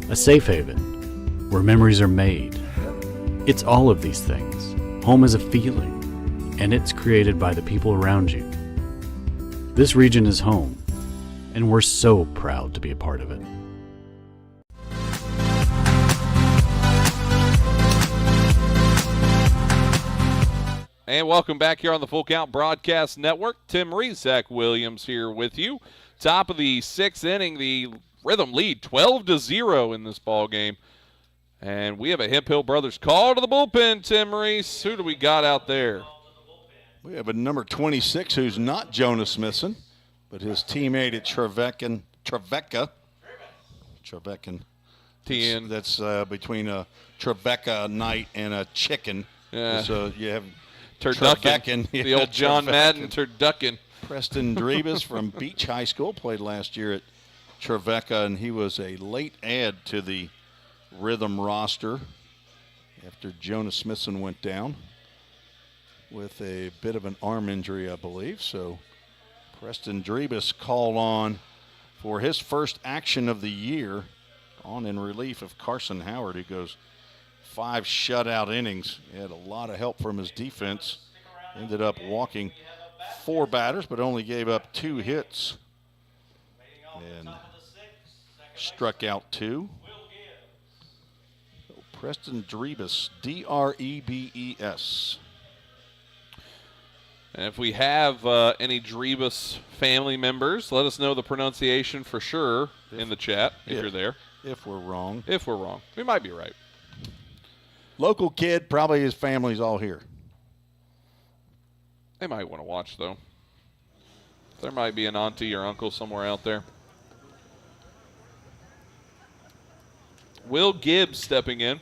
A safe haven where memories are made. It's all of these things. Home is a feeling, and it's created by the people around you. This region is home, and we're so proud to be a part of it. And welcome back here on the Full Count Broadcast Network. Tim Reese, Zach Williams here with you. Top of the 6th inning, the Rhythm lead 12-0 in this ball game. And we have a Hemp Hill Brothers call to the bullpen, Tim Reese. Who do we got out there? We have a number 26 who's not Jonas Smithson, but his teammate at Trevecca, Trevecan. TN. That's between a Trevecca night and a chicken. Yeah. So you have Turducken. Trevecan. The old John Madden Turducken. Preston Drebus from Beach High School played last year at Trevecca, and he was a late add to the Rhythm roster after Jonas Smithson went down with a bit of an arm injury, I believe. So Preston Drebus called on for his first action of the year, on in relief of Carson Howard, who goes 5 shutout innings. He had a lot of help from his defense. Ended up walking 4 batters, but only gave up 2 hits and struck out 2. So Preston Drebus, Drebes. And if we have any Drebus family members, let us know the pronunciation for sure in the chat if you're there. If we're wrong. If we're wrong. We might be right. Local kid, probably his family's all here. They might want to watch, though. There might be an auntie or uncle somewhere out there. Will Gibbs stepping in.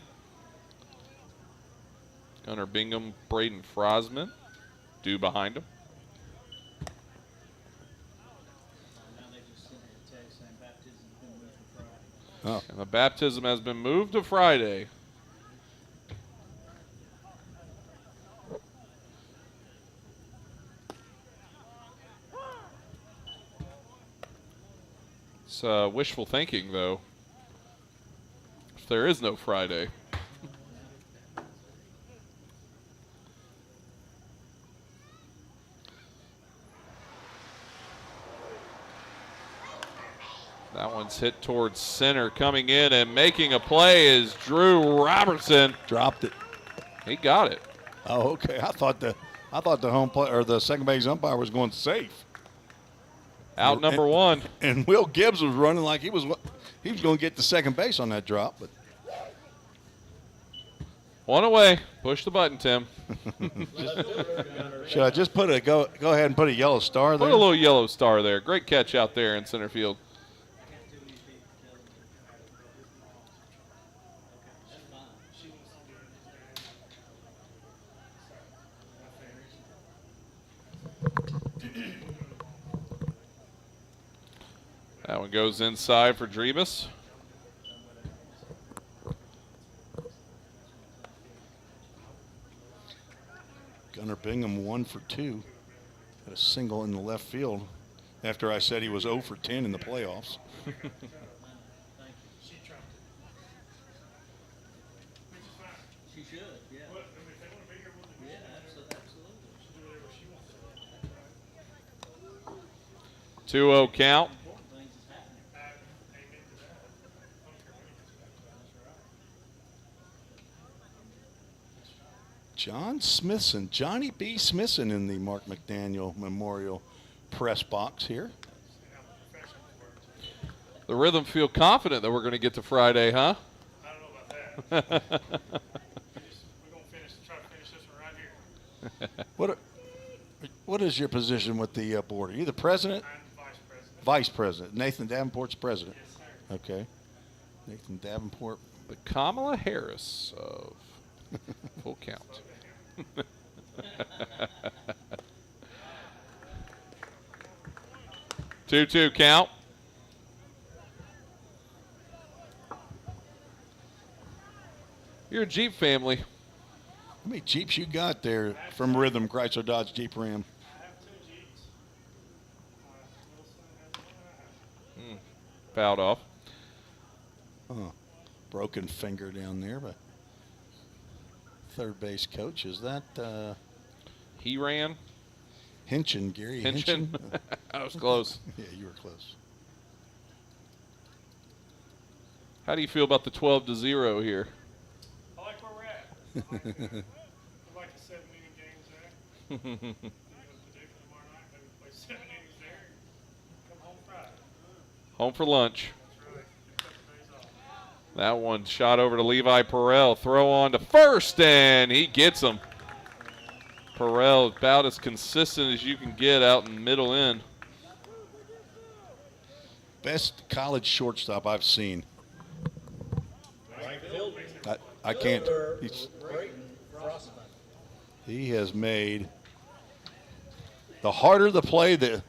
Gunnar Bingham, Braden Frosman, due behind him. Oh. And the baptism has been moved to Friday. It's wishful thinking, though. If there is no Friday. That one's hit towards center. Coming in and making a play is Drew Robertson. Dropped it. He got it. Oh, okay. I thought the home play or the second base umpire was going safe. Out number 1. And Will Gibbs was running like he was going to get to second base on that drop, but 1 away. Push the button, Tim. Should I just go ahead and put a yellow star there? Put a little yellow star there. Great catch out there in center field. That one goes inside for Drebus. Gunnar Bingham 1 for 2. Had a single in the left field after I said he was 0 for 10 in the playoffs. She should, yeah. 2-0 count. John Smithson, Johnny B. Smithson in the Mark McDaniel Memorial press box here. The Rhythm feel confident that we're going to get to Friday, huh? I don't know about that. We're going to try to finish this one right here. What is your position with the board? Are you the president? I'm vice president. Vice president. Nathan Davenport's president. Yes, sir. Okay. Nathan Davenport. The Kamala Harris of Full Count. 2-2 count. You're a Jeep family. How many Jeeps you got there from Rhythm Chrysler Dodge Jeep Ram? I have 2 Jeeps. Fouled off. Oh, broken finger down there by third base coach. Is that he ran? Hinchin, Gary Hinchin? Hinchin? I was close. Yeah, you were close. How do you feel about the 12-0 here? I like where we're at. I like the 7-inning games there. Paducah tomorrow night, maybe play 7 innings there. Come home Friday. Home for lunch. That's right. Get a couple days off. That one shot over to Levi Perel. Throw on to first, and he gets him. Perel about as consistent as you can get out in middle end. Best college shortstop I've seen. I can't. He has made the harder the play, the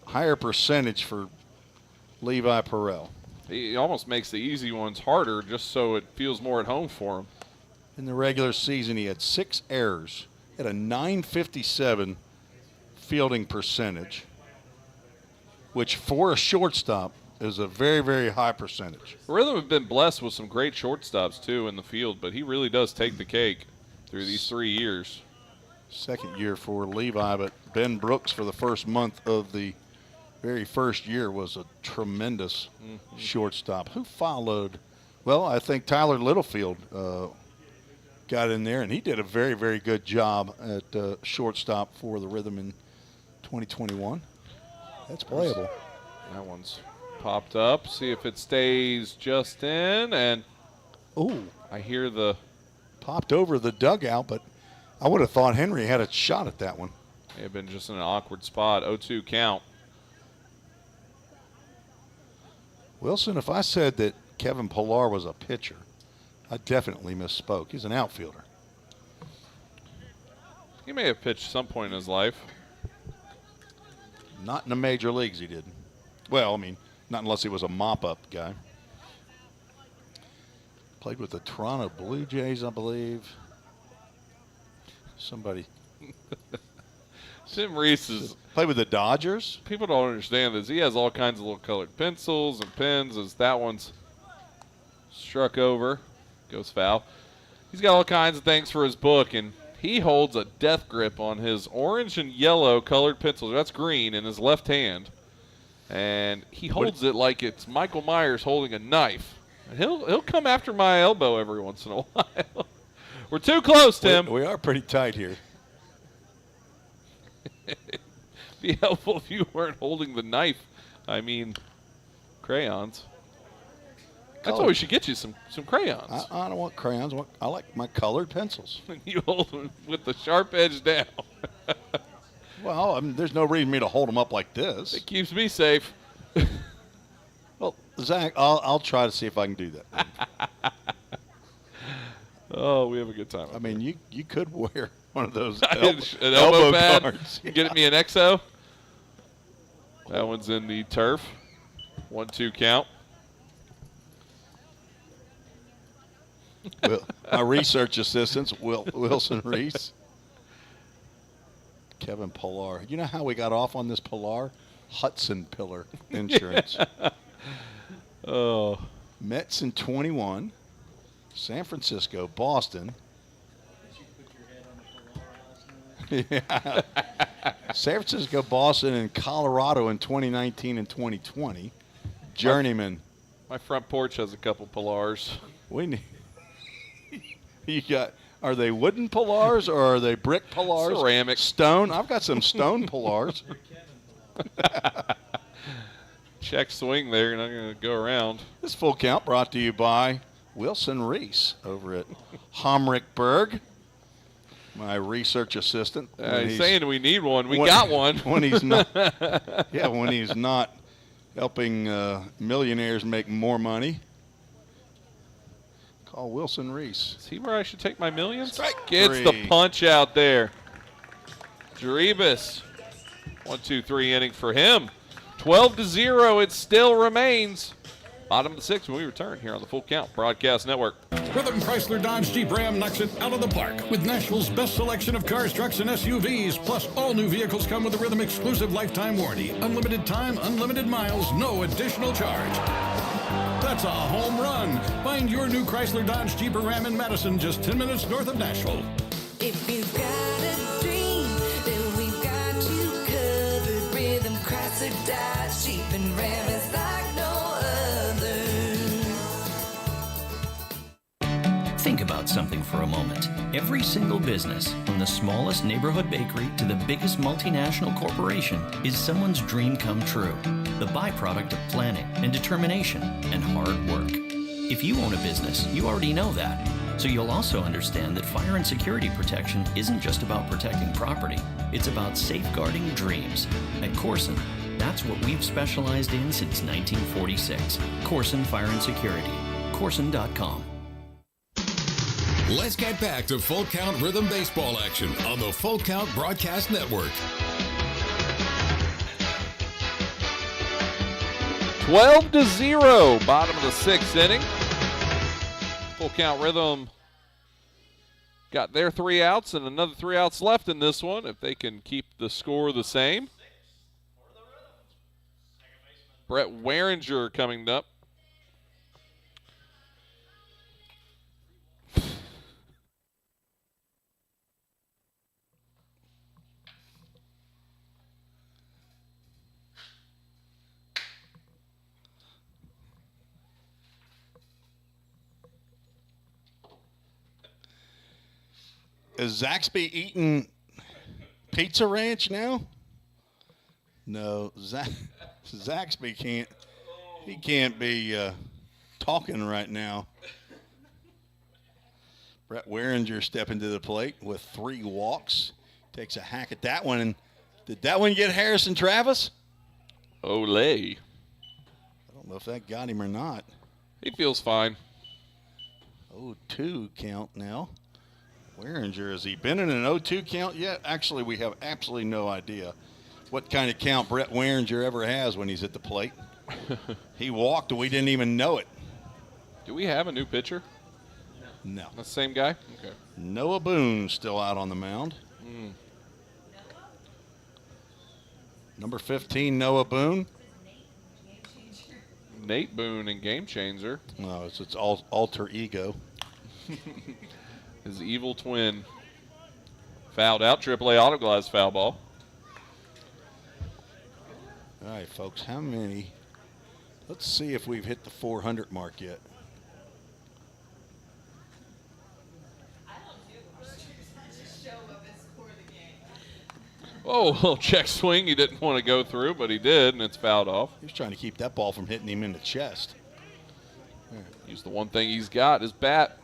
higher percentage for Levi Perrell. He almost makes the easy ones harder just so it feels more at home for him. In the regular season, he had 6 errors, had a .957 fielding percentage, which for a shortstop is a very, very high percentage. Rhythm have been blessed with some great shortstops, too, in the field, but he really does take the cake through these 3 years. Second year for Levi, but Ben Brooks for the first month of the very first year was a tremendous shortstop. Who followed? Well, I think Tyler Littlefield got in there, and he did a very, very good job at shortstop for the Rhythm in 2021. That's playable. That one's popped up. See if it stays just in, and I hear the popped over the dugout, but I would have thought Henry had a shot at that one. May have been just in an awkward spot. 0-2 count. Wilson, if I said that Kevin Pillar was a pitcher, I definitely misspoke. He's an outfielder. He may have pitched some point in his life. Not in the major leagues he didn't. Well, I mean, not unless he was a mop-up guy. Played with the Toronto Blue Jays, I believe. Somebody. Tim Reese is played with the Dodgers. People don't understand this. He has all kinds of little colored pencils and pens. As that one's struck over, goes foul. He's got all kinds of things for his book, and he holds a death grip on his orange and yellow colored pencils. That's green in his left hand, and he holds it like it's Michael Myers holding a knife. And he'll come after my elbow every once in a while. We're too close, Tim. We are pretty tight here. It'd be helpful if you weren't holding the knife. I mean, crayons. That's why we should get you some crayons. I don't want crayons. I like my colored pencils. You hold them with the sharp edge down. Well, I mean, there's no reason for me to hold them up like this. It keeps me safe. Well, Zach, I'll try to see if I can do that. Oh, we have a good time. I mean, you could wear one of those an elbow pad. guards. Yeah. Get me an XO. That one's in the turf. 1-2 count. My research assistants, Wilson Reese, Kevin Pillar. You know how we got off on this Pillar? Hudson Pillar Insurance. Oh. Mets in 21. San Francisco, Boston. Yeah. San Francisco, Boston, and Colorado in 2019 and 2020. Journeyman. My front porch has a couple Pillars. We need. You got? Are they wooden Pillars or are they brick Pillars? Ceramic. Stone. I've got some stone Pillars. Check swing there. You're not going to go around. This full count brought to you by Wilson Reese over at Homrichburg. My research assistant. He's saying we need one. We got one. When he's not. Yeah, when he's not helping millionaires make more money. Call Wilson Reese. See where I should take my millions? Strike Gets three. the punch out there. Jerebus. 1-2-3 inning for him. 12-0. It still remains. Bottom of the sixth when we return here on the Full Count Broadcast Network. Rhythm Chrysler Dodge Jeep Ram knocks it out of the park with Nashville's best selection of cars, trucks, and SUVs. Plus, all new vehicles come with a Rhythm exclusive lifetime warranty. Unlimited time, unlimited miles, no additional charge. That's a home run. Find your new Chrysler Dodge Jeep or Ram in Madison, just 10 minutes north of Nashville. If you've got a dream, then we've got you covered. Rhythm Chrysler Dodge Jeep and Ram is like no other. Think about something for a moment. Every single business, from the smallest neighborhood bakery to the biggest multinational corporation, is someone's dream come true. The byproduct of planning and determination and hard work. If you own a business, you already know that. So you'll also understand that fire and security protection isn't just about protecting property. It's about safeguarding dreams. At Corson, that's what we've specialized in since 1946. Corson Fire and Security. Corson.com. Let's get back to Full Count Rhythm Baseball action on the Full Count Broadcast Network. 12-0, bottom of the 6th inning. Full Count Rhythm got their 3 outs and another 3 outs left in this one if they can keep the score the same. Brett Waringer coming up. Is Zaxby eating Pizza Ranch now? No, Zaxby can't be talking right now. Brett Waringer stepping to the plate with 3 walks. Takes a hack at that one. And did that one get Harrison Travis? Olay. I don't know if that got him or not. He feels fine. 0-2 count now. Waringer, has he been in an 0-2 count yet? Actually, we have absolutely no idea what kind of count Brett Waringer ever has when he's at the plate. He walked and we didn't even know it. Do we have a new pitcher? No. The same guy? Okay. Noah Boone still out on the mound. Number 15, Noah Boone. Nate Boone in Game Changer. No, it's its alter ego. His evil twin. Fouled out. AAA auto glass foul ball. All right, folks, how many? Let's see if we've hit the 400 mark yet. Oh, a little check swing he didn't want to go through, but he did, and it's fouled off. He's trying to keep that ball from hitting him in the chest. Use the one thing he's got, his bat.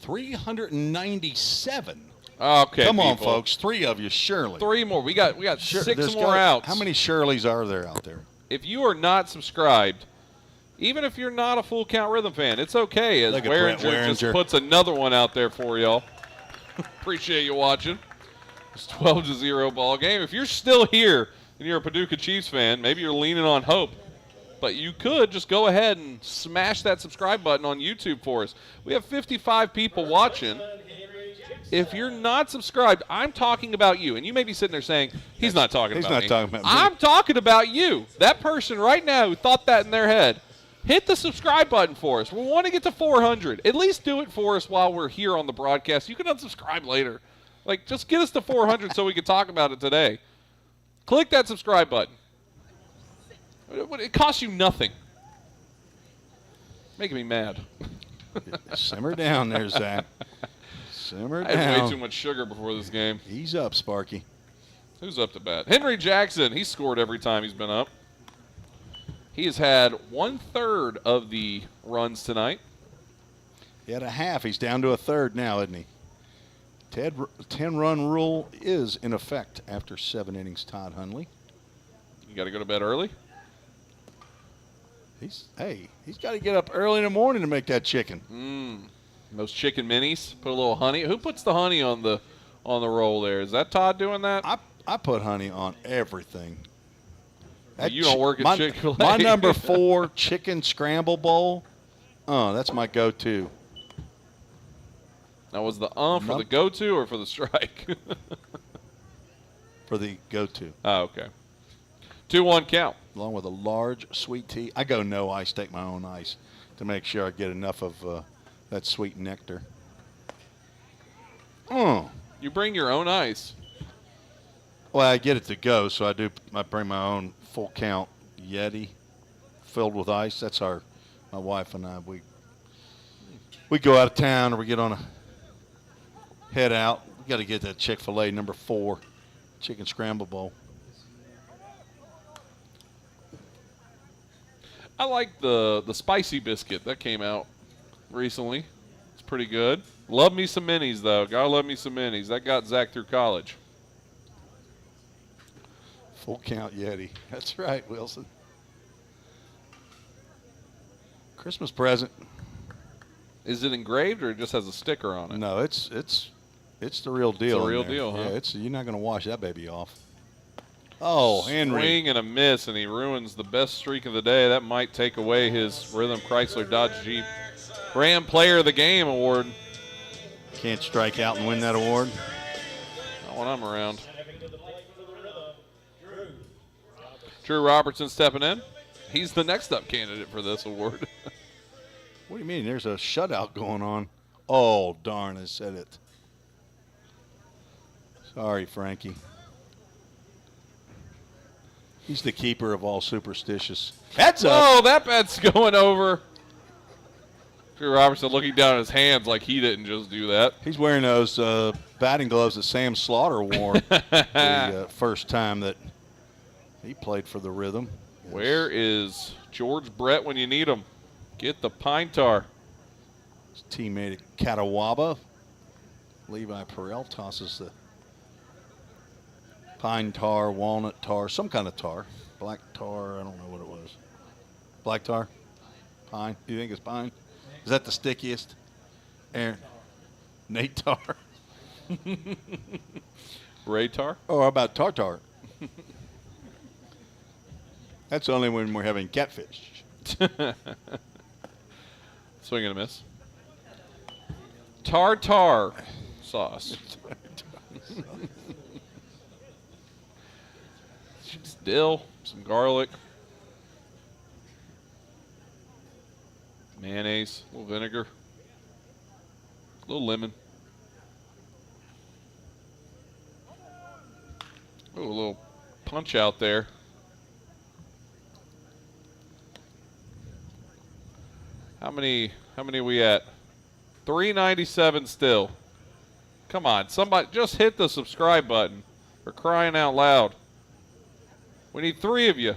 $397. Okay, come on, people. folks. 3 of you, surely. 3 more. We got six more outs. How many Shirleys are there out there? If you are not subscribed, even if you're not a Full Count Rhythm fan, it's okay. As Waringer just puts another one out there for y'all. Appreciate you watching. It's 12-0 ball game. If you're still here and you're a Paducah Chiefs fan, maybe you're leaning on hope. But you could just go ahead and smash that subscribe button on YouTube for us. We have 55 people watching. If you're not subscribed, I'm talking about you. And you may be sitting there saying, he's not talking about me. He's not talking about me. I'm talking about you. That person right now who thought that in their head. Hit the subscribe button for us. We want to get to 400. At least do it for us while we're here on the broadcast. You can unsubscribe later. Like, just get us to 400 so we can talk about it today. Click that subscribe button. It costs you nothing. Making me mad. Simmer down there, Zach. Simmer down. I had way too much sugar before this game. Ease up, Sparky. Who's up to bat? Henry Jackson. He's scored every time he's been up. He has had 1/3 of the runs tonight. He had a half. He's down to a third now, isn't he? 10-run rule is in effect after 7 innings, Todd Hundley. You got to go to bed early? He's got to get up early in the morning to make that chicken. Those chicken minis. Put a little honey. Who puts the honey on the roll there? Is that Todd doing that? I put honey on everything. You don't work at Chick-fil-A. My number 4 chicken scramble bowl. That's my go-to. Now, was the for the go-to or for the strike? For the go-to. Oh, okay. 2-1 count. Along with a large sweet tea. I go no ice, take my own ice to make sure I get enough of that sweet nectar. You bring your own ice. Well, I get it to go, so I bring my own full count Yeti filled with ice. That's my wife and I, we go out of town or we get on a head out. We got to get that Chick-fil-A number 4 chicken scramble bowl. I like the spicy biscuit that came out recently. It's pretty good. Love me some minis, though. Gotta love me some minis. That got Zach through college. Full count Yeti. That's right, Wilson. Christmas present. Is it engraved or it just has a sticker on it? No, it's the real deal. It's the real in there. deal, huh? Yeah, you're not going to wash that baby off. Oh, Henry. Swing and a miss, and he ruins the best streak of the day. That might take away his Rhythm Chrysler Dodge Jeep Ram Player of the Game award. Can't strike out and win that award. Not when I'm around. Drew Robertson stepping in. He's the next up candidate for this award. What do you mean? There's a shutout going on. Oh, darn, I said it. Sorry, Frankie. He's the keeper of all superstitious. Heads up. Oh, that bet's going over. Drew Robertson looking down at his hands like he didn't just do that. He's wearing those batting gloves that Sam Slaughter wore the first time that he played for the Rhythm. Where is George Brett when you need him? Get the pine tar. His teammate at Catawba, Levi Perel, tosses the pine tar, walnut tar, some kind of tar. Black tar, I don't know what it was. Black tar? Pine? Do you think it's pine? Is that the stickiest? Aaron? Nate tar? Ray tar? Oh, how about tartar? That's only when we're having catfish. Swing and a miss. Tartar sauce. Dill, some garlic, mayonnaise, a little vinegar, a little lemon. Ooh, a little punch out there. How many are we at? 397 still. Come on, somebody just hit the subscribe button. For crying out loud. We need 3 of you.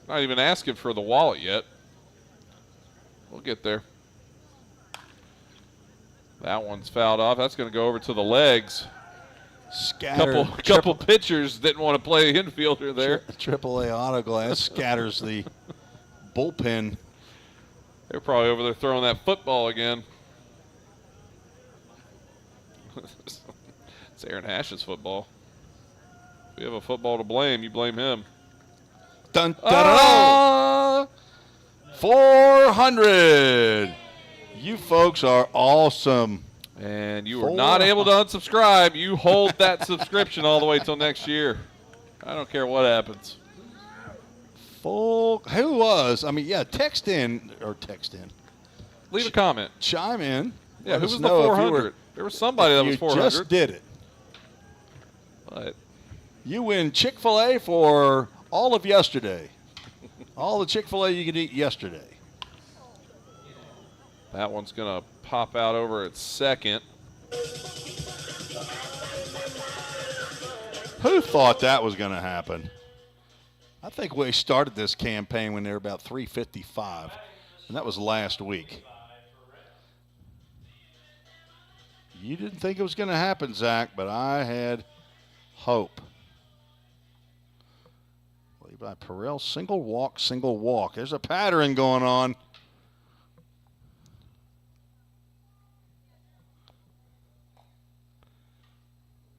Not even asking for the wallet yet. We'll get there. That one's fouled off. That's going to go over to the legs. Couple pitchers didn't want to play infielder there. AAA autoglass scatters the bullpen. They're probably over there throwing that football again. It's Aaron Hash's football. If you have a football to blame, you blame him. Dun, dun, dun, 400. You folks are awesome. And you were not able to unsubscribe. You hold that subscription all the way till next year. I don't care what happens. Who was? I mean, yeah, text in. Leave a comment. Chime in. Yeah, who was the 400? There was somebody that was 400. You just did it. But you win Chick-fil-A for all of yesterday. All the Chick-fil-A you could eat yesterday. That one's going to pop out over at second. Who thought that was going to happen? I think we started this campaign when they were about 355, and that was last week. You didn't think it was going to happen, Zach, but I had hope. Levi Perel, single walk, single walk. There's a pattern going on.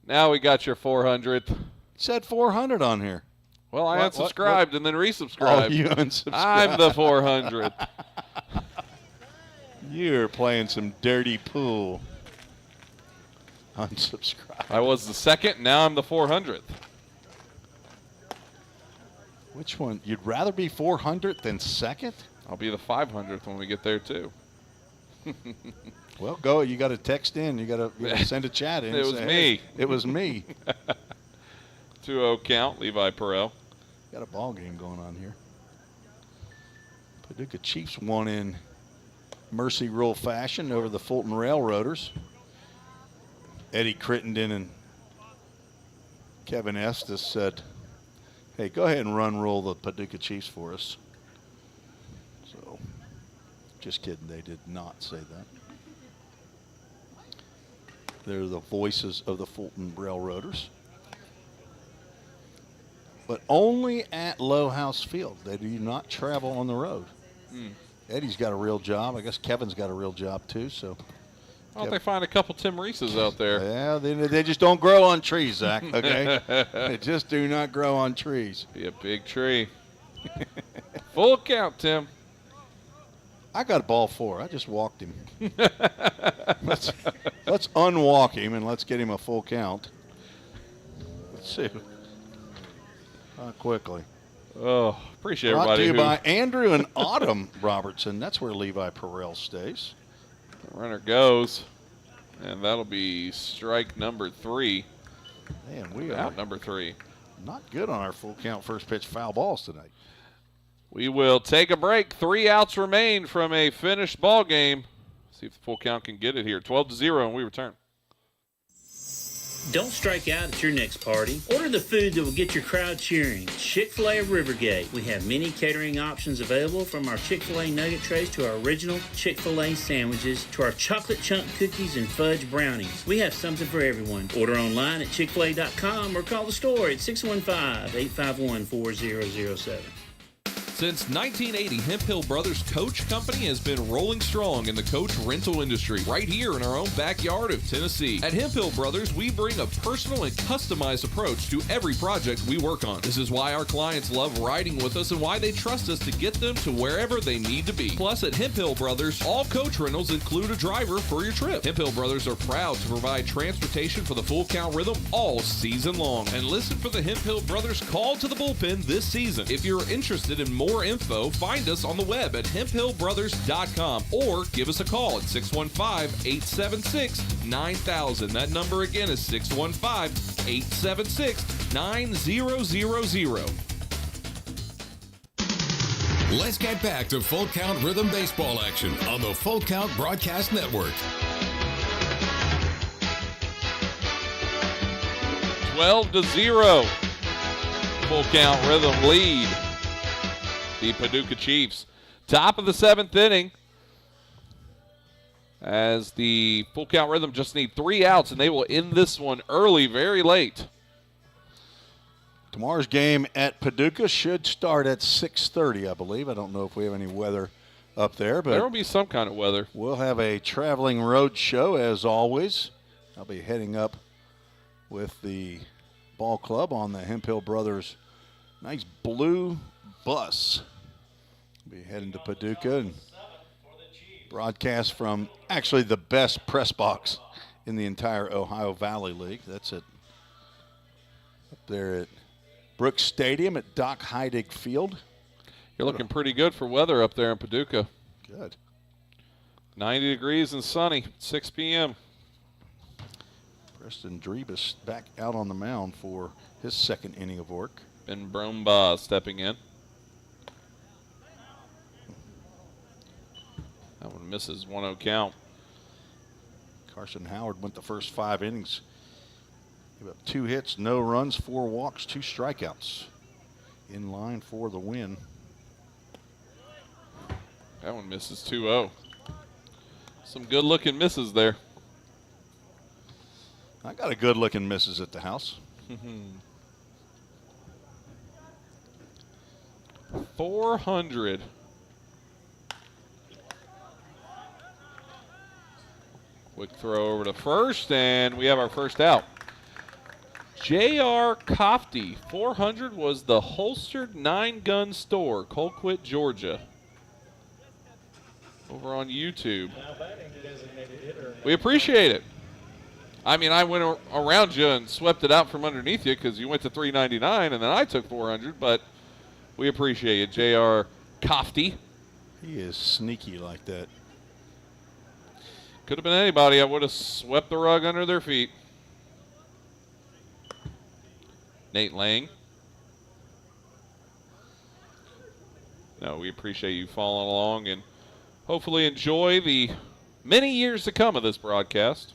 Now we got your 400th. It said 400 on here. Well, I unsubscribed and then resubscribed. Oh, you unsubscribed. I'm the 400th. You're playing some dirty pool. Unsubscribe. I was the second. Now I'm the 400th. Which one? You'd rather be 400th than second? I'll be the 500th when we get there, too. Well, go. You got to text in. You got to send a chat in. It was me. Hey, it was me. 2-0 count, Levi Perel. Got a ball game going on here. Paducah Chiefs won in mercy rule fashion over the Fulton Railroaders. Eddie Crittenden and Kevin Estes said Hey, go ahead and run roll the Paducah Chiefs for us. So, just kidding. They did not say that. They're the voices of the Fulton Railroaders. But only at Low House Field. They do not travel on the road. Eddie's got a real job. I guess Kevin's got a real job, too. So, Why don't they find a couple Tim Reeses out there? Yeah, they just don't grow on trees, Zach, okay? They just do not grow on trees. Be a big tree. Full count, Tim. I got ball 4. I just walked him. let's unwalk him and let's get him a full count. Let's see. Quickly. Oh, appreciate Brought everybody. to you by Andrew and Autumn Robertson. That's where Levi Perrell stays. The runner goes, and that'll be strike number 3. Man, we Out are number 3. not good on our full count first pitch foul balls tonight. We will take a break. 3 outs remain from a finished ball game. See if the full count can get it here. 12-0, and we return. Don't strike out at your next party. Order the food that will get your crowd cheering. Chick-fil-A of Rivergate. We have many catering options available, from our Chick-fil-A nugget trays to our original Chick-fil-A sandwiches to our chocolate chunk cookies and fudge brownies. We have something for everyone. Order online at chickfil-a.com or call the store at 615-851-4007. Since 1980, Hemp Hill Brothers Coach Company has been rolling strong in the coach rental industry right here in our own backyard of Tennessee. At Hemp Hill Brothers, we bring a personal and customized approach to every project we work on. This is why our clients love riding with us and why they trust us to get them to wherever they need to be. Plus, at Hemp Hill Brothers, all coach rentals include a driver for your trip. Hemp Hill Brothers are proud to provide transportation for the Full Count Rhythm all season long. And listen for the Hemp Hill Brothers call to the bullpen this season. If you're interested in more info, find us on the web at hemphillbrothers.com or give us a call at 615-876-9000. That number again is 615-876-9000. Let's get back to Full Count Rhythm baseball action on the Full Count Broadcast Network. 12-0. Full Count Rhythm lead the Paducah Chiefs. Top of the 7th inning, as the Full Count Rhythm just need 3 outs, and they will end this one early, very late. Tomorrow's game at Paducah should start at 6:30, I believe. I don't know if we have any weather up there, but there will be some kind of weather. We'll have a traveling road show as always. I'll be heading up with the ball club on the Hemp Hill Brothers nice blue bus. We'll be heading to Paducah and broadcast from actually the best press box in the entire Ohio Valley League. That's it up there at Brooks Stadium at Doc Heidig Field. You're looking pretty good for weather up there in Paducah. Good. 90 degrees and sunny, 6 p.m. Preston Drebus back out on the mound for his second inning of work. Ben Brombaugh stepping in. That one misses, 1-0 count. Carson Howard went the first 5 innings. Gave up 2 hits, no runs, 4 walks, 2 strikeouts. In line for the win. That one misses, 2-0. Some good-looking misses there. I got a good-looking misses at the house. 400. Quick throw over to first, and we have our first out. J.R. Kofty, 400, was the Holstered 9-Gun Store, Colquitt, Georgia. Over on YouTube. We appreciate it. I mean, I went around you and swept it out from underneath you because you went to 399, and then I took 400, but we appreciate it, J.R. Kofty. He is sneaky like that. Could have been anybody. I would have swept the rug under their feet. Nate Lang. No, we appreciate you following along and hopefully enjoy the many years to come of this broadcast.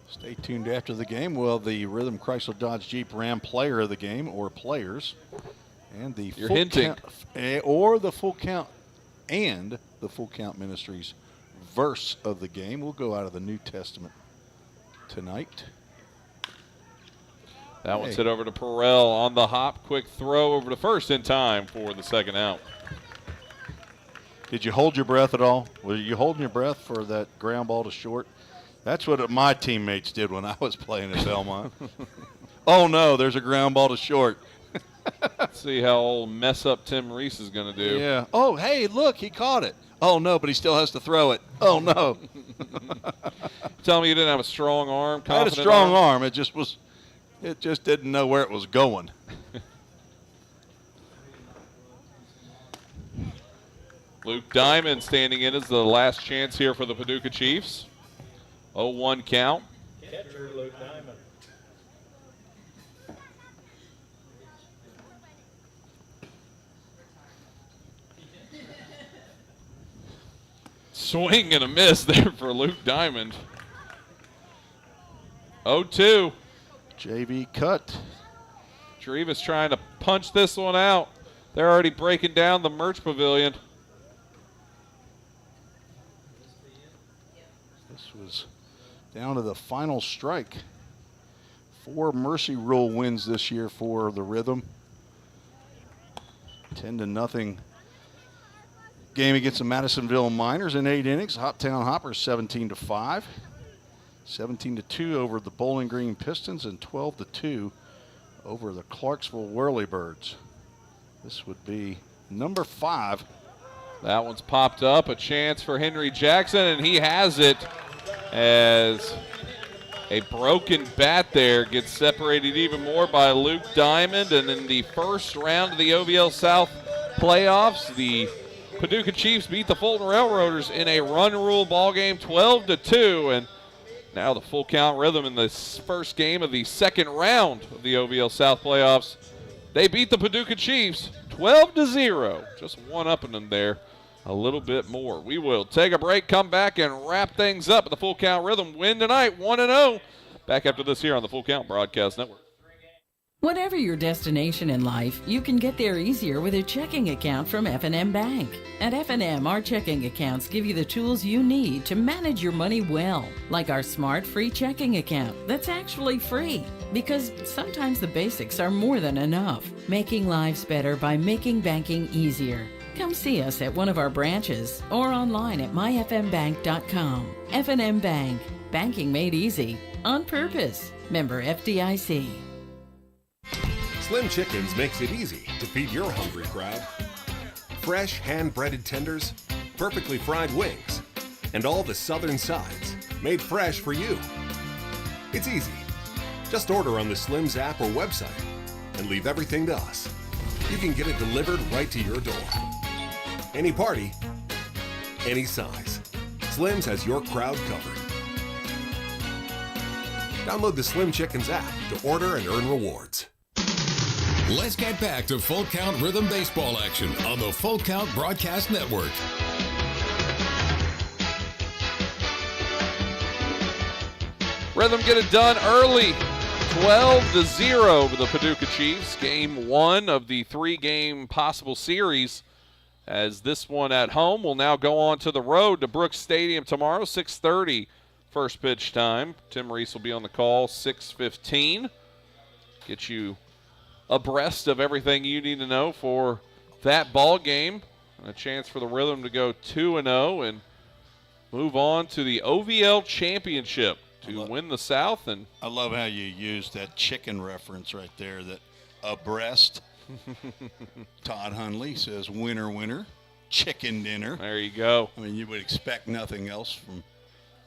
It's Stay tuned after the game. Well, the Rhythm Chrysler Dodge Jeep Ram player of the game, or players, and the You're full hinting. count, or the full count, and the Full Count Ministries verse of the game will go out of the New Testament tonight. That one's hit over to Perrell on the hop. Quick throw over to first in time for the second out. Did you hold your breath at all? Were you holding your breath for that ground ball to short? That's what my teammates did when I was playing at Belmont. Oh, no, there's a ground ball to short. Let's see how old mess up Tim Reese is going to do. Yeah. Oh, hey, look, he caught it. Oh, no, but he still has to throw it. Oh, no. Tell me you didn't have a strong arm? I had a strong arm. It just didn't know where it was going. Luke Diamond standing in as the last chance here for the Paducah Chiefs. 0-1 count. Catcher Luke Diamond. Swing and a miss there for Luke Diamond. 0-2. JV cut. Drevis trying to punch this one out. They're already breaking down the merch pavilion. This was down to the final strike. 4 Mercy Rule wins this year for the Rhythm. 10-0 game against the Madisonville Miners in 8 innings. Hoptown Hoppers 17-5. 17-2 over the Bowling Green Pistons and 12-2 over the Clarksville Whirlybirds. This would be number 5. That one's popped up. A chance for Henry Jackson, and he has it as a broken bat there gets separated even more by Luke Diamond. And in the first round of the OVL South playoffs, the Paducah Chiefs beat the Fulton Railroaders in a run rule ball game 12-2. And now the Full Count Rhythm in this first game of the second round of the OVL South playoffs. They beat the Paducah Chiefs 12-0. Just one up in them there a little bit more. We will take a break, come back, and wrap things up. The Full Count Rhythm win tonight 1-0. Back after this here on the Full Count Broadcast Network. Whatever your destination in life, you can get there easier with a checking account from F&M Bank. At F&M, our checking accounts give you the tools you need to manage your money well, like our smart free checking account that's actually free, because sometimes the basics are more than enough. Making lives better by making banking easier. Come see us at one of our branches or online at myfmbank.com. F&M Bank, banking made easy on purpose. Member FDIC. Slim Chickens makes it easy to feed your hungry crowd. Fresh hand-breaded tenders, perfectly fried wings, and all the southern sides made fresh for you. It's easy. Just order on the Slim's app or website and leave everything to us. You can get it delivered right to your door. Any party, any size. Slim's has your crowd covered. Download the Slim Chickens app to order and earn rewards. Let's get back to Full Count Rhythm baseball action on the Full Count Broadcast Network. Rhythm get it done early. 12-0 over the Paducah Chiefs. Game 1 of the 3-game possible series, as this one at home will now go on to the road to Brooks Stadium tomorrow, 6:30 first pitch time. Tim Reese will be on the call, 6:15. Get you abreast of everything you need to know for that ball game. And a chance for the Rhythm to go 2-0 and move on to the OVL Championship to win the South. And I love how you used that chicken reference right there, that abreast. Todd Hundley says winner, winner, chicken dinner. There you go. I mean, you would expect nothing else from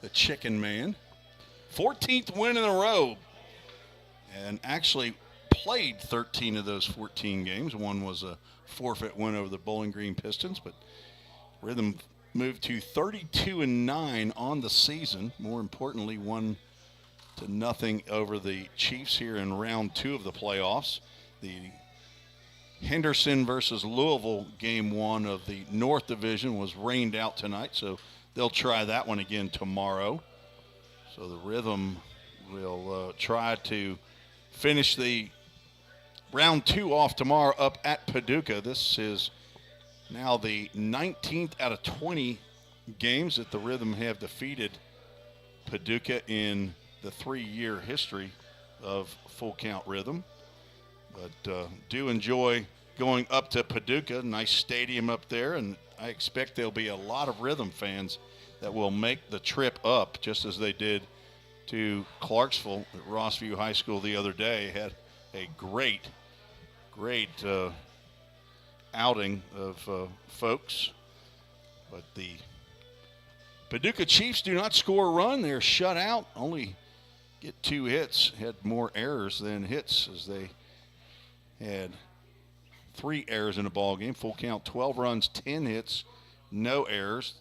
the chicken man. 14th win in a row. And actually played 13 of those 14 games. One was a forfeit win over the Bowling Green Pistons, but Rhythm moved to 32-9 on the season. More importantly, 1-0 over the Chiefs here in round 2 of the playoffs. The Henderson versus Louisville game 1 of the North Division was rained out tonight, so they'll try that one again tomorrow. So the Rhythm We'll try to finish the round 2 off tomorrow up at Paducah. This is now the 19th out of 20 games that the Rhythm have defeated Paducah in the 3-year history of Full Count Rhythm. But do enjoy going up to Paducah, nice stadium up there, and I expect there'll be a lot of Rhythm fans that will make the trip up, just as they did to Clarksville at Rossview High School the other day. Had a great outing of folks. But the Paducah Chiefs do not score a run. They're shut out, only get 2 hits, had more errors than hits, as they had 3 errors in the ball game. Full count, 12 runs, 10 hits, no errors.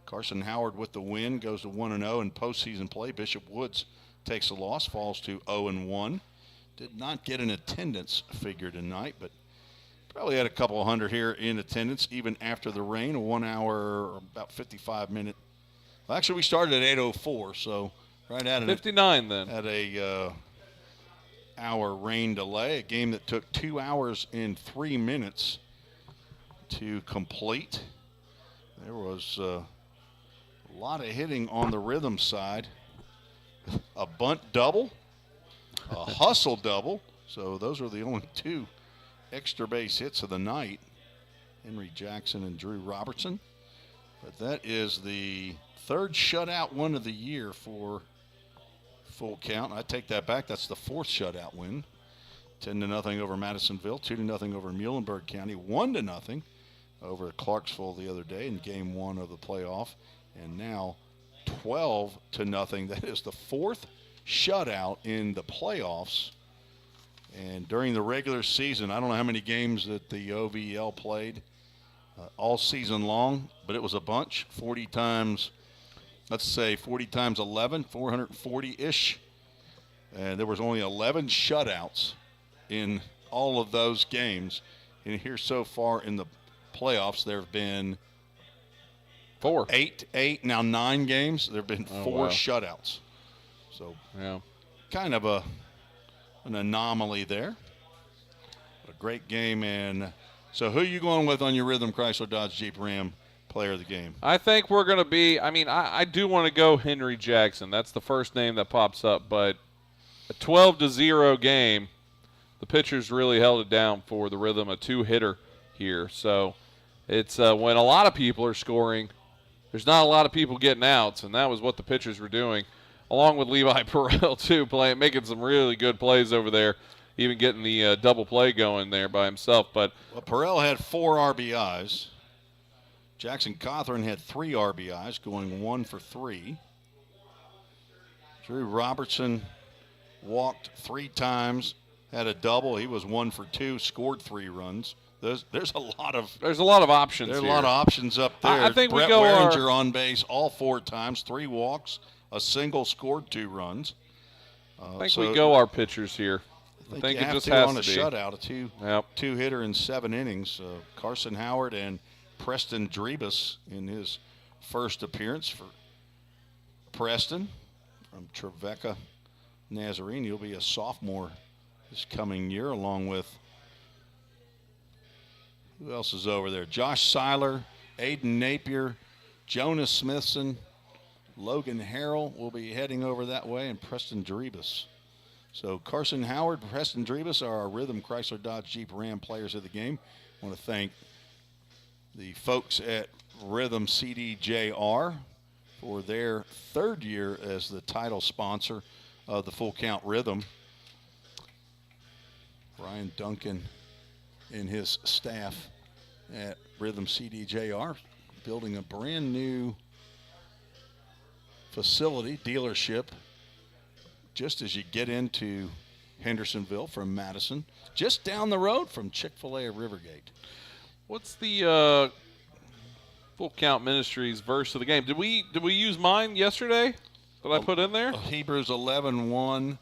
Carson Howard with the win, goes to 1-0 in postseason play. Bishop Woods takes a loss, falls to 0-1. Did not get an attendance figure tonight, but probably had a couple hundred here in attendance, even after the rain. A 1 hour, about 55 minute. Well, actually, we started at 8:04, so right at 59 then. At a hour rain delay, a game that took 2 hours and 3 minutes to complete. There was a lot of hitting on the Rhythm side. A bunt double, a hustle double. So those are the only 2 extra base hits of the night. Henry Jackson and Drew Robertson. But that is the 3rd shutout win of the year for Full Count. I take that back. That's the 4th shutout win. 10-0 over Madisonville, 2-0 over Muhlenberg County, 1-0 over Clarksville the other day in game 1 of the playoff. And now 12-0. That is the 4th shutout in the playoffs. And during the regular season, I don't know how many games that the OVL played all season long, but it was a bunch. 40 times, let's say 40 times 11, 440-ish. And there was only 11 shutouts in all of those games. And here so far in the playoffs, there have been 4. 8, now 9 games. There have been 4 shutouts. So yeah, kind of an anomaly there. A great game. And so who are you going with on your Rhythm Chrysler Dodge Jeep Ram player of the game? I think we're going to be, I do want to go Henry Jackson. That's the first name that pops up. But a 12-0 game, the pitchers really held it down for the Rhythm, a 2-hitter here. So it's when a lot of people are scoring, there's not a lot of people getting outs, and that was what the pitchers were doing, along with Levi Perrell, too, making some really good plays over there, even getting the double play going there by himself. But Perrell had 4 RBIs. Jackson Cawthorn had 3 RBIs, going 1 for 3. Drew Robertson walked 3 times, had a double. He was 1 for 2, scored 3 runs. There's a lot of options. There's here. a lot of options up there. I think Brett we go Weringer on base all 4 times, 3 walks, a single, scored 2 runs. I think we go our pitchers here. I think it just has on to a be shutout, a 2-hitter in 7 innings. Carson Howard and Preston Drebus in his first appearance for Preston from Trevecca Nazarene. He'll be a sophomore this coming year, along with who else is over there? Josh Seiler, Aiden Napier, Jonas Smithson, Logan Harrell will be heading over that way, and Preston Drebus. So Carson Howard, Preston Drebus are our Rhythm Chrysler Dodge Jeep Ram players of the game. I want to thank the folks at Rhythm CDJR for their 3rd year as the title sponsor of the Full Count Rhythm. Brian Duncan and his staff at Rhythm CDJR building a brand new facility, dealership, just as you get into Hendersonville from Madison, just down the road from Chick-fil-A of Rivergate. What's the Full Count Ministries verse of the game? Did we use mine yesterday that I put in there? Hebrews 11:1.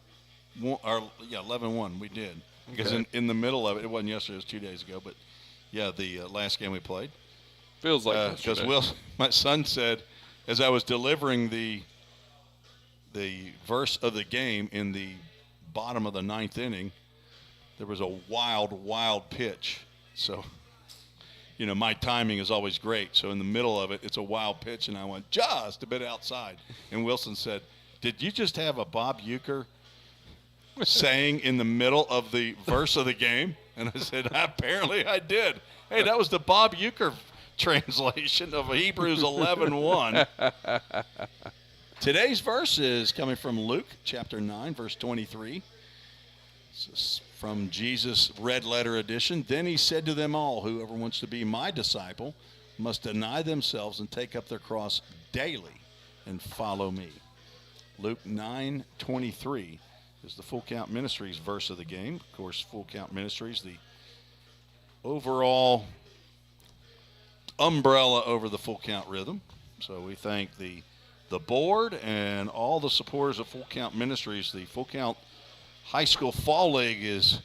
11:1 we did. Because in the middle of it wasn't yesterday, it was 2 days ago, but yeah, the last game we played. Feels like yesterday. Because my son said, as I was delivering the the verse of the game in the bottom of the 9th inning, there was a wild pitch. So, my timing is always great. So in the middle of it, it's a wild pitch, and I went just a bit outside. And Wilson said, "Did you just have a Bob Uecker saying in the middle of the verse of the game?" And I said, "Apparently I did." Hey, that was the Bob Uecker translation of Hebrews 11:1. Today's verse is coming from Luke chapter 9, verse 23. This is from Jesus' red letter edition. "Then he said to them all, whoever wants to be my disciple must deny themselves and take up their cross daily and follow me." Luke 9:23 is the Full Count Ministries verse of the game. Of course, Full Count Ministries, the overall umbrella over the Full Count Rhythm. So we thank the board and all the supporters of Full Count Ministries. The Full Count High School Fall League is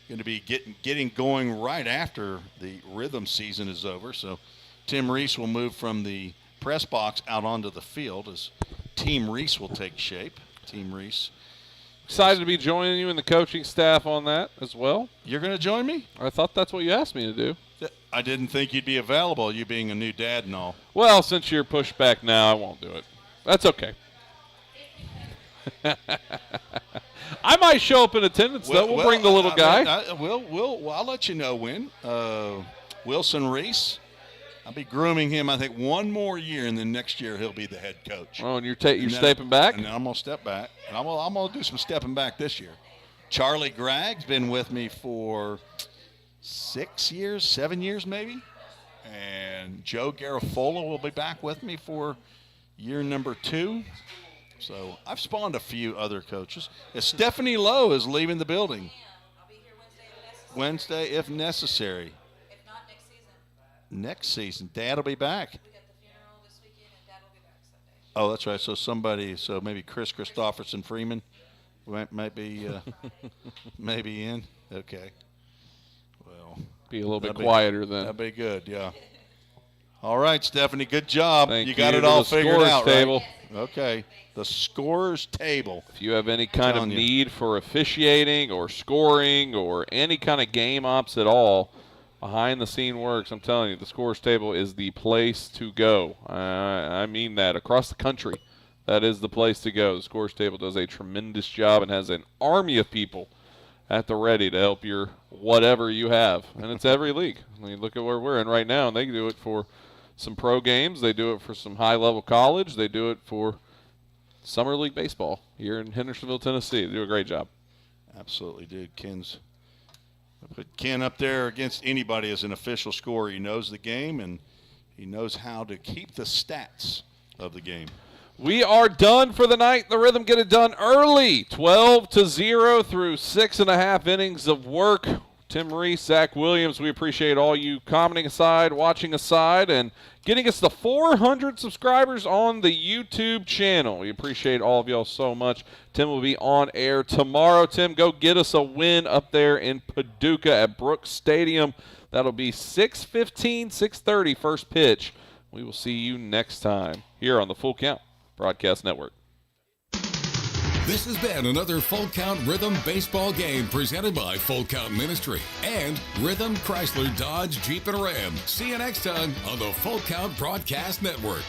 going to be getting going right after the rhythm season is over. So Tim Reese will move from the press box out onto the field as Team Reese will take shape. Team Reese. Excited to be joining you and the coaching staff on that as well. You're going to join me? I thought that's what you asked me to do. I didn't think you'd be available, you being a new dad and all. Well, since you're pushed back now, I won't do it. That's okay. I might show up in attendance, though. We'll bring the little guy. I'll let you know when. Wilson Reese, I'll be grooming him, I think, one more year, and then next year he'll be the head coach. Oh, and you're stepping back? And then I'm going to step back. And I'm going to do some stepping back this year. Charlie Gragg's been with me for 7 years maybe. And Joe Garofolo will be back with me for year number 2. So I've spawned a few other coaches. Stephanie Lowe is leaving the building. I'll be here Wednesday if necessary. If not, next season. Next season. Dad will be back. We got the funeral this weekend, and Dad will be back Sunday. Oh, that's right. So maybe Chris Christopherson Freeman might be maybe in. Okay. Well, be a little bit quieter then. That'd be good, yeah. All right, Stephanie, good job. Thank you got you it to all the figured scorer's out, table. Right? Okay. The scorer's table. If you have any kind of need for officiating or scoring or any kind of game ops at all, behind the scene works, I'm telling you, the scorer's table is the place to go. I mean that. Across the country, that is the place to go. The scorer's table does a tremendous job and has an army of people at the ready to help your whatever you have. And it's every league. I mean, look at where we're in right now, and they do it for some pro games. They do it for some high-level college. They do it for Summer League Baseball here in Hendersonville, Tennessee. They do a great job. Absolutely, dude. I put Ken up there against anybody as an official scorer. He knows the game, and he knows how to keep the stats of the game. We are done for the night. The Rhythm get it done early, 12-0 through 6.5 innings of work. Tim Reese, Zach Williams, we appreciate all you commenting aside, watching aside, and getting us the 400 subscribers on the YouTube channel. We appreciate all of y'all so much. Tim will be on air tomorrow. Tim, go get us a win up there in Paducah at Brooks Stadium. That'll be 6:15, 6:30 first pitch. We will see you next time here on the Full Count Broadcast Network. This has been another Full Count Rhythm baseball game presented by Full Count Ministry and Rhythm Chrysler Dodge Jeep and Ram. See you next time on the Full Count Broadcast Network.